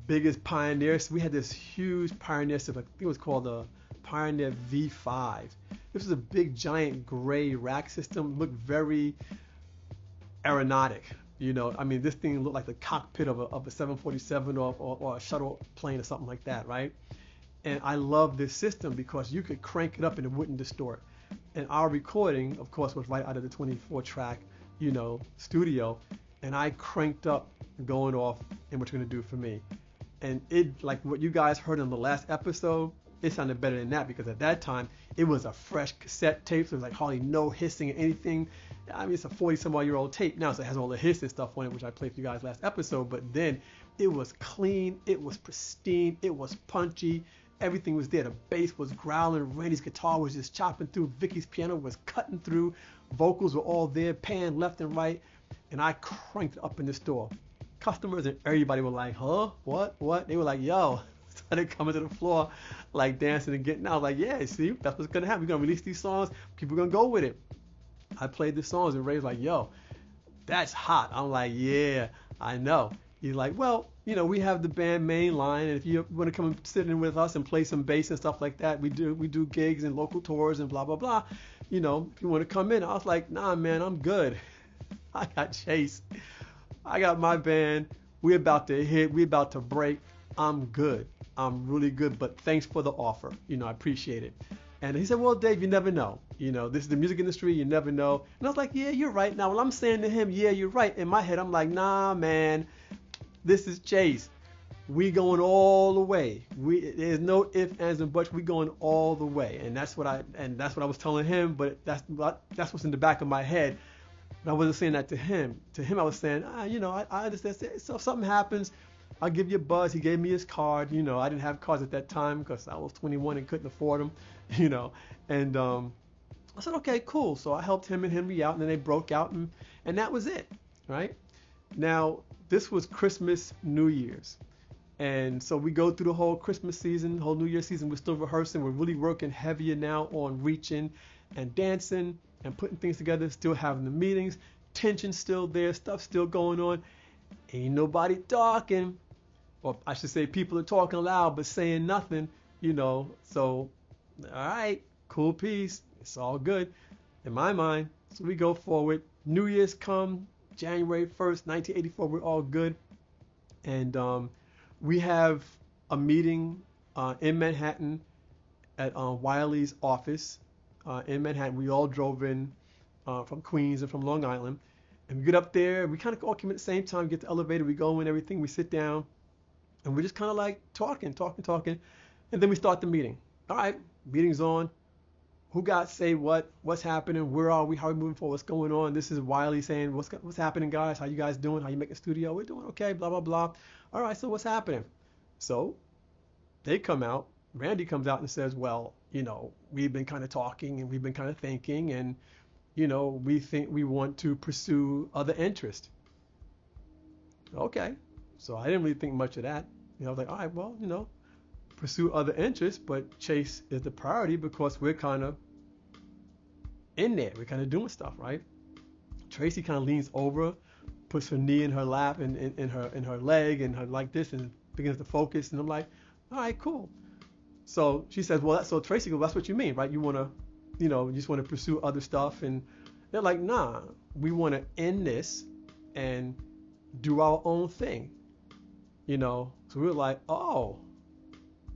Speaker 1: biggest Pioneer. We had this huge Pioneer system. I think it was called the Pioneer V5. This was a big, giant gray rack system. It looked very aeronautic. I mean, this thing looked like the cockpit of a 747 or a shuttle plane or something like that, right? And I loved this system because you could crank it up and it wouldn't distort. And our recording, of course, was right out of the 24-track, studio. And I cranked up going off and What You're Gonna Do For Me. And it, like what you guys heard in the last episode, it sounded better than that because at that time, it was a fresh cassette tape. So it was like hardly no hissing or anything. I mean, it's a 40-some-odd-year-old tape now, so it has all the hiss and stuff on it, which I played for you guys last episode. But then it was clean, it was pristine, it was punchy. Everything was there. The bass was growling. Randy's guitar was just chopping through. Vicky's piano was cutting through. Vocals were all there, pan left and right. And I cranked up in the store. Customers and everybody were like, huh? What? They were like, yo. Started coming to the floor, like dancing and getting out. I was like, yeah, see, that's what's going to happen. We're going to release these songs. People are going to go with it. I played the songs and Ray's like, yo, that's hot. I'm like, yeah, I know. He's like, well, we have the band Mainline, and if you want to come and sit in with us and play some bass and stuff like that, we do gigs and local tours and blah, blah, blah. If you want to come in. I was like, nah, man, I'm good. I got Chace. I got my band. We're about to hit. We're about to break. I'm good. I'm really good, but thanks for the offer. I appreciate it. And he said, well, Dave, you never know. This is the music industry. You never know. And I was like, yeah, you're right. Now, when I'm saying to him, yeah, you're right, in my head, I'm like, nah, man, this is Chace. we going all the way. There's no ifs, ands, and buts. We going all the way, and that's what I was telling him. But that's what's in the back of my head. But I wasn't saying that to him. To him, I was saying, I understand. So if something happens, I'll give you a buzz. He gave me his card. I didn't have cards at that time because I was 21 and couldn't afford them. And I said, okay, cool. So I helped him and Henry out, and then they broke out, and that was it, right? Now, this was Christmas, New Year's. And so we go through the whole Christmas season, whole New Year season. We're still rehearsing. We're really working heavier now on reaching and dancing and putting things together, still having the meetings. Tension's still there, stuff still going on. Ain't nobody talking. Or I should say people are talking loud but saying nothing, So, all right, cool piece. It's all good in my mind. So we go forward. New Year's come, January 1st, 1984. We're all good. And we have a meeting in Manhattan at Wiley's office in Manhattan. We all drove in from Queens and from Long Island. And we get up there. We kind of all came at the same time, get the elevator. We go in, everything. We sit down. And we're just kind of like talking. And then we start the meeting. All right, meeting's on. Who got say what? What's happening? Where are we? How are we moving forward? What's going on? This is Wiley saying, what's happening, guys? How you guys doing? How you making studio? We're doing okay, blah, blah, blah. All right, so what's happening? So they come out. Randy comes out and says, well, we've been kind of talking and we've been kind of thinking and, we think we want to pursue other interests. Okay. So I didn't really think much of that. I was like, all right, well, pursue other interests, but Chace is the priority because we're kind of in there. We're kind of doing stuff, right? Tracy kind of leans over, puts her knee in her lap and in her leg and her like this and begins to focus. And I'm like, all right, cool. So she says, well, so Tracy goes, that's what you mean, right? You want to, you just want to pursue other stuff. And they're like, nah, we want to end this and do our own thing, So we were like, oh,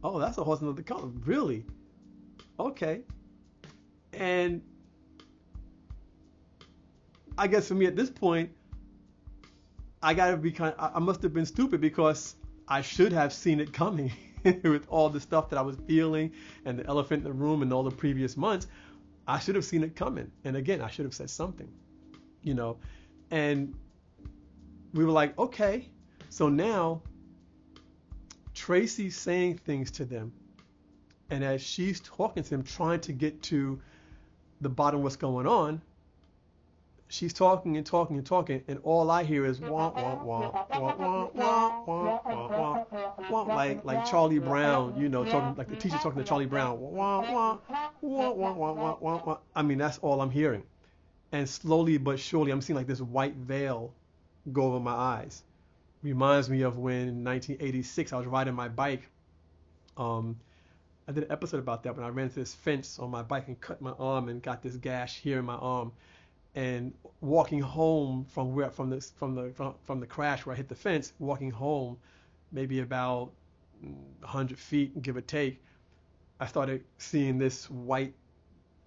Speaker 1: that's a horse another color. Really? Okay. And I guess for me at this point, I must have been stupid because I should have seen it coming with all the stuff that I was feeling and the elephant in the room and all the previous months. I should have seen it coming. And again, I should have said something, and we were like, okay, so now Tracy's saying things to them, and as she's talking to them, trying to get to the bottom of what's going on, she's talking and talking and talking, and all I hear is wah wah wah wah wah wah wah wah wah, like Charlie Brown, talking like the teacher talking to Charlie Brown, wah wah wah wah wah wah wah wah. I mean, that's all I'm hearing, and slowly but surely, I'm seeing like this white veil go over my eyes. Reminds me of when in 1986 I was riding my bike. I did an episode about that when I ran into this fence on my bike and cut my arm and got this gash here in my arm. And walking home from the crash where I hit the fence, walking home, maybe about 100 feet, give or take, I started seeing this white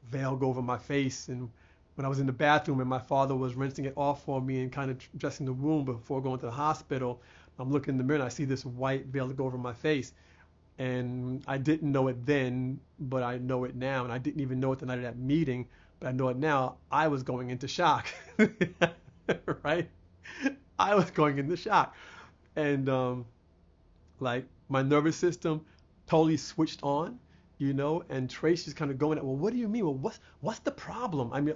Speaker 1: veil go over my face. And when I was in the bathroom and my father was rinsing it off for me and kind of dressing the wound before going to the hospital, I'm looking in the mirror and I see this white veil go over my face. And I didn't know it then, but I know it now. And I didn't even know it the night of that meeting, but I know it now. I was going into shock, right? I was going into shock. And like my nervous system totally switched on, and Tracy's kind of going at, well, what do you mean? Well, what's the problem? I mean,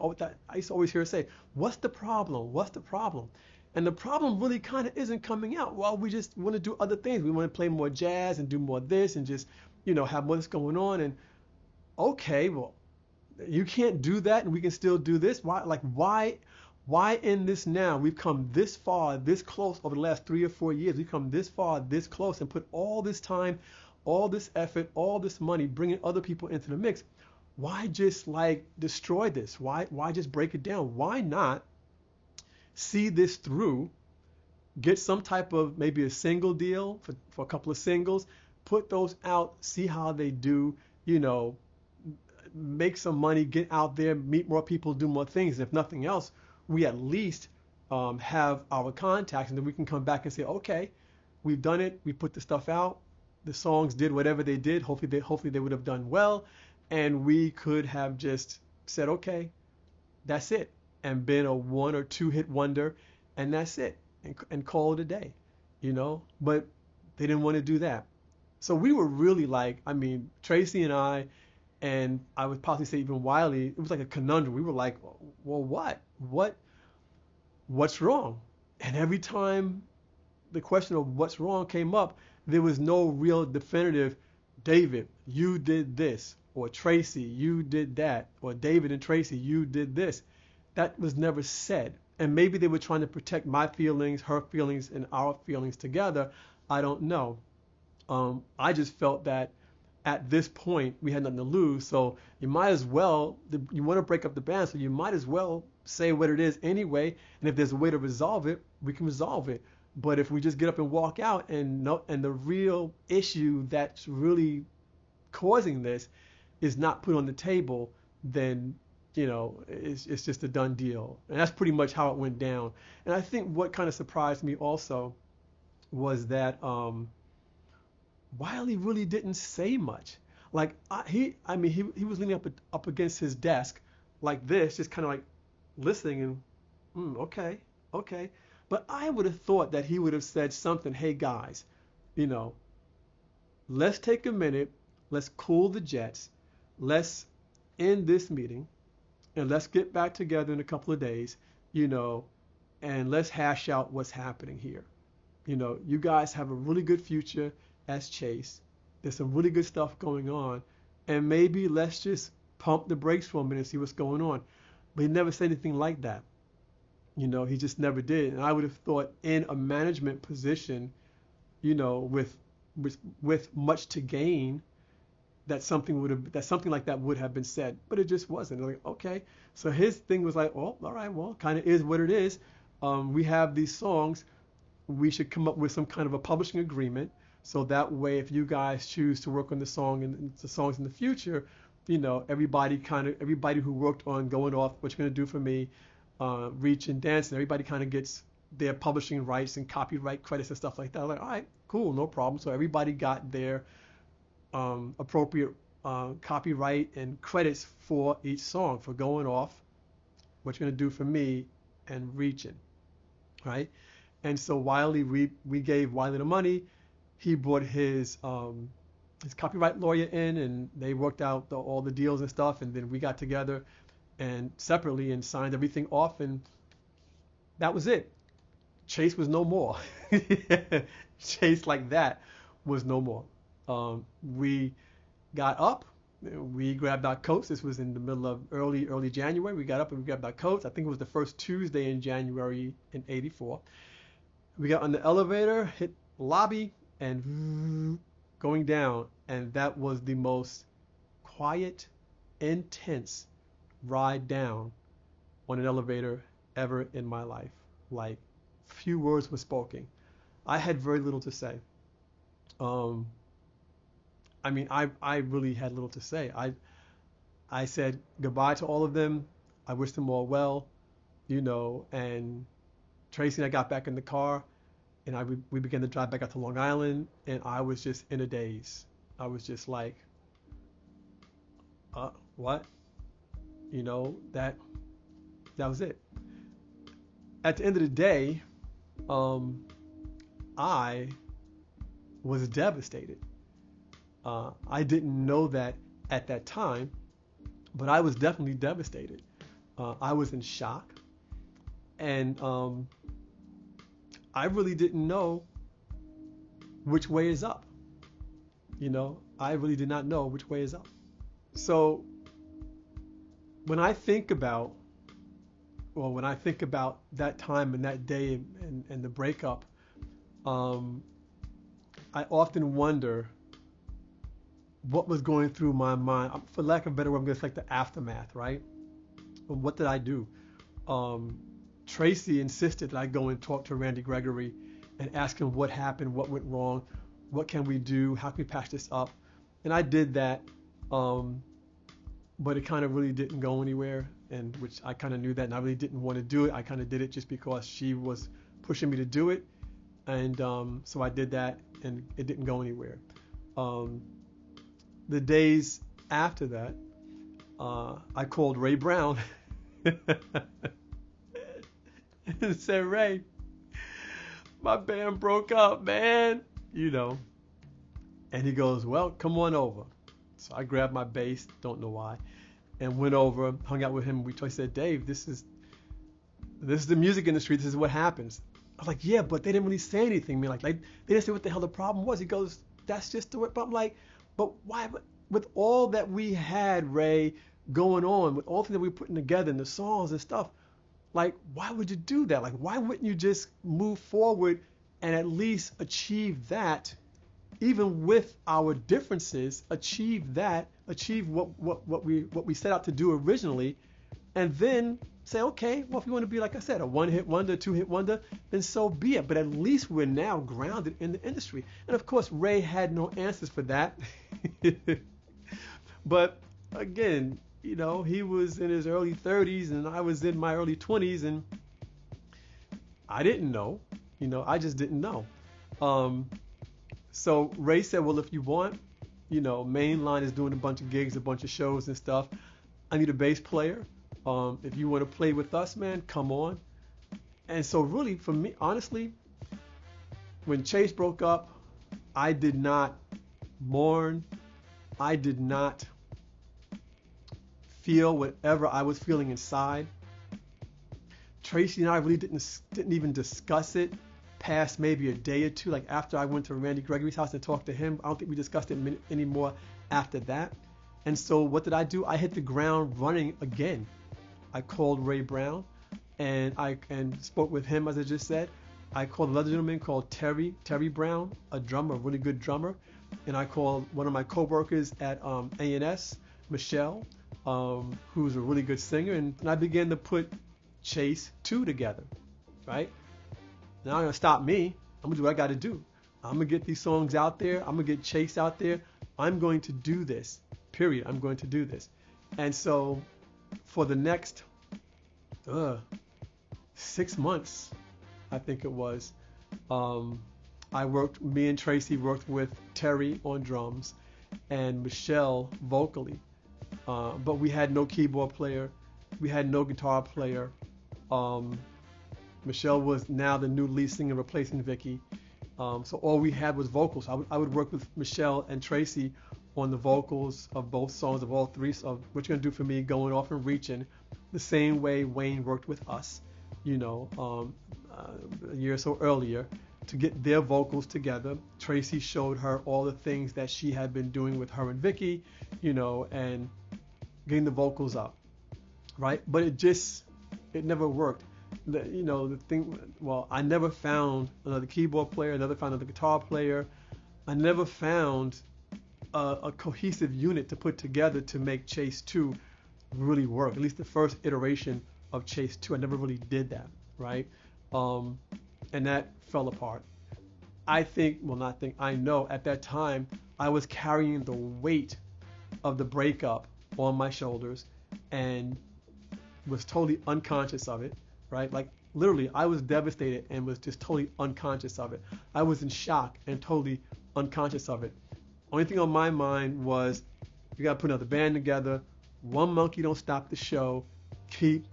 Speaker 1: I used to always hear her say, what's the problem? What's the problem? And the problem really kind of isn't coming out. Well, we just want to do other things. We want to play more jazz and do more of this and just, have more of this going on. And okay, well, you can't do that and we can still do this. Why end this now? We've come this far, this close over the last 3 or 4 years. We've come this far, this close, and put all this time, all this effort, all this money, bringing other people into the mix. Why just destroy this? Why just break it down? Why not see this through, get some type of maybe a single deal for a couple of singles, put those out, see how they do, make some money, get out there, meet more people, do more things. If nothing else, we at least have our contacts, and then we can come back and say, okay, we've done it. We put the stuff out. The songs did whatever they did. Hopefully they would have done well, and we could have just said, okay, that's it, and been a one or two hit wonder, and that's it, and call it a day, you know. But they didn't want to do that. So we were really like, I mean, Tracy and I would probably say even Wiley, it was like a conundrum. We were like, well, what's wrong? And every time the question of what's wrong came up, there was no real definitive, David, you did this, or Tracy, you did that, or David and Tracy, you did this. That was never said. And maybe they were trying to protect my feelings, her feelings, and our feelings together. I don't know. I just felt that at this point we had nothing to lose, so you might as well, you want to break up the band, so you might as well say what it is anyway, and if there's a way to resolve it, we can resolve it. But if we just get up and walk out, and no, and the real issue that's really causing this is not put on the table, then it's just a done deal. And that's pretty much how it went down. And I think what kind of surprised me also was that Wiley really didn't say much. Like he was leaning up against his desk like this, just kind of like listening and okay, okay. But I would have thought that he would have said something. Hey guys, you know, let's take a minute, let's cool the jets, let's end this meeting, and let's get back together in a couple of days, and let's hash out what's happening here. You guys have a really good future as Chace. There's some really good stuff going on, and maybe let's just pump the brakes for a minute and see what's going on. But he never said anything like that. He just never did. And I would have thought in a management position, with much to gain, that something like that would have been said, but it just wasn't. Like, okay, so his thing was like, oh, all right, well, kind of is what it is. We have these songs. We should come up with some kind of a publishing agreement, so that way, if you guys choose to work on the song and the songs in the future, everybody who worked on Going Off, What You're Gonna Do For Me, Reach and Dance, and everybody kind of gets their publishing rights and copyright credits and stuff like that. Like, all right, cool, no problem. So everybody got their appropriate copyright and credits for each song, for Going Off, What You're Gonna Do For Me, and Reaching, right? And so Wiley, we gave Wiley the money. He brought his copyright lawyer in, and they worked out all the deals and stuff, and then we got together and separately and signed everything off, and that was it. Chace was no more. Chace like that was no more. We got up, we grabbed our coats. This was in the middle of early January. We got up and we grabbed our coats. I think it was the first Tuesday in January in '84. We got on the elevator, hit lobby, and going down, and that was the most quiet, intense ride down on an elevator ever in my life. Like, few words were spoken. I had very little to say. I really had little to say. I said goodbye to all of them. I wished them all well, and Tracy and I got back in the car, and we began to drive back out to Long Island, and I was just in a daze. I was just like, what? That was it. At the end of the day, I was devastated. I didn't know that at that time, but I was definitely devastated. I was in shock, and I really didn't know which way is up. I really did not know which way is up. So when I think about that time and that day and the breakup, I often wonder what was going through my mind. For lack of a better word, I'm going to say like the aftermath, right? What did I do? Tracy insisted that I go and talk to Randy Gregory and ask him what happened, what went wrong, what can we do, how can we patch this up? And I did that, but it kind of really didn't go anywhere, and which I kind of knew that, and I really didn't want to do it. I kind of did it just because she was pushing me to do it, And so I did that, and it didn't go anywhere. Um, the days after that, I called Ray Brown and said, Ray, my band broke up, man. You know. And he goes, well, come on over. So I grabbed my bass, don't know why, and went over, hung out with him. He said, Dave, this is the music industry. This is what happens. I was like, yeah, but they didn't really say anything. I mean, like they didn't say what the hell the problem was. He goes, that's just the way. But I'm like, but why? With all that we had, Ray, going on, with all the things that we were putting together and the songs and stuff, like, why would you do that? Like, why wouldn't you just move forward and at least achieve that, even with our differences, achieve what we set out to do originally, and then say, okay, well, if you want to be, like I said, a one-hit wonder, two-hit wonder, then so be it. But at least we're now grounded in the industry. And of course, Ray had no answers for that. But again, you know, he was in his early 30s and I was in my early 20s, and I didn't know. You know, I just didn't know. So Ray said, well, if you want, you know, Mainline is doing a bunch of gigs, a bunch of shows and stuff. I need a bass player. If you want to play with us, man, come on. And so really, for me, honestly, when Chace broke up, I did not mourn. I did not feel whatever I was feeling inside. Tracy and I really didn't even discuss it past maybe a day or two. Like after I went to Randy Gregory's house and talked to him, I don't think we discussed it anymore after that. And so what did I do? I hit the ground running again. I called Ray Brown and spoke with him, as I just said. I called another gentleman called Terry Brown, a drummer, a really good drummer. And I called one of my coworkers at A&S, Michelle, who's a really good singer. And I began to put Chace 2 together, right? Now, going to stop me. I'm going to do what I got to do. I'm going to get these songs out there. I'm going to get Chace out there. I'm going to do this, period. I'm going to do this. And so for the next 6 months, I think it was, me and Tracy worked with Terry on drums and Michelle vocally. But we had no keyboard player. We had no guitar player. Michelle was now the new lead singer replacing Vicky. So all we had was vocals. I would work with Michelle and Tracy on the vocals of both songs, of all three, of What You Gonna Do For Me, Going Off and Reaching, the same way Wayne worked with us, you know, a year or so earlier, to get their vocals together. Tracy showed her all the things that she had been doing with her and Vicky, you know, and getting the vocals up, right? But it never worked. I never found another keyboard player, never found another guitar player. I never found a cohesive unit to put together to make Chace 2 really work. At least the first iteration of Chace 2, I never really did that, right? And that fell apart. I know at that time I was carrying the weight of the breakup on my shoulders and was totally unconscious of it, right? Like literally I was devastated and was just totally unconscious of it. I was in shock and totally unconscious of it. Only thing on my mind was, we gotta put another band together. One monkey don't stop the show. Keep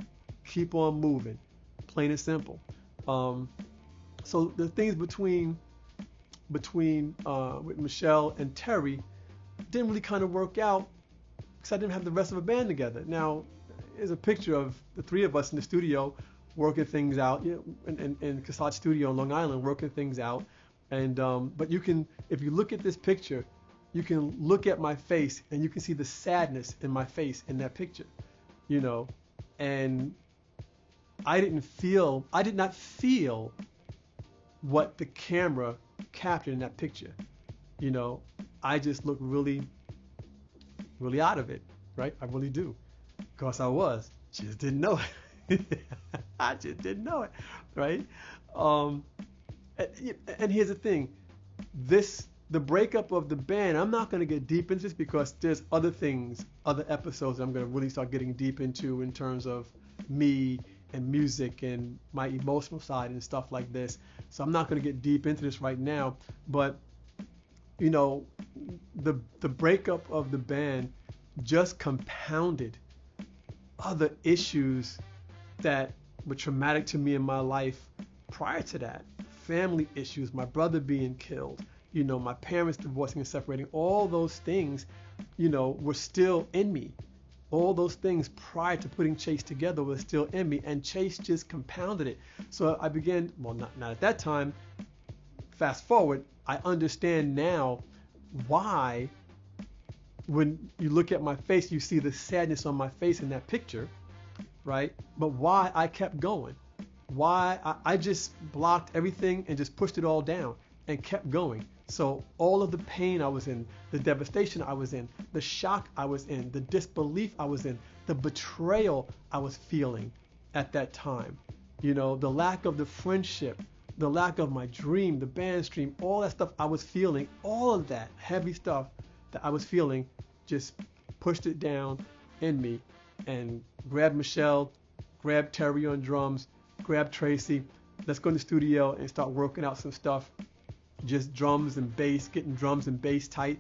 Speaker 1: on moving. Plain and simple. So the things between with Michelle and Terry didn't really kind of work out because I didn't have the rest of the band together. Now, there's a picture of the three of us in the studio working things out, you know, in Cassatt Studio on Long Island, working things out. And but you can, if you look at this picture, you can look at my face and you can see the sadness in my face in that picture, you know. And I did not feel what the camera captured in that picture, you know. I just looked really, really out of it, right? I really do. Of course I was. Just didn't know it. I just didn't know it, right? And here's the thing. The breakup of the band, I'm not going to get deep into this because there's other episodes I'm going to really start getting deep into in terms of me and music and my emotional side and stuff like this. So I'm not going to get deep into this right now, but you know, the breakup of the band just compounded other issues that were traumatic to me in my life prior to that. Family issues, my brother being killed, my parents divorcing and separating, all those things, were still in me. All those things prior to putting Chace together were still in me, and Chace just compounded it. So I began, well, not at that time. Fast forward, I understand now why when you look at my face, you see the sadness on my face in that picture, right? But why I kept going. Why I just blocked everything and just pushed it all down and kept going. So all of the pain I was in, the devastation I was in, the shock I was in, the disbelief I was in, the betrayal I was feeling at that time, the lack of the friendship, the lack of my dream, the band stream, all that stuff I was feeling, all of that heavy stuff that I was feeling, just pushed it down in me and grabbed Michelle, grabbed Terry on drums, grabbed Tracy, let's go in the studio and start working out some stuff, just drums and bass, getting drums and bass tight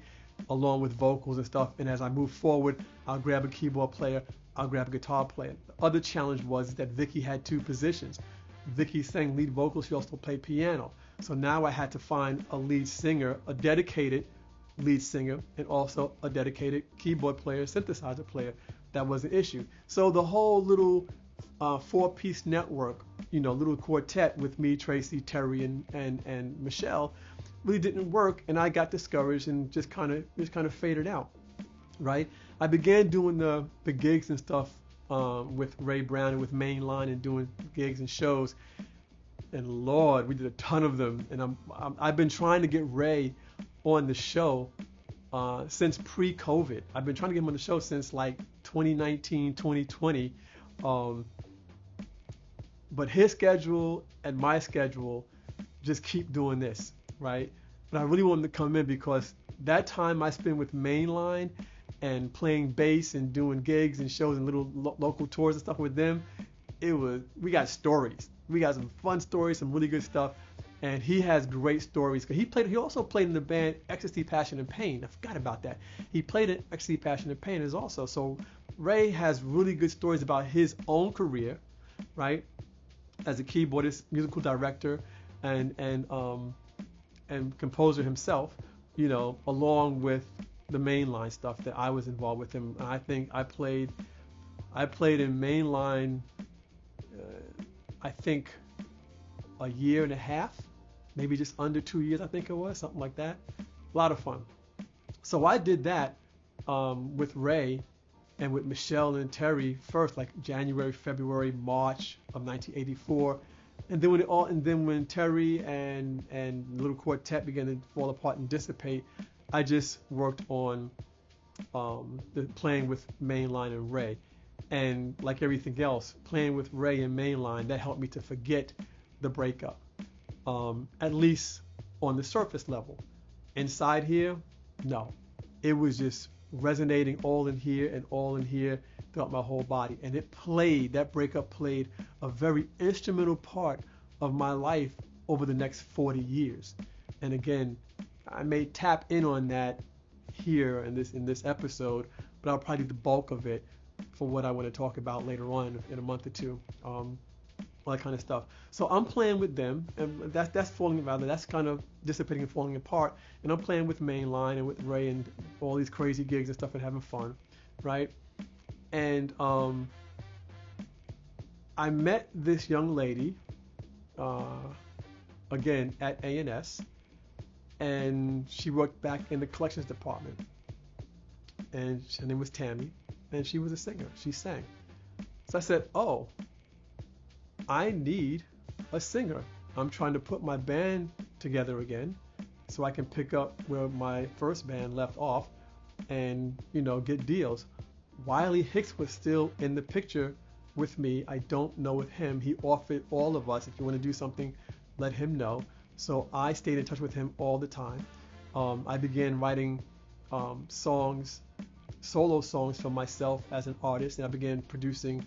Speaker 1: along with vocals and stuff. And as I move forward, I'll grab a keyboard player, I'll grab a guitar player. The other challenge was that Vicky had two positions. Vicky sang lead vocals, she also played piano. So now I had to find a lead singer, a dedicated lead singer, and also a dedicated keyboard player, synthesizer player. That was an issue. So the whole little four-piece network, little quartet with me, Tracy, Terry, and Michelle really didn't work, and I got discouraged and just kind of faded out, right? I began doing the gigs and stuff with Ray Brown and with Mainline and doing gigs and shows, and Lord, we did a ton of them. And I've been trying to get Ray on the show since pre-COVID. I've been trying to get him on the show since like 2019, 2020. But his schedule and my schedule just keep doing this, right? But I really want him to come in because that time I spent with Mainline and playing bass and doing gigs and shows and little local tours and stuff with them, we got stories. We got some fun stories, some really good stuff. And he has great stories. He also played in the band Ecstasy, Passion, and Pain. I forgot about that. He played in Ecstasy, Passion, and Pain also. So Ray has really good stories about his own career, right? As a keyboardist, musical director, and composer himself, along with the Mainline stuff that I was involved with him. And I think I played in Mainline, I think a year and a half, maybe just under 2 years, I think it was, something like that. A lot of fun. So I did that with Ray and with Michelle and Terry first, like January, February, March of 1984. And then when Terry and the little quartet began to fall apart and dissipate, I just worked on playing with Mainline and Ray. And like everything else, playing with Ray and Mainline, that helped me to forget the breakup, at least on the surface level. Inside here, no. It was just resonating all in here and all in here throughout my whole body. And that breakup played a very instrumental part of my life over the next 40 years. And again, I may tap in on that here in this episode, but I'll probably do the bulk of it for what I want to talk about later on in a month or two. All that kind of stuff. So I'm playing with them, and that's kind of dissipating and falling apart. And I'm playing with Mainline and with Ray and all these crazy gigs and stuff and having fun, right? And I met this young lady again at A&S, and she worked back in the collections department. And her name was Tammy, and she was a singer. She sang. So I said, oh, I need a singer. I'm trying to put my band together again so I can pick up where my first band left off and, get deals. Wiley Hicks was still in the picture with me. I don't know with him. He offered all of us, if you want to do something, let him know. So I stayed in touch with him all the time. I began writing solo songs for myself as an artist, and I began producing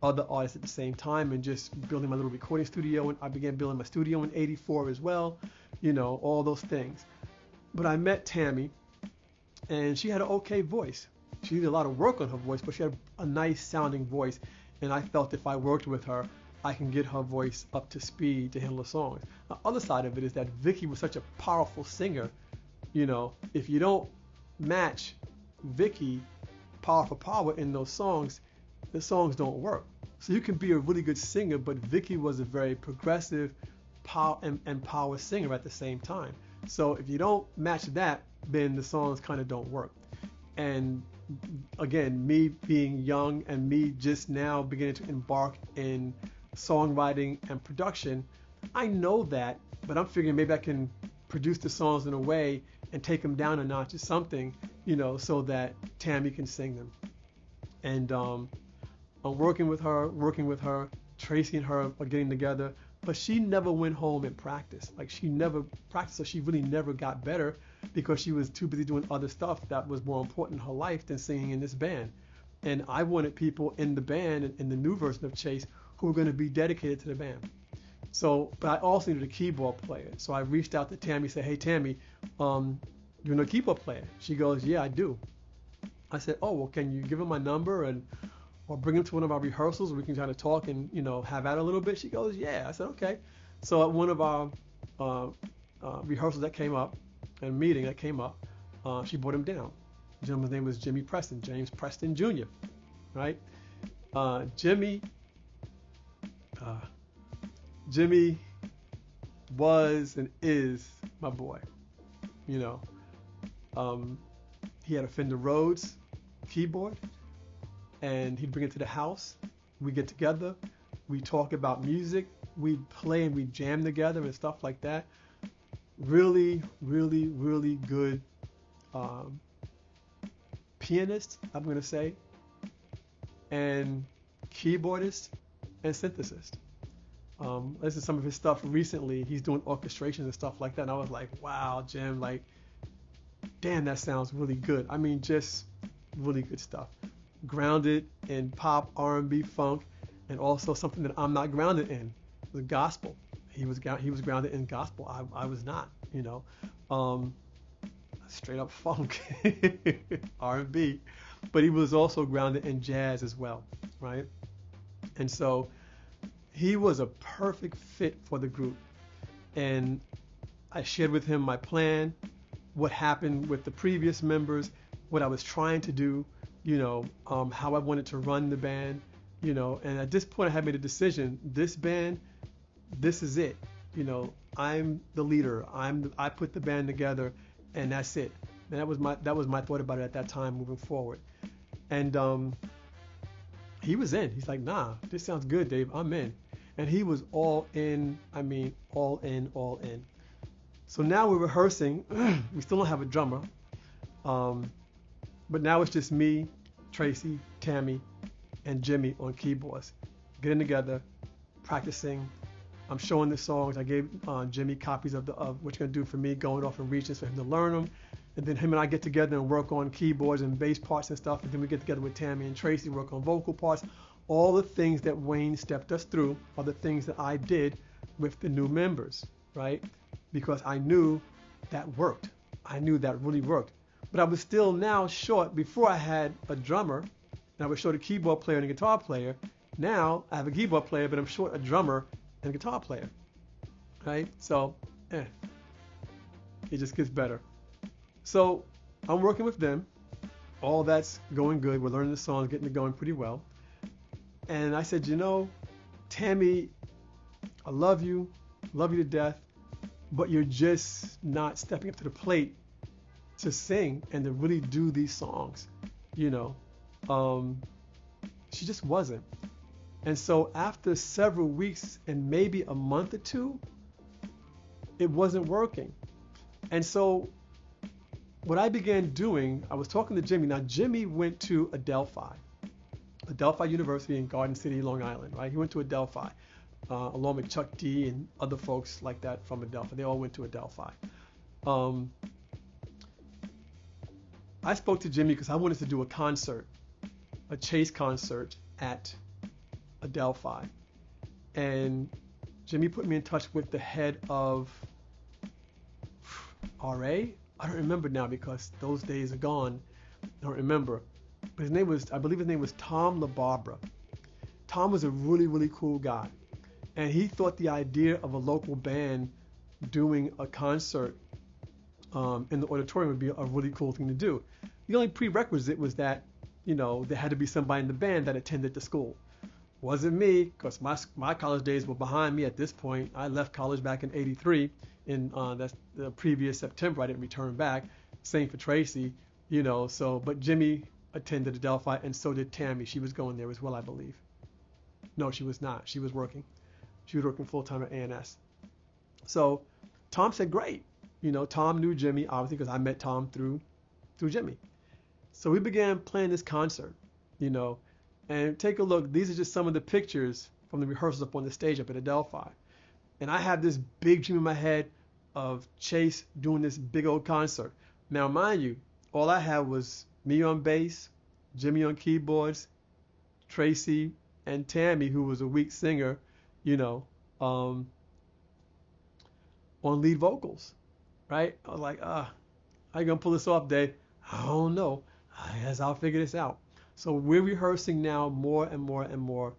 Speaker 1: other artists at the same time and just building my little recording studio. And I began building my studio in '84 as well, all those things. But I met Tammy, and she had an okay voice. She needed a lot of work on her voice, but she had a nice sounding voice. And I felt if I worked with her, I can get her voice up to speed to handle the songs. The other side of it is that Vicky was such a powerful singer. If you don't match Vicky power for power in those songs, the songs don't work. So you can be a really good singer, but Vicky was a very progressive power and power singer at the same time. So if you don't match that, then the songs kind of don't work. And again, me being young and me just now beginning to embark in songwriting and production, I know that, but I'm figuring maybe I can produce the songs in a way and take them down a notch or something, so that Tammy can sing them. And I'm working with her, Tracy and her are getting together, but she never went home and practiced. Like, she never practiced, so she really never got better because she was too busy doing other stuff that was more important in her life than singing in this band. And I wanted people in the band, in the new version of Chace, who were going to be dedicated to the band. So, but I also needed a keyboard player. So I reached out to Tammy, said, "Hey Tammy, you know a keyboard player?" She goes, "Yeah, I do." I said, "Oh, well, can you give him my number or bring him to one of our rehearsals where we can kind of talk and have at a little bit?" She goes, "Yeah." I said, "Okay." So at one of our rehearsals that came up, and meeting that came up, she brought him down. The gentleman's name was James Preston Jr. Right? Jimmy was and is my boy. He had a Fender Rhodes keyboard, and he'd bring it to the house. We get together, we talk about music, we play and we jam together and stuff like that. Really, really, really good pianist, I'm going to say, and keyboardist and synthesist. Listen to some of his stuff recently. He's doing orchestrations and stuff like that, and I was like, wow, Jim, like, damn, that sounds really good. I mean, just really good stuff. Grounded in pop, R&B, funk, and also something that I'm not grounded in, the gospel. He was grounded in gospel. I was not, straight up funk, R&B, but he was also grounded in jazz as well, right? And so he was a perfect fit for the group. And I shared with him my plan, what happened with the previous members, what I was trying to do, how I wanted to run the band, and at this point I had made a decision. This band, this is it. I'm the leader. I put the band together, and that's it. And that was my thought about it at that time moving forward. And he was in. He's like, "Nah, this sounds good, Dave. I'm in." And he was all in. I mean, all in, all in. So now we're rehearsing. We still don't have a drummer. But now it's just me, Tracy, Tammy, and Jimmy on keyboards, getting together, practicing. I'm showing the songs. I gave Jimmy copies of what you're gonna do for me, going off in regions for him to learn them. And then him and I get together and work on keyboards and bass parts and stuff. And then we get together with Tammy and Tracy, work on vocal parts. All the things that Wayne stepped us through are the things that I did with the new members, right? Because I knew that worked. I knew that really worked. But I was still now short. Before I had a drummer, and I was short a keyboard player and a guitar player. Now I have a keyboard player, but I'm short a drummer and a guitar player, right? So, it just gets better. So I'm working with them. All that's going good. We're learning the songs, getting it going pretty well. And I said, Tammy, I love you to death, but you're just not stepping up to the plate to sing and to really do these songs. She just wasn't. And so after several weeks and maybe a month or two, it wasn't working. And so what I began doing, I was talking to Jimmy. Now, Jimmy went to Adelphi University in Garden City, Long Island, right? He went to Adelphi, along with Chuck D and other folks like that from Adelphi. They all went to Adelphi. I spoke to Jimmy because I wanted to do a concert, a Chace concert at Adelphi. And Jimmy put me in touch with the head of RA. I don't remember now because those days are gone. I don't remember. But I believe his name was Tom LaBarbera. Tom was a really, really cool guy. And he thought the idea of a local band doing a concert in the auditorium would be a really cool thing to do. The only prerequisite was that, there had to be somebody in the band that attended the school. Wasn't me, because my college days were behind me at this point. I left college back in '83. That's the previous September. I didn't return back. Same for Tracy, but Jimmy attended Adelphi, and so did Tammy. She was going there as well, I believe. No, she was not. She was working. She was working full-time at A&S. So Tom said, great. Tom knew Jimmy, obviously, because I met Tom through Jimmy. So we began playing this concert, and take a look. These are just some of the pictures from the rehearsals up on the stage up at Adelphi. And I have this big dream in my head of Chace doing this big old concert. Now, mind you, all I had was me on bass, Jimmy on keyboards, Tracy, and Tammy, who was a weak singer, on lead vocals, right? I was like, how you gonna pull this off, Dave? I don't know. I guess I'll figure this out. So we're rehearsing now more and more and more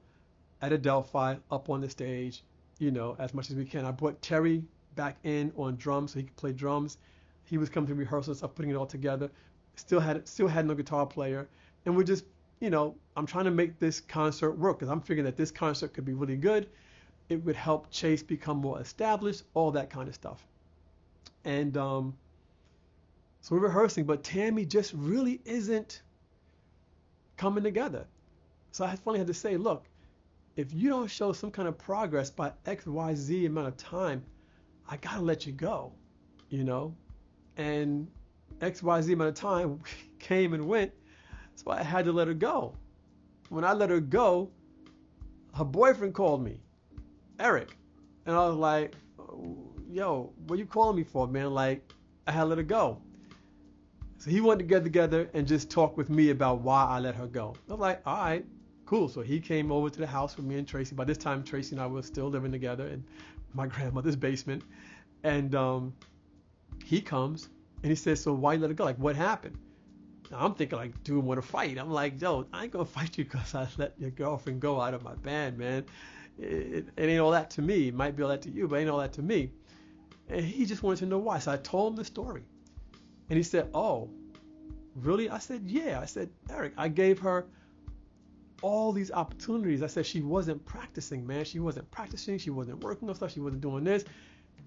Speaker 1: at Adelphi up on the stage, as much as we can. I brought Terry back in on drums so he could play drums. He was coming to rehearsals, I'm putting it all together. Still had no guitar player, and we're just, I'm trying to make this concert work because I'm figuring that this concert could be really good. It would help Chace become more established, all that kind of stuff. And so we're rehearsing, but Tammy just really isn't coming together. So I finally had to say, look, if you don't show some kind of progress by XYZ amount of time, I gotta let you go, and XYZ amount of time came and went, so I had to let her go. When I let her go, her boyfriend called me, Eric, and I was like, yo, what are you calling me for, man? Like, I had to let her go. So he wanted to get together and just talk with me about why I let her go. I was like, all right, cool. So he came over to the house with me and Tracy. By this time, Tracy and I were still living together in my grandmother's basement. And he comes and he says, so why you let her go? Like, what happened? Now, I'm thinking, like, dude, want to fight. I'm like, yo, I ain't going to fight you because I let your girlfriend go out of my band, man. It ain't all that to me. It might be all that to you, but it ain't all that to me. And he just wanted to know why. So I told him the story. And he said, oh, really? I said, yeah. I said, Eric, I gave her all these opportunities. I said she wasn't practicing, man. She wasn't practicing. She wasn't working on stuff. She wasn't doing this.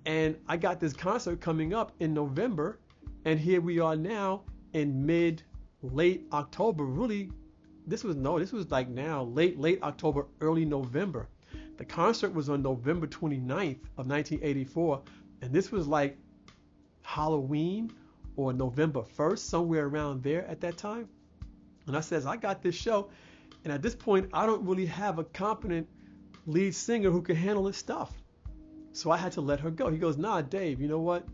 Speaker 1: And I got this concert coming up in November. And here we are now in late October. Really, this was like now, late October, early November. The concert was on November 29th of 1984. And this was like Halloween or November 1st, somewhere around there at that time. And I says, I got this show. And at this point, I don't really have a competent lead singer who can handle this stuff. So I had to let her go. He goes, nah, Dave, you know what?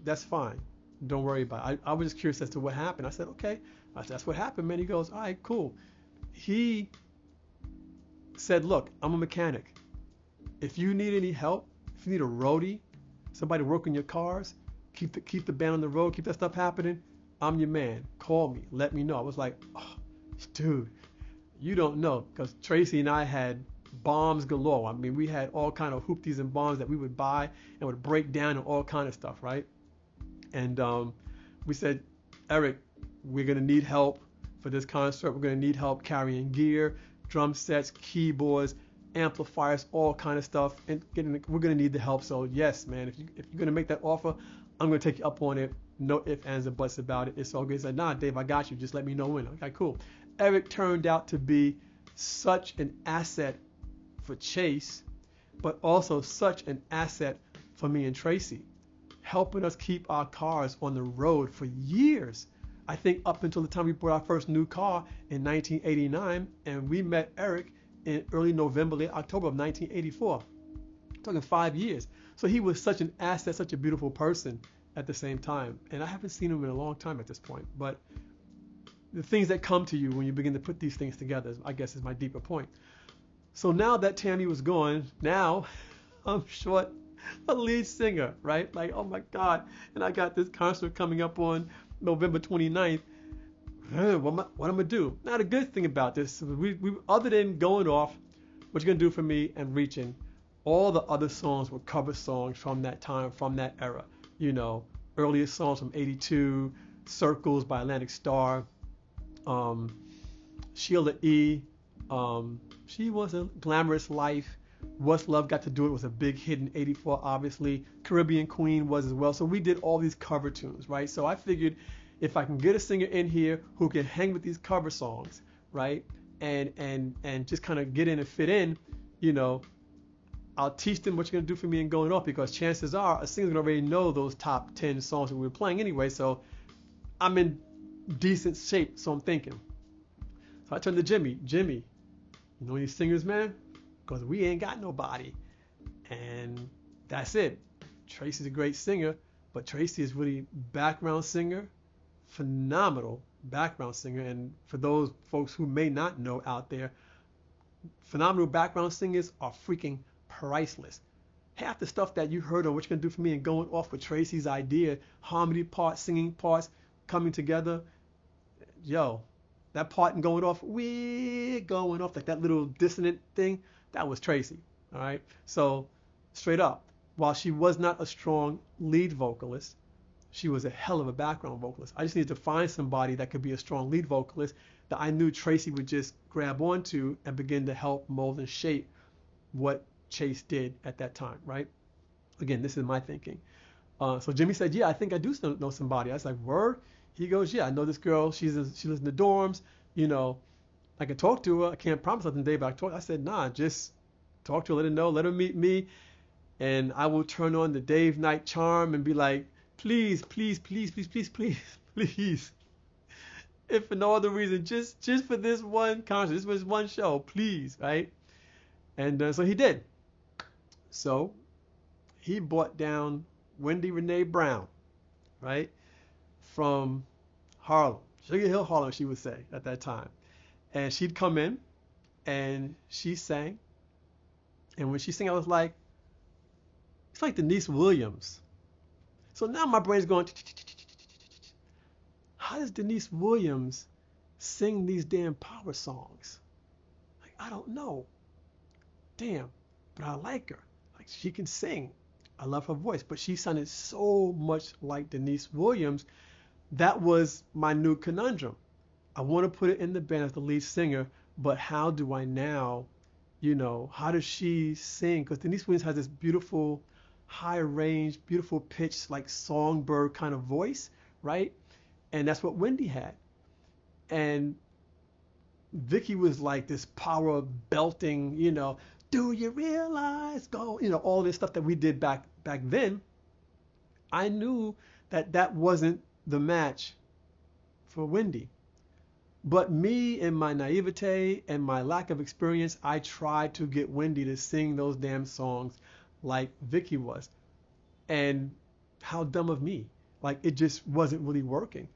Speaker 1: That's fine. Don't worry about it. I was just curious as to what happened. I said, okay. I said, that's what happened, man. He goes, all right, cool. He said, look, I'm a mechanic. If you need any help, if you need a roadie, somebody to work on your cars, keep the band on the road, keep that stuff happening, I'm your man. Call me. Let me know. I was like, oh, dude, you don't know. Because Tracy and I had bombs galore. I mean, we had all kind of hoopties and bombs that we would buy and would break down and all kind of stuff, right? And we said, Eric, we're going to need help for this concert. We're going to need help carrying gear, drum sets, keyboards, amplifiers, all kind of stuff. And we're going to need the help. So yes, man, if you're going to make that offer, I'm going to take you up on it. No ifs, ands, or buts about it. It's all good. He said, nah, Dave, I got you. Just let me know when. Okay, cool. Eric turned out to be such an asset for Chace, but also such an asset for me and Tracy, helping us keep our cars on the road for years. I think up until the time we bought our first new car in 1989, and we met Eric in early November, late October of 1984. I'm talking 5 years. So he was such an asset, such a beautiful person at the same time. And I haven't seen him in a long time at this point. But the things that come to you when you begin to put these things together, I guess, is my deeper point. So now that Tammy was gone, now I'm short a lead singer, right? Like, oh my God. And I got this concert coming up on November 29th. What am I gonna do? Now the good thing about this, we other than going off, what you gonna do for me and reaching, all the other songs were cover songs from that time, from that era. You know, earliest songs from '82, Circles by Atlantic Starr, Sheila E. She Was a Glamorous Life. What's Love Got to Do It was a big hit in '84, obviously. Caribbean Queen was as well. So we did all these cover tunes, right? So I figured if I can get a singer in here who can hang with these cover songs, right, and just kind of get in and fit in, you know, I'll teach them what you're gonna do for me and going off, because chances are a singer's gonna already know those top 10 songs that we were playing anyway. So I'm in decent shape. So I'm thinking. So I turned to Jimmy. Jimmy, you know these singers, man? Because we ain't got nobody. And that's it. Tracy's a great singer, but Tracy is really background singer. Phenomenal background singer. And for those folks who may not know out there, phenomenal background singers are freaking priceless. Half the stuff that you heard on What You Gonna Do For Me and going off with Tracy's idea, harmony parts, singing parts coming together, yo, that part and going off, we're going off, like that little dissonant thing, that was Tracy. All right. So straight up, while she was not a strong lead vocalist, she was a hell of a background vocalist. I just needed to find somebody that could be a strong lead vocalist that I knew Tracy would just grab onto and begin to help mold and shape what Chace did at that time, right? Again, this is my thinking. So Jimmy said, yeah, I think I do know somebody. I was like, word? He goes, yeah, I know this girl. She lives in the dorms. You know, I can talk to her. I can't promise nothing today, but I said, nah, just talk to her, let her know, let her meet me, and I will turn on the Dave Knight charm and be like, please, please, please, please, please, please, please. If for no other reason, just for this one concert, this was one show, please, right? And so he did. So he brought down Wendy Renee Brown, right, from Harlem, Sugar Hill, Harlem, she would say at that time. And she'd come in and she sang. And when she sang, I was like, it's like Denise Williams. So now my brain's going, how does Denise Williams sing these damn power songs? Like, I don't know. Damn, but I like her. Like, she can sing. I love her voice, but she sounded so much like Denise Williams. That was my new conundrum. I want to put it in the band as the lead singer, but how do I now, you know, how does she sing? Because Denise Williams has this beautiful, high range, beautiful pitch, like songbird kind of voice, right? And that's what Wendy had. And Vicky was like this power belting, you know, do you realize, go, you know, all this stuff that we did back then. I knew that that wasn't the match for Wendy. But me and my naivete and my lack of experience, I tried to get Wendy to sing those damn songs like Vicky was. And how dumb of me. Like, it just wasn't really working.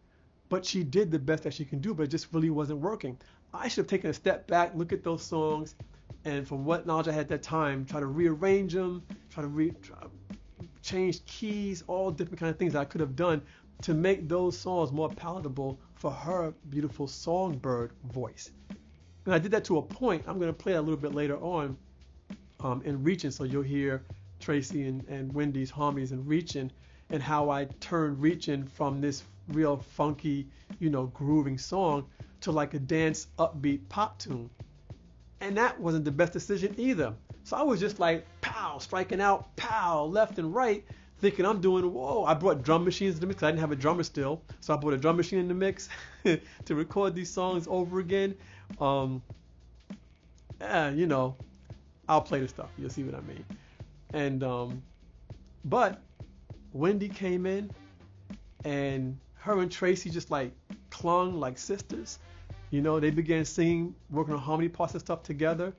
Speaker 1: But she did the best that she can do, but it just really wasn't working. I should have taken a step back, look at those songs, and from what knowledge I had at that time, try to rearrange them, try to change keys, all different kind of things that I could have done to make those songs more palatable for her beautiful songbird voice. And I did that to a point. I'm going to play that a little bit later on in Reaching, so you'll hear Tracy and Wendy's harmonies in Reaching, and how I turned Reaching from this real funky, you know, grooving song to like a dance upbeat pop tune. And that wasn't the best decision either. So I was just like, pow, striking out, pow, left and right, thinking I'm doing, whoa. I brought drum machines in the mix because I didn't have a drummer still. So I brought a drum machine in the mix to record these songs over again. You know, I'll play the stuff. You'll see what I mean. And, but Wendy came in and her and Tracy just like clung like sisters. You know, they began singing, working on harmony parts and stuff together.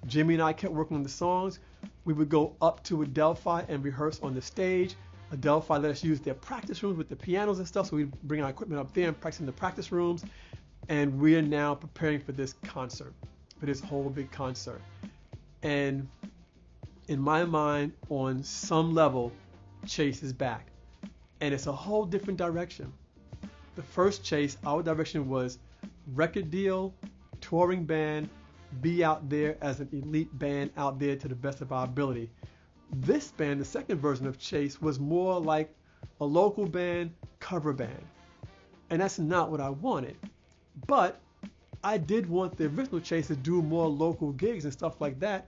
Speaker 1: Jimmy and I kept working on the songs. We would go up to Adelphi and rehearse on the stage. Adelphi let us use their practice rooms with the pianos and stuff, so we'd bring our equipment up there and practice in the practice rooms. And we are now preparing for this concert, for this whole big concert. And in my mind, on some level, Chace is back. And it's a whole different direction. The first Chace, our direction was record deal, touring band, be out there as an elite band out there to the best of our ability. This band, the second version of Chace, was more like a local band, cover band. And that's not what I wanted. But I did want the original Chace to do more local gigs and stuff like that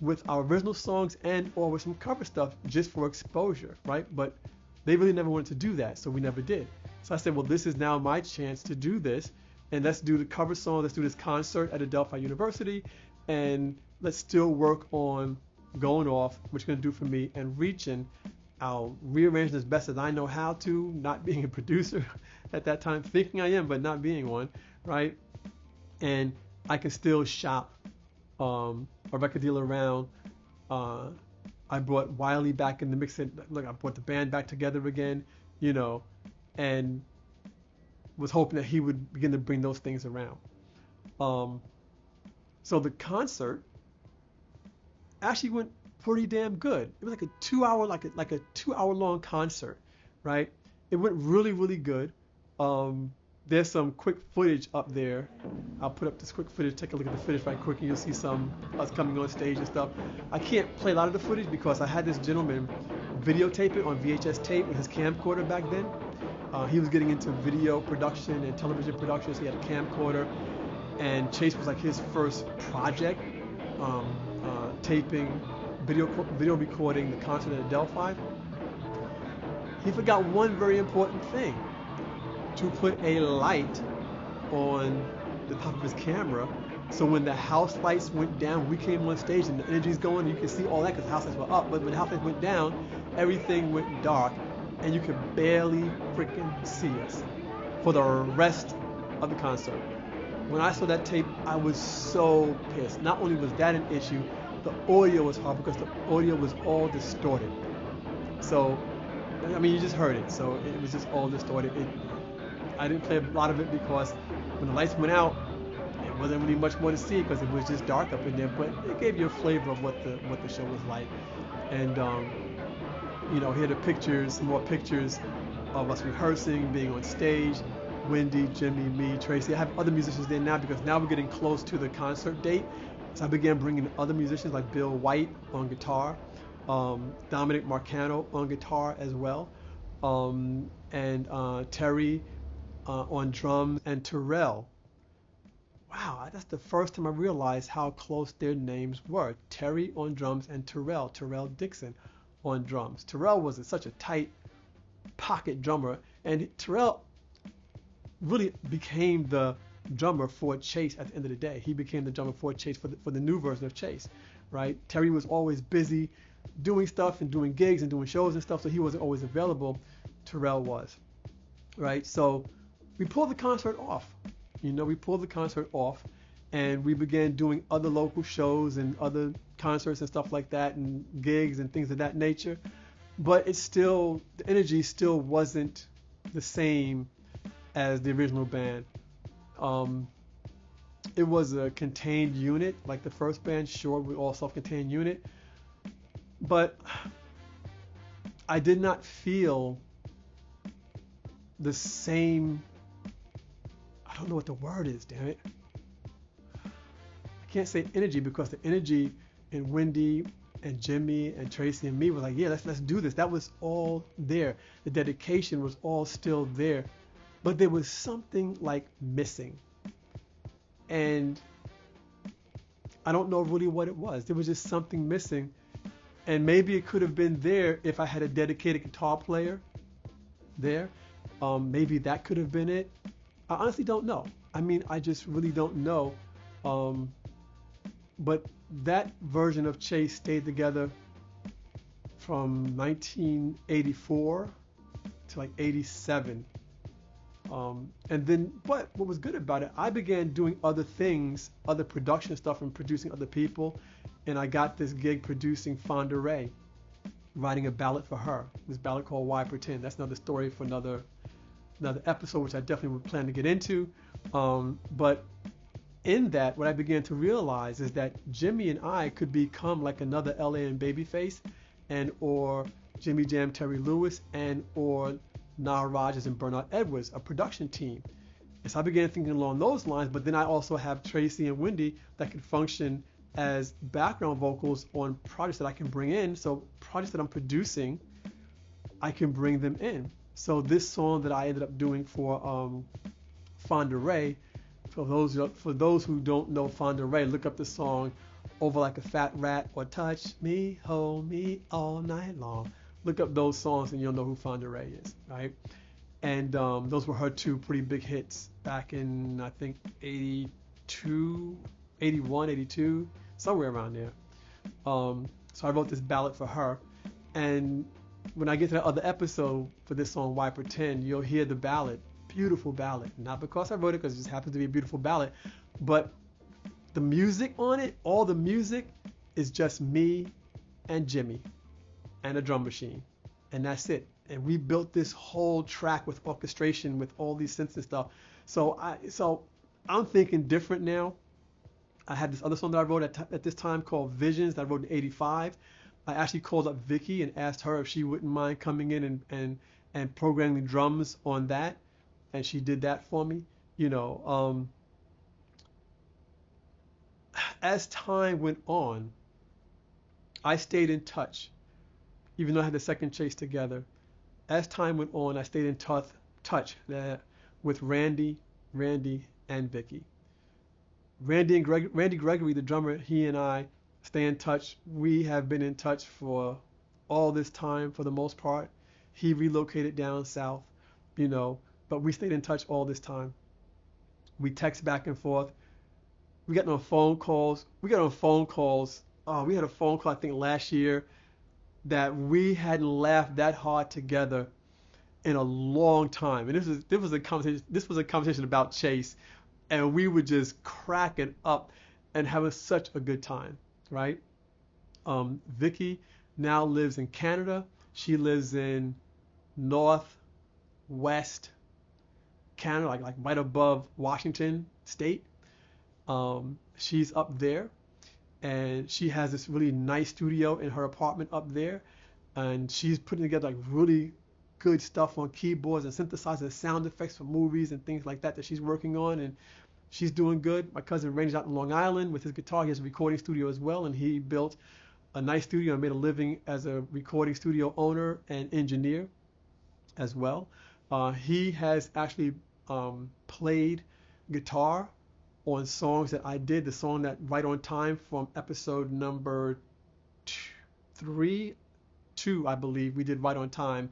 Speaker 1: with our original songs and or with some cover stuff just for exposure, right? But they really never wanted to do that, so we never did. So I said, well, this is now my chance to do this, and let's do the cover song, let's do this concert at Adelphi University, and let's still work on going off, what you're going to do for me, and reaching. I'll rearrange as best as I know how to, not being a producer at that time, thinking I am, but not being one, right? And I can still shop a record deal around. I brought Wiley back in the mix. Look, I brought the band back together again, and was hoping that he would begin to bring those things around. So the concert actually went pretty damn good. It was like a 2-hour, like a 2-hour long concert, right? It went really, really good. There's some quick footage up there. I'll put up this quick footage. Take a look at the footage right quick, and you'll see some us coming on stage and stuff. I can't play a lot of the footage because I had this gentleman videotape it on VHS tape with his camcorder back then. He was getting into video production and television production, so he had a camcorder. And Chace was like his first project, taping, video recording the concert at Adelphi. He forgot one very important thing: to put a light on the top of his camera, so when the house lights went down, we came on stage and the energy's going, you can see all that because the house lights were up, but when the house lights went down, everything went dark and you could barely freaking see us for the rest of the concert. When I saw that tape, I was so pissed. Not only was that an issue, the audio was hard because the audio was all distorted. So, I mean, you just heard it, so it was just all distorted. I didn't play a lot of it because when the lights went out, it wasn't really much more to see because it was just dark up in there. But it gave you a flavor of what the show was like. And here are pictures, some more pictures of us rehearsing, being on stage. Wendy, Jimmy, me, Tracy. I have other musicians there now because now we're getting close to the concert date. So I began bringing other musicians like Bill White on guitar, Dominic Marcano on guitar as well, and Terry on drums, and Terrell. Wow, that's the first time I realized how close their names were. Terry on drums and Terrell Dixon on drums. Terrell was such a tight pocket drummer, and Terrell really became the drummer for Chace at the end of the day. He became the drummer for Chace for the new version of Chace, right? Terry was always busy doing stuff and doing gigs and doing shows and stuff, so he wasn't always available. Terrell was, right? So we pulled the concert off. We pulled the concert off, and we began doing other local shows and other concerts and stuff like that, and gigs and things of that nature. But the energy still wasn't the same as the original band. It was a contained unit, like the first band. Sure, we all self-contained unit, but I did not feel the same. I don't know what the word is, damn it. I can't say energy because the energy in Wendy and Jimmy and Tracy and me was like, yeah, let's do this. That was all there. The dedication was all still there, but there was something like missing, and I don't know really what it was. There was just something missing, and maybe it could have been there if I had a dedicated guitar player there. Maybe that could have been it. I honestly don't know. I mean, I just really don't know. But that version of Chace stayed together from 1984 to like 87. And then, but what was good about it, I began doing other things, other production stuff and producing other people. And I got this gig producing Fonda Rae, writing a ballad for her. This ballad called Why Pretend. That's another story for another episode, which I definitely would plan to get into. But in that, what I began to realize is that Jimmy and I could become like another LA and Babyface, and or Jimmy Jam, Terry Lewis, and or Nile Rodgers and Bernard Edwards, a production team. And so I began thinking along those lines, but then I also have Tracy and Wendy that can function as background vocals on projects that I can bring in. So projects that I'm producing, I can bring them in. So this song that I ended up doing for Fonda Ray, for those who don't know Fonda Ray, look up the song Over Like a Fat Rat or Touch Me, Hold Me All Night Long. Look up those songs and you'll know who Fonda Ray is, right? And those were her two pretty big hits back in, I think, 82, 81, 82, somewhere around there. So I wrote this ballad for her. And when I get to the other episode for this song, Why Pretend, you'll hear the ballad. Beautiful ballad. Not because I wrote it, because it just happens to be a beautiful ballad, but the music on it, all the music is just me and Jimmy and a drum machine. And that's it. And we built this whole track with orchestration, with all these synths and stuff. So I'm thinking different now. I had this other song that I wrote at this time called Visions that I wrote in '85. I actually called up Vicky and asked her if she wouldn't mind coming in and programming the drums on that, and she did that for me. You know, as time went on, I stayed in touch, even though I had the second Chase together. As time went on, I stayed in touch with Randy, and Vicky. Randy Gregory, the drummer, he and I stay in touch. We have been in touch for all this time for the most part. He relocated down south, you know, but we stayed in touch all this time. We text back and forth. We got on phone calls. We had a phone call, I think, last year that we hadn't laughed that hard together in a long time. And this was a conversation about Chace, and we were just cracking up and having such a good time, right? Vicky now lives in Canada. She lives in northwest Canada, like right above Washington State. She's up there, and she has this really nice studio in her apartment up there, and she's putting together like really good stuff on keyboards and synthesizers, sound effects for movies and things like that she's working on, and she's doing good. My cousin Randy's out in Long Island with his guitar. He has a recording studio as well, and he built a nice studio and made a living as a recording studio owner and engineer as well. He has actually played guitar on songs that I did. The song that Right on Time from episode number 2, I believe, we did Right on Time.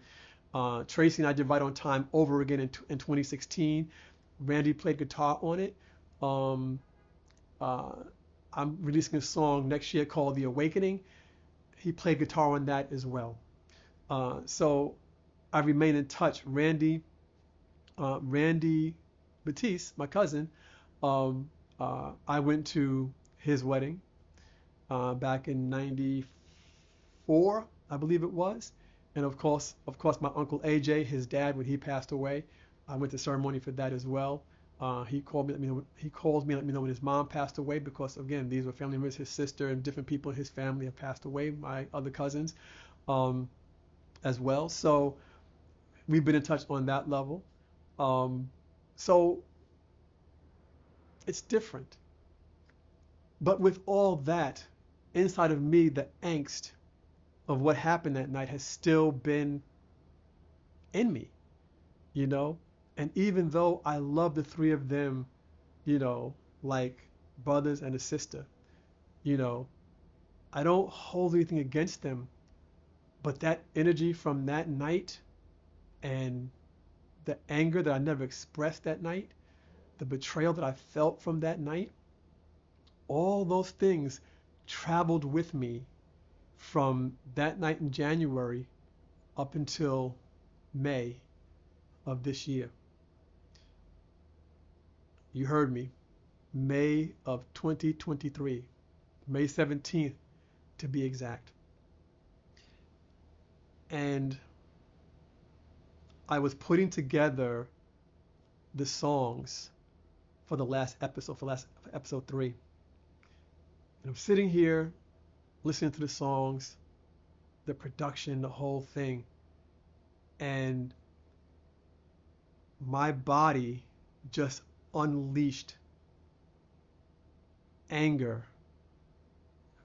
Speaker 1: Tracy and I did Right on Time over again in 2016. Randy played guitar on it. I'm releasing a song next year called The Awakening. He played guitar on that as well. So I remain in touch. Randy Batiste, my cousin, I went to his wedding back in '94, I believe it was. And of course, my uncle AJ, his dad, when he passed away, I went to ceremony for that as well. He called me, let me know when his mom passed away, because again, these were family members. His sister and different people in his family have passed away. My other cousins, as well. So we've been in touch on that level. So it's different. But with all that, inside of me, the angst of what happened that night has still been in me, you know? And even though I love the three of them, you know, like brothers and a sister, you know, I don't hold anything against them. But that energy from that night and the anger that I never expressed that night, the betrayal that I felt from that night, all those things traveled with me from that night in January up until May of this year. You heard me. May of 2023. May 17th to be exact. And I was putting together the songs for the last episode, for episode 3. And I'm sitting here listening to the songs, the production, the whole thing, and my body just unleashed anger,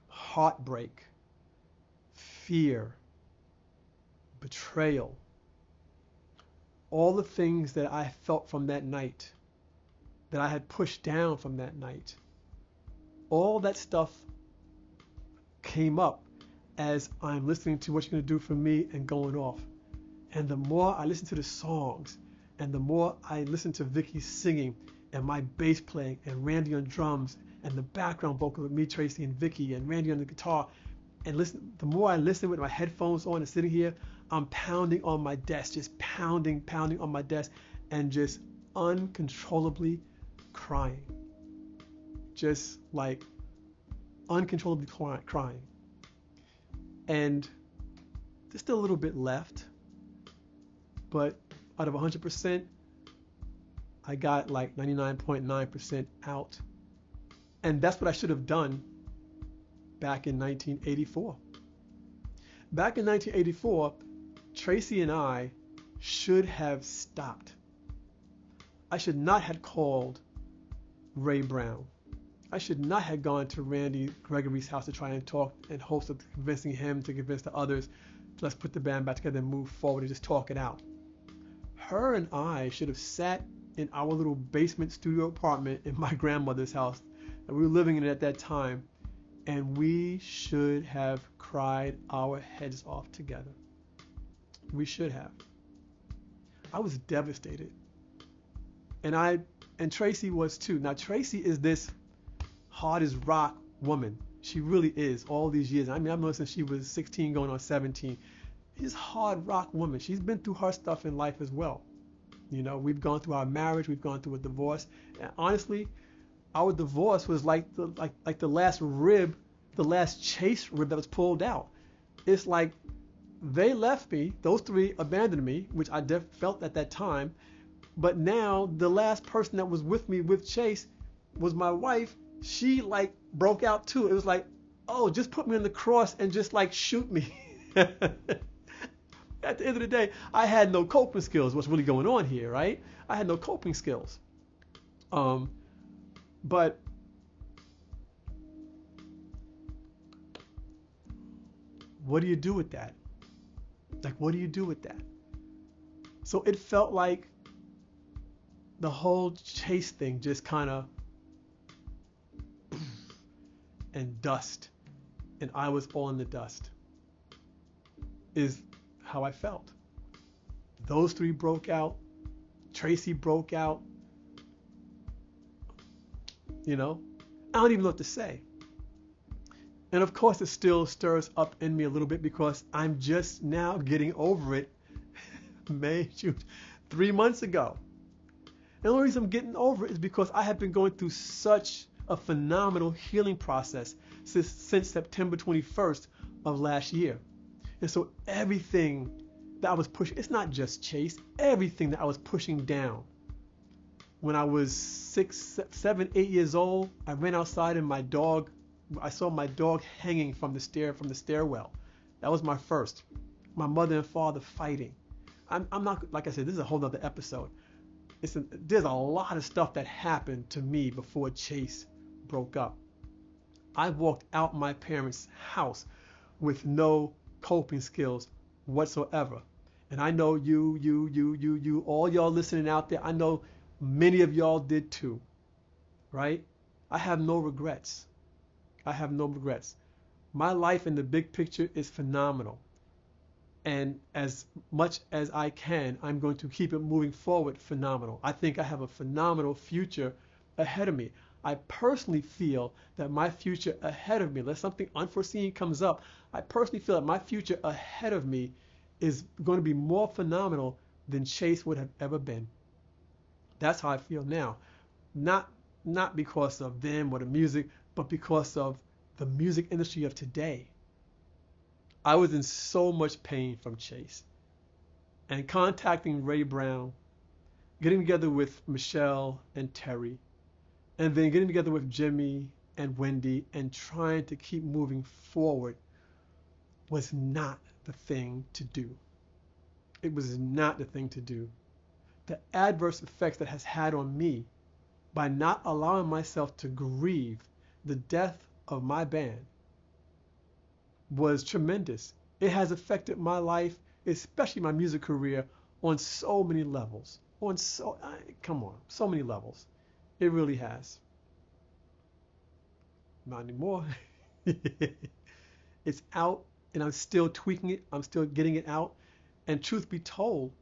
Speaker 1: heartbreak, fear, betrayal, all the things that I felt from that night, that I had pushed down from that night. All that stuff came up as I'm listening to What You're Gonna Do For Me and going off. And the more I listen to the songs, and the more I listen to Vicky singing, and my bass playing, and Randy on drums, and the background vocal of me, Tracy, and Vicky, and Randy on the guitar, and the more I listen with my headphones on and sitting here, I'm pounding on my desk, just pounding on my desk, and just uncontrollably crying. Just like uncontrollably crying. And there's still a little bit left, but out of 100%, I got like 99.9% out. And that's what I should have done back in 1984. Back in 1984, Tracy and I should have stopped. I should not have called Ray Brown. I should not have gone to Randy Gregory's house to try and talk in hopes of convincing him to convince the others, let's put the band back together and move forward and just talk it out. Her and I should have sat in our little basement studio apartment in my grandmother's house that we were living in at that time, and we should have cried our heads off together. We should have. I was devastated. And Tracy was too. Now Tracy is this hard as rock woman. She really is. All these years. I mean, I've known her since she was 16 going on 17. She's a hard rock woman. She's been through her stuff in life as well. You know, we've gone through our marriage, we've gone through a divorce. And honestly, our divorce was like the last rib, the last Chace rib that was pulled out. It's like they left me, those three abandoned me, which I felt at that time. But now the last person that was with me with Chace was my wife. She like broke out too. It was like, oh, just put me on the cross and just like shoot me. At the end of the day, I had no coping skills. What's really going on here, right? I had no coping skills. But what do you do with that? Like, what do you do with that? So it felt like the whole Chace thing just kind of and dust, and I was all in the dust, is how I felt. Those three broke out. Tracy broke out. You know, I don't even know what to say. And of course, it still stirs up in me a little bit because I'm just now getting over it. June, 3 months ago. And the only reason I'm getting over it is because I have been going through such a phenomenal healing process since September 21st of last year. And so everything that I was pushing, it's not just Chace, everything that I was pushing down. When I was 6, 7, 8 years old, I ran outside and I saw my dog hanging from the stairwell. That was my first. My mother and father fighting. I'm not, like I said, this is a whole other episode. There's a lot of stuff that happened to me before Chace broke up. I walked out my parents' house with no coping skills whatsoever. And I know you, all y'all listening out there, I know many of y'all did too, right? I have no regrets. I have no regrets. My life in the big picture is phenomenal. And as much as I can, I'm going to keep it moving forward phenomenal. I think I have a phenomenal future ahead of me. I personally feel that my future ahead of me, unless something unforeseen comes up, I personally feel that my future ahead of me is going to be more phenomenal than Chace would have ever been. That's how I feel now. Not because of them or the music, but because of the music industry of today. I was in so much pain from Chace. And contacting Ray Brown, getting together with Michelle and Terry, And then getting together with Jimmy and Wendy and trying to keep moving forward was not the thing to do. It was not the thing to do. The adverse effects that has had on me by not allowing myself to grieve the death of my band was tremendous. It has affected my life, especially my music career, on so many levels. Come on, so many levels. It really has. Not anymore. It's out, and I'm still tweaking it. I'm still getting it out. And truth be told,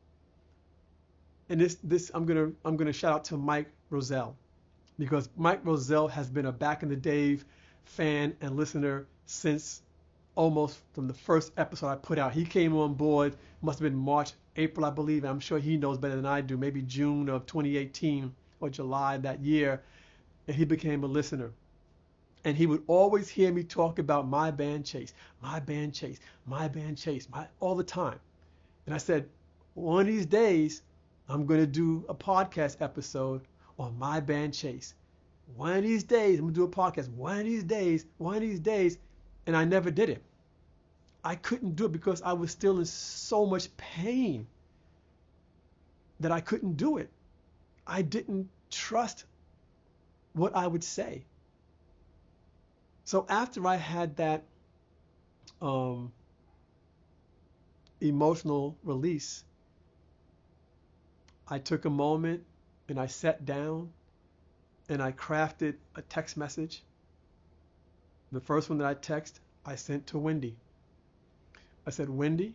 Speaker 1: and this I'm gonna shout out to Mike Roselle, because Mike Roselle has been a back in the day fan and listener since almost from the first episode I put out. He came on board, must have been March, April, I believe. I'm sure he knows better than I do, maybe June of 2018 or July that year, and he became a listener. And he would always hear me talk about my band Chace, my band Chace, my band Chace, all the time. And I said, one of these days, I'm going to do a podcast episode on my band Chace. One of these days, I'm going to do a podcast. One of these days. And I never did it. I couldn't do it because I was still in so much pain that I couldn't do it. I didn't trust what I would say. So after I had that emotional release, I took a moment and I sat down and I crafted a text message. The first one that I sent to Wendy. I said, Wendy,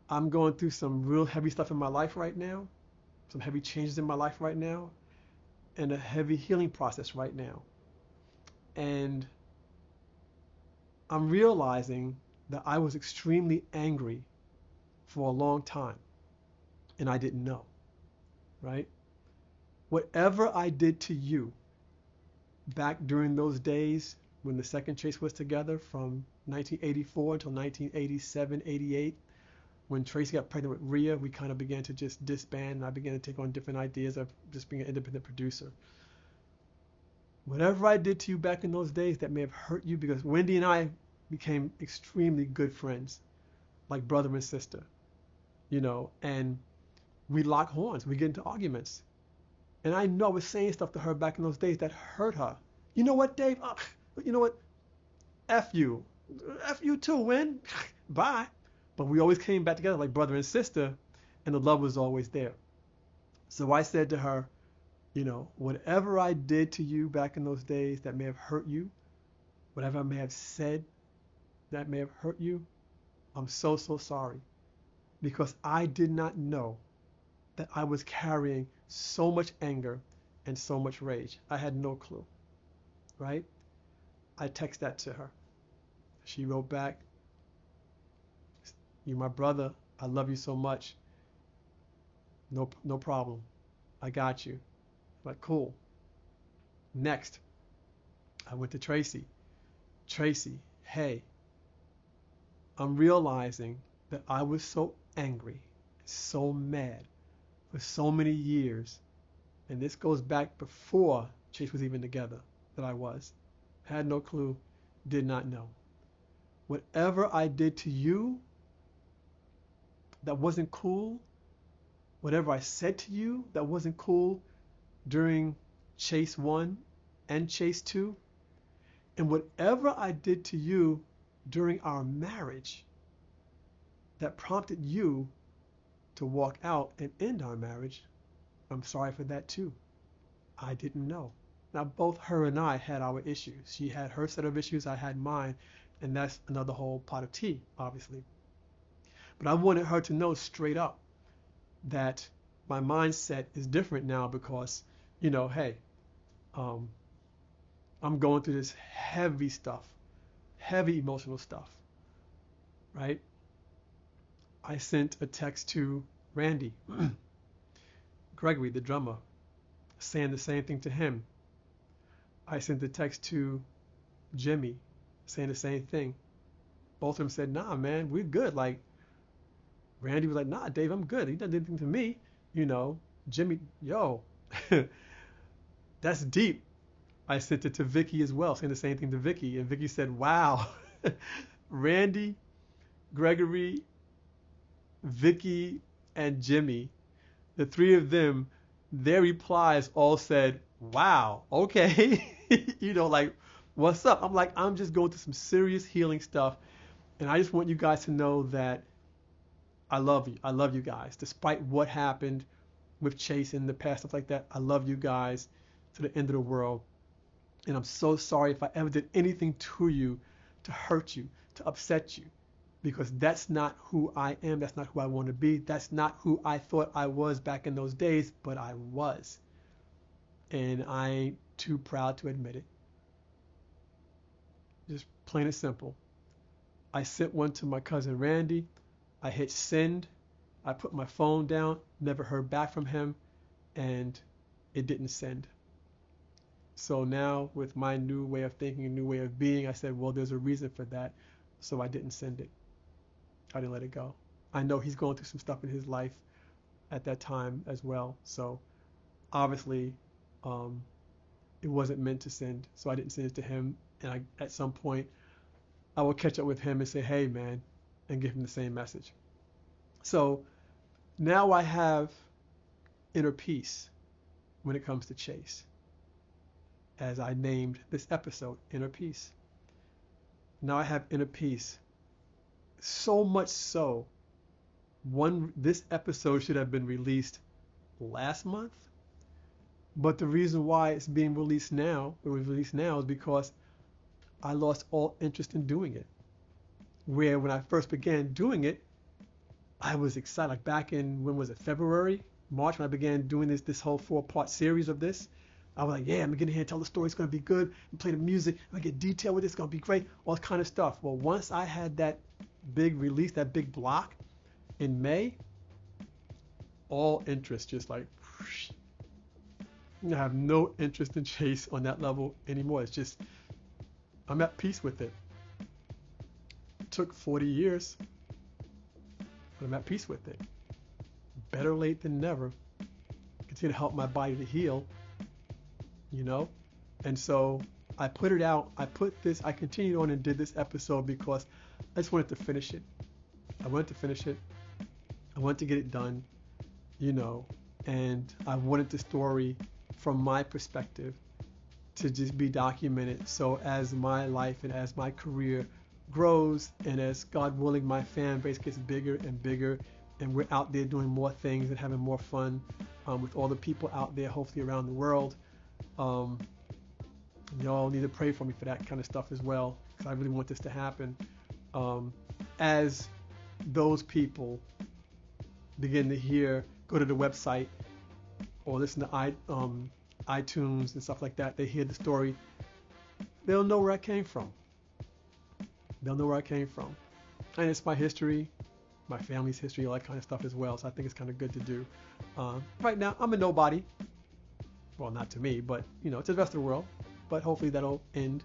Speaker 1: I'm going through some real heavy stuff in my life right now, some heavy changes in my life right now, and a heavy healing process right now. And I'm realizing that I was extremely angry for a long time, and I didn't know, right? Whatever I did to you back during those days when the second Chace was together from 1984 until 1987, 88, when Tracy got pregnant with Rhea, we kind of began to just disband, and I began to take on different ideas of just being an independent producer. Whatever I did to you back in those days that may have hurt you, because Wendy and I became extremely good friends, like brother and sister, and we lock horns, we get into arguments. And I know I was saying stuff to her back in those days that hurt her. You know what, Dave? You know what? F you. F you too, Wen. Bye. But we always came back together like brother and sister, and the love was always there. So I said to her, whatever I did to you back in those days that may have hurt you, whatever I may have said that may have hurt you, I'm so, so sorry. Because I did not know that I was carrying so much anger and so much rage. I had no clue, right? I texted that to her. She wrote back, "You're my brother. I love you so much. No problem. I got you." I'm like, cool. Next, I went to Tracy. Tracy, hey, I'm realizing that I was so angry, so mad for so many years, and this goes back before Chace was even together, that I was. Had no clue, did not know. Whatever I did to you that wasn't cool, whatever I said to you that wasn't cool during Chace 1 and Chace 2, and whatever I did to you during our marriage that prompted you to walk out and end our marriage, I'm sorry for that too. I didn't know. Now, both her and I had our issues. She had her set of issues, I had mine, and that's another whole pot of tea, obviously. But I wanted her to know straight up that my mindset is different now because, hey, I'm going through this heavy stuff, heavy emotional stuff, right? I sent a text to Randy Gregory, the drummer, saying the same thing to him. I sent a text to Jimmy saying the same thing. Both of them said, nah, man, we're good. Like, Randy was like, nah, Dave, I'm good. He doesn't do anything to me. Jimmy, yo, That's deep. I sent it to Vicky as well, saying the same thing to Vicky, and Vicky said, "Wow, Randy, Gregory, Vicky, and Jimmy, the three of them, their replies all said, 'Wow, okay,' like, what's up?" I'm like, I'm just going through some serious healing stuff, and I just want you guys to know that I love you. I love you guys, despite what happened with Chace in the past, stuff like that. I love you guys to the end of the world. And I'm so sorry if I ever did anything to you to hurt you, to upset you, because that's not who I am. That's not who I want to be. That's not who I thought I was back in those days, but I was. And I ain't too proud to admit it. Just plain and simple. I sent one to my cousin Randy. I hit send. I put my phone down, never heard back from him, and it didn't send. So now, with my new way of thinking, a new way of being, I said, well, there's a reason for that, so I didn't send it. I didn't let it go. I know he's going through some stuff in his life at that time as well, so obviously it wasn't meant to send, so I didn't send it to him, and at some point, I will catch up with him and say, hey, man, and give him the same message. So now I have inner peace when it comes to Chace, as I named this episode Inner Peace. Now I have inner peace. So much so, this episode should have been released last month, but the reason why it's being released now, is because I lost all interest in doing it. Where when I first began doing it, I was excited. Like back in, when was it, February, March, when I began doing this whole 4-part series of this. I was like, yeah, I'm gonna get in here and tell the story. It's gonna be good. And play the music. I'm gonna get detailed with it. It's gonna be great. All this kind of stuff. Well, once I had that big release, that big block in May, all interest just like, whoosh. I have no interest in Chace on that level anymore. It's just, I'm at peace with it. It took 40 years, but I'm at peace with it. Better late than never. Continue to help my body to heal. And so I put it out. I continued on and did this episode because I just wanted to finish it. I wanted to get it done, and I wanted the story from my perspective to just be documented. So as my life and as my career grows, and as, God willing, my fan base gets bigger and bigger, and we're out there doing more things and having more fun with all the people out there, hopefully around the world. Y'all need to pray for me for that kind of stuff as well, because I really want this to happen. As those people begin to go to the website or listen to iTunes and stuff like that, they hear the story, they'll know where I came from. And it's my history, my family's history, all that kind of stuff as well. So I think it's kind of good to do. Right now, I'm a nobody. Well, not to me, but to the rest of the world. But hopefully that'll end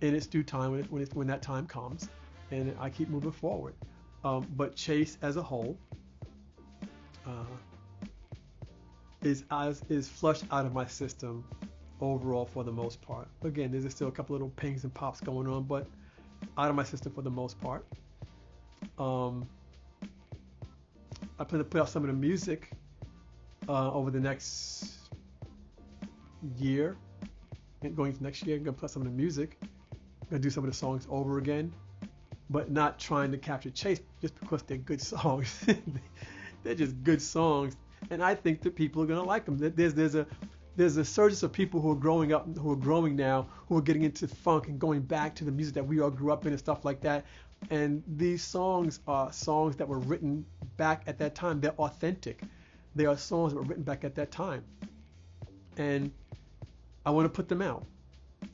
Speaker 1: in its due time when that time comes, and I keep moving forward. But Chace as a whole is flushed out of my system overall for the most part. Again, there's still a couple little pings and pops going on, but out of my system for the most part. I plan to put out some of the music over the next year. Going into next year, I'm going to put some of the music. I'm going to do some of the songs over again, but not trying to capture Chace just because they're good songs. They're just good songs, and I think that people are going to like them. There's a surge of people who are growing now, who are getting into funk and going back to the music that we all grew up in and stuff like that. And these songs are songs that were written back at that time. They're authentic. They are songs that were written back at that time, and I want to put them out.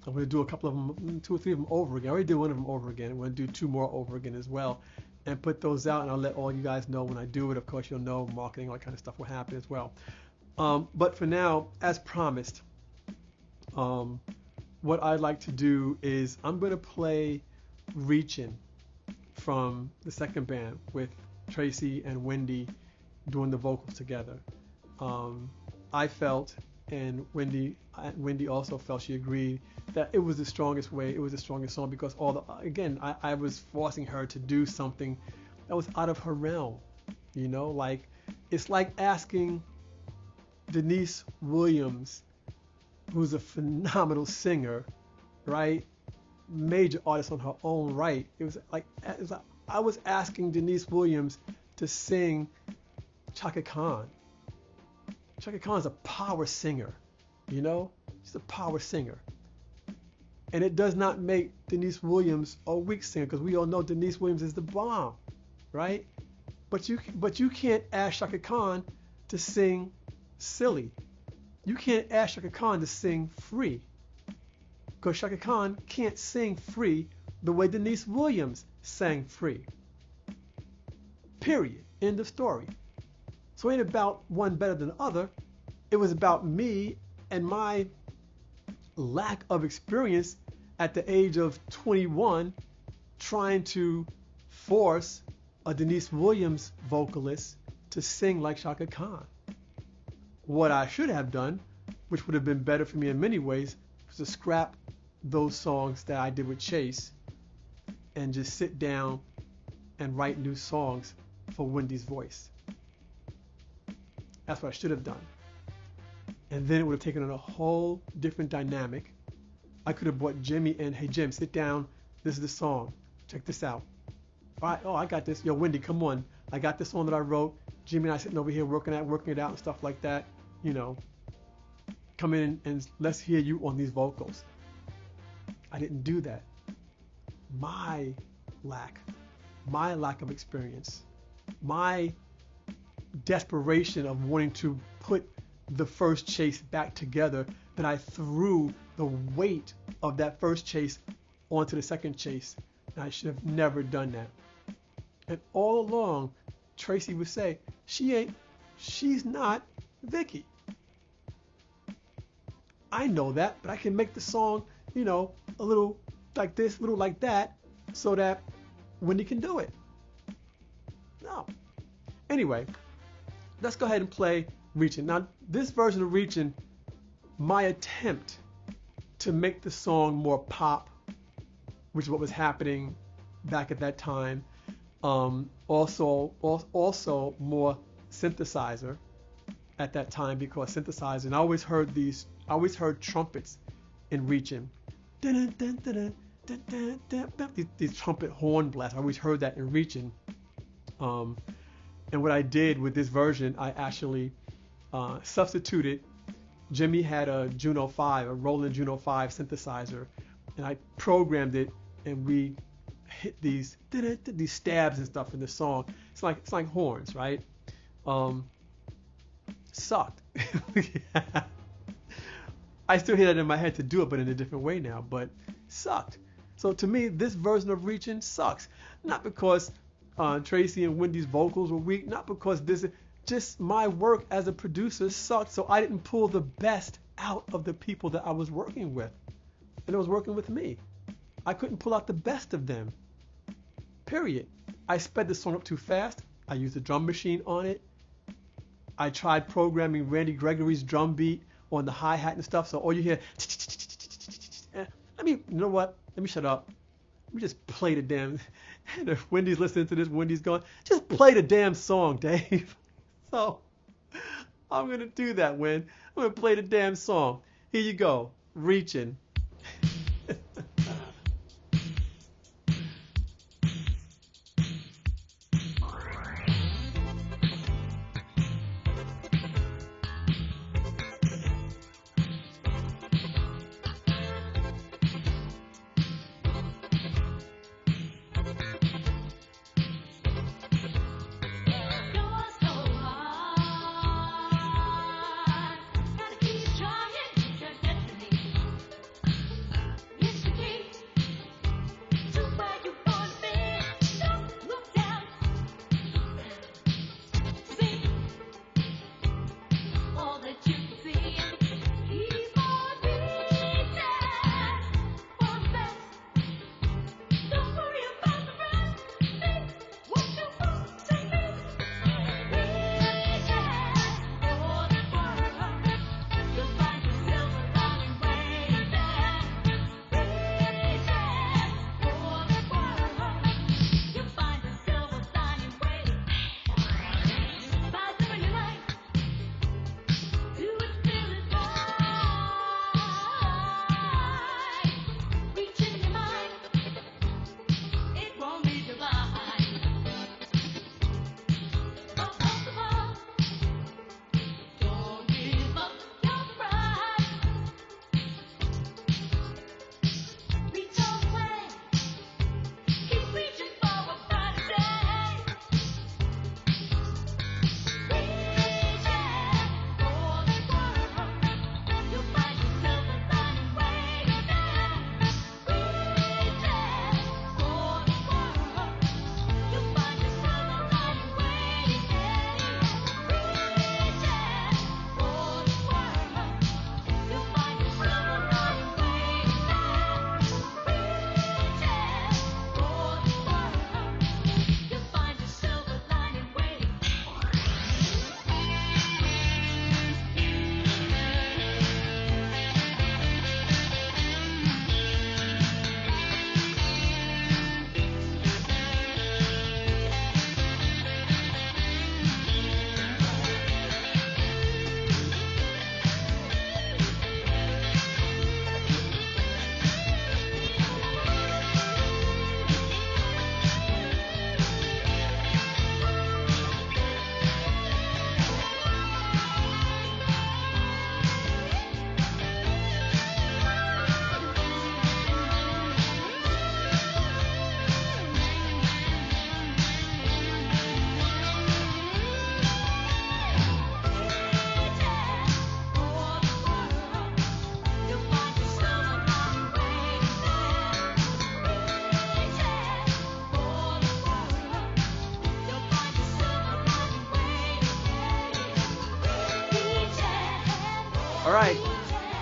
Speaker 1: I'm going to do a couple of them, 2 or 3 of them over again. I already did one of them over again. I'm going to do 2 more over again as well, and put those out, and I'll let all you guys know when I do it. Of course, you'll know marketing, all that kind of stuff will happen as well. But for now, as promised, what I'd like to do is I'm going to play Reachin' from the second band with Tracy and Wendy doing the vocals together. I felt and Wendy also felt, she agreed that it was the strongest way, it was the strongest song because I was forcing her to do something that was out of her realm, like it's like asking Denise Williams, who's a phenomenal singer, right? Major artist on her own right. It was like I was asking Denise Williams to sing Chaka Khan. Chaka Khan is a power singer, she's a power singer. And it does not make Denise Williams a weak singer because we all know Denise Williams is the bomb, right? But you can't ask Chaka Khan to sing Silly. You can't ask Chaka Khan to sing Free because Chaka Khan can't sing Free the way Denise Williams sang Free. Period. End of story. So it ain't about one better than the other. It was about me and my lack of experience at the age of 21 trying to force a Denise Williams vocalist to sing like Chaka Khan. What I should have done, which would have been better for me in many ways, was to scrap those songs that I did with Chace and just sit down and write new songs for Wendy's voice. That's what I should have done. And then it would have taken on a whole different dynamic. I could have brought Jimmy in. Hey, Jim, sit down. This is the song. Check this out. All right. Oh, I got this. Yo, Wendy, come on. I got this song that I wrote. Jimmy and I sitting over here working it out and stuff like that. Come in and let's hear you on these vocals. I didn't do that. My lack of experience, my desperation of wanting to put the first Chace back together, that I threw the weight of that first Chace onto the second Chace, and I should have never done that. And all along, Tracy would say, she's not Vicky. I know that, but I can make the song, a little like this, a little like that, so that Wendy can do it. No. Anyway, let's go ahead and play Reaching. Now, this version of Reaching, my attempt to make the song more pop, which is what was happening back at that time, also more synthesizer at that time, because synthesizer, and I always heard trumpets in Reaching. These trumpet horn blasts, I always heard that in Reaching. And what I did with this version, I actually substituted. Jimmy had a Roland Juno 5 synthesizer, and I programmed it, and we hit these stabs and stuff in the song. It's like horns, right? Sucked. I still hear that in my head to do it, but in a different way now. But sucked. So to me, this version of Reaching sucks. Not because Tracy and Wendy's vocals were weak, not because just my work as a producer sucked, so I didn't pull the best out of the people that I was working with. And it was working with me. I couldn't pull out the best of them. Period. I sped the song up too fast. I used a drum machine on it. I tried programming Randy Gregory's drum beat on the hi-hat and stuff, so all you hear, you know what? Let me shut up. Let me just play the damn, and if Wendy's listening to this, Wendy's going, just play the damn song, Dave. So, I'm going to do that, Wen. I'm going to play the damn song. Here you go. Reaching.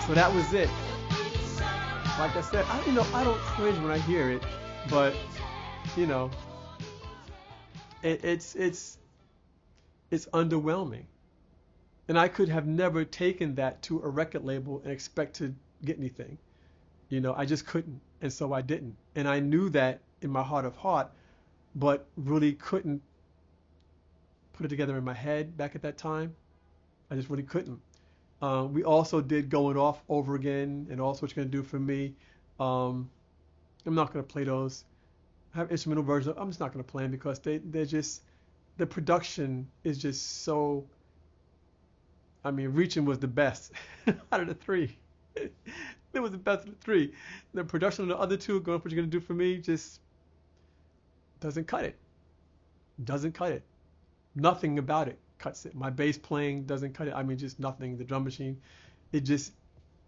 Speaker 1: So that was it. Like I said, I don't cringe when I hear it, but you know, it's underwhelming. And I could have never taken that to a record label and expect to get anything. I just couldn't, and so I didn't. And I knew that in my heart of heart, but really couldn't put it together in my head back at that time. I just really couldn't. We also did Going Off over again, and also What You're Gonna Do for Me. I'm not gonna play those. I have instrumental versions. I'm just not gonna play them because they're just, the production is just so. I mean, Reaching was the best out of the three. It was the best of the three. The production of the other two, Going Off, What You're Gonna Do for Me, just doesn't cut it. Doesn't cut it. Nothing about it cuts it. My bass playing doesn't cut it. I mean, just nothing. The drum machine, it just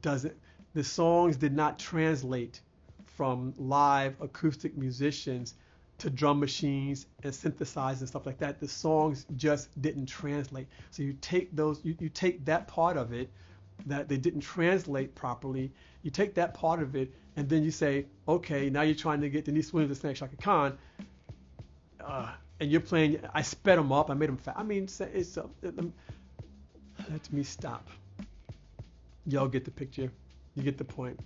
Speaker 1: doesn't. The songs did not translate from live acoustic musicians to drum machines and synthesizers and stuff like that. The songs just didn't translate. So you take those, you take that part of it that they didn't translate properly. You take that part of it, and then you say, okay, now you're trying to get Denise Williams to sing Shaka Khan. And you're playing, I sped them up, I made them fast. I mean, let me stop. Y'all get the picture. You get the point.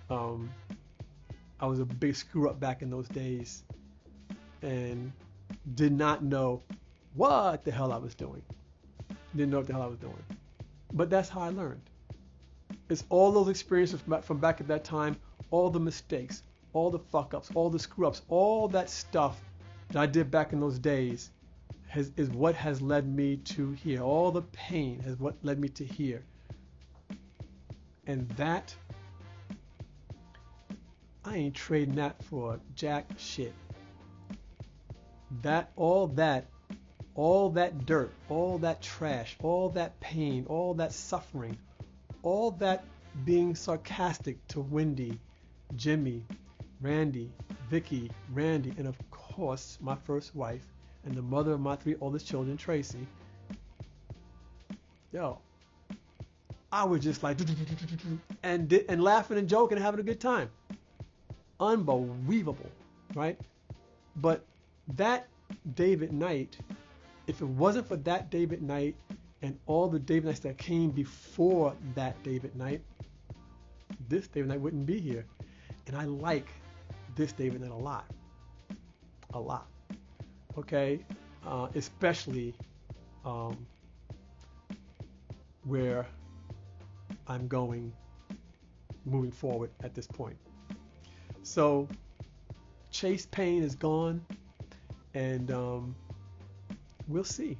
Speaker 1: I was a big screw up back in those days and did not know what the hell I was doing. Didn't know what the hell I was doing. But that's how I learned. It's all those experiences from back at that time, all the mistakes, all the fuck ups, all the screw ups, all that stuff that I did back in those days is what has led me to here. All the pain is what led me to here. And that, I ain't trading that for jack shit. All that dirt, all that trash, all that pain, all that suffering, all that being sarcastic to Wendy, Jimmy, Randy, Vicky, Randy, and of course my first wife and the mother of my 3 oldest children, Tracy. Yo, I was just like and laughing and joking and having a good time. Unbelievable, right? But that David Knight, if it wasn't for that David Knight and all the David Knights that came before that David Knight, this David Knight wouldn't be here. And I like this David Knight a lot. A lot. Okay? Especially where I'm going moving forward at this point. So Chace Pain is gone, and we'll see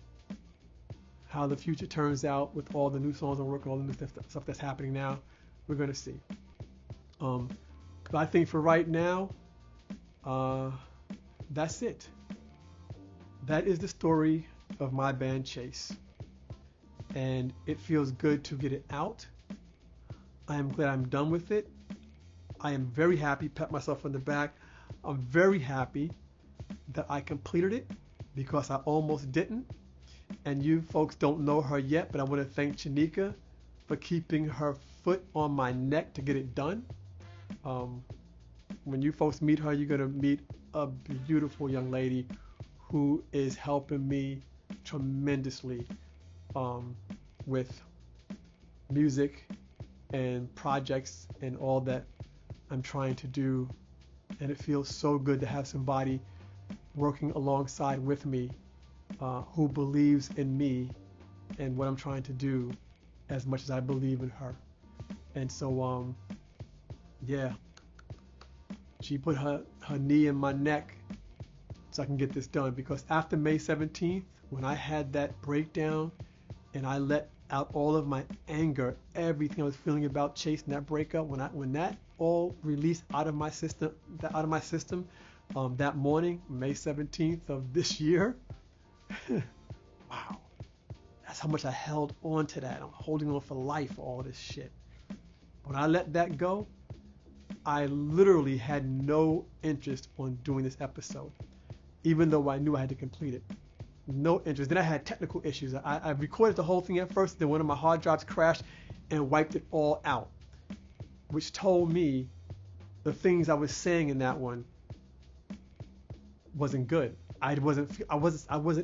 Speaker 1: how the future turns out with all the new songs I'm working on, all the new stuff that's happening now. We're going to see. But I think for right now, that's it. That is the story of my band Chace. And it feels good to get it out. I am glad I'm done with it. I am very happy, pat myself on the back. I'm very happy that I completed it because I almost didn't. And you folks don't know her yet, but I want to thank Chanika for keeping her foot on my neck to get it done. When you folks meet her, you're going to meet a beautiful young lady who is helping me tremendously with music and projects and all that I'm trying to do. And it feels so good to have somebody working alongside with me who believes in me and what I'm trying to do as much as I believe in her. And so, yeah, she put her knee in my neck so I can get this done, because after May 17th, when I had that breakdown and I let out all of my anger, everything I was feeling about Chace and that breakup, when that all released out of my system, that morning, May 17th of this year, wow, that's how much I held on to that. I'm holding on for life for all this shit. When I let that go, I literally had no interest on doing this episode, even though I knew I had to complete it. No interest. Then I had technical issues. I recorded the whole thing at first, then one of my hard drives crashed, and wiped it all out, which told me the things I was saying in that one wasn't good. I wasn't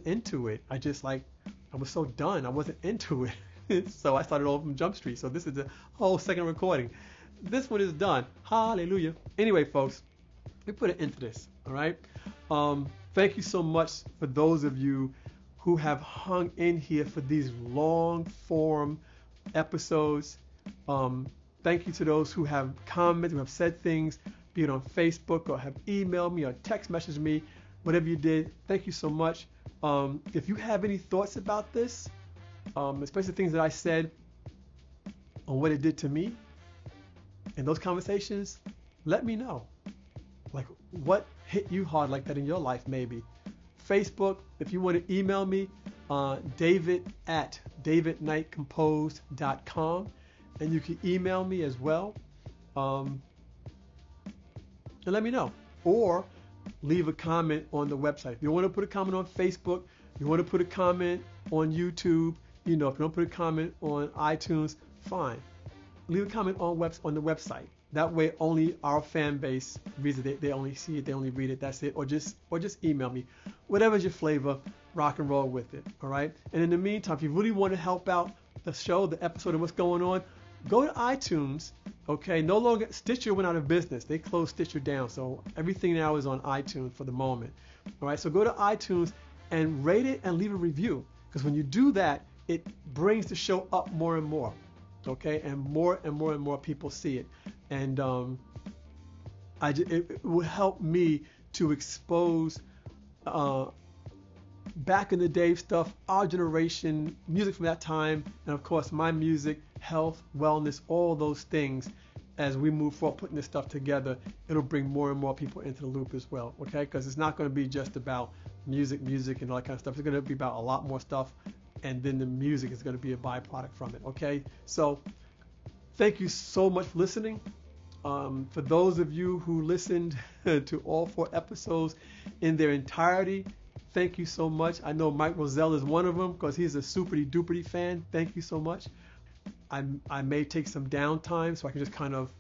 Speaker 1: into it. I was so done. I wasn't into it. So I started over from Jump Street. So this is the whole second recording. This one is done. Hallelujah. Anyway, folks, we put an end to this. All right. Thank you so much for those of you who have hung in here for these long form episodes. Thank you to those who have commented, who have said things, be it on Facebook or have emailed me or text messaged me, whatever you did. Thank you so much. If you have any thoughts about this, especially things that I said on what it did to me in those conversations, let me know. Like, what hit you hard like that in your life, maybe. Facebook, if you want to email me, david@davidknightcomposed.com, and you can email me as well, and let me know, or leave a comment on the website. If you want to put a comment on Facebook, you want to put a comment on YouTube, if you don't put a comment on iTunes, fine. Leave a comment on the website. That way, only our fan base reads it. They only see it. They only read it. That's it. Or just email me. Whatever's your flavor, rock and roll with it. All right. And in the meantime, if you really want to help out the show, the episode, and what's going on, go to iTunes. Okay. No longer Stitcher went out of business. They closed Stitcher down. So everything now is on iTunes for the moment. All right. So go to iTunes and rate it and leave a review. Because when you do that, it brings the show up more and more. Okay, and more people see it, and it will help me to expose back in the day stuff, our generation, music from that time, and of course my music, health, wellness, all those things. As we move forward, putting this stuff together, it'll bring more and more people into the loop as well. Okay, because it's not going to be just about music, and all that kind of stuff. It's going to be about a lot more stuff. And then the music is going to be a byproduct from it. Okay, so thank you so much for listening. For those of you who listened to all 4 episodes in their entirety, thank you so much. I know Mike Roselle is one of them because he's a superty duperty fan. Thank you so much. I may take some downtime so I can just kind of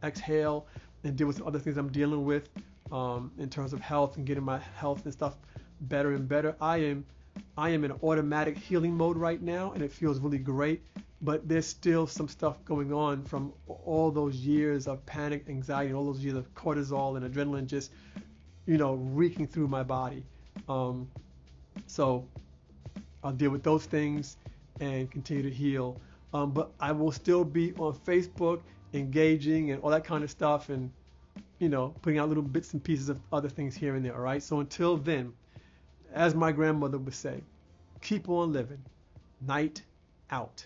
Speaker 1: exhale and deal with some other things I'm dealing with in terms of health and getting my health and stuff better and better. I am in automatic healing mode right now, and it feels really great, but there's still some stuff going on from all those years of panic, anxiety, and all those years of cortisol and adrenaline just, reeking through my body. So I'll deal with those things and continue to heal. But I will still be on Facebook, engaging and all that kind of stuff, and, putting out little bits and pieces of other things here and there, all right? So until then, as my grandmother would say, keep on living. Night out.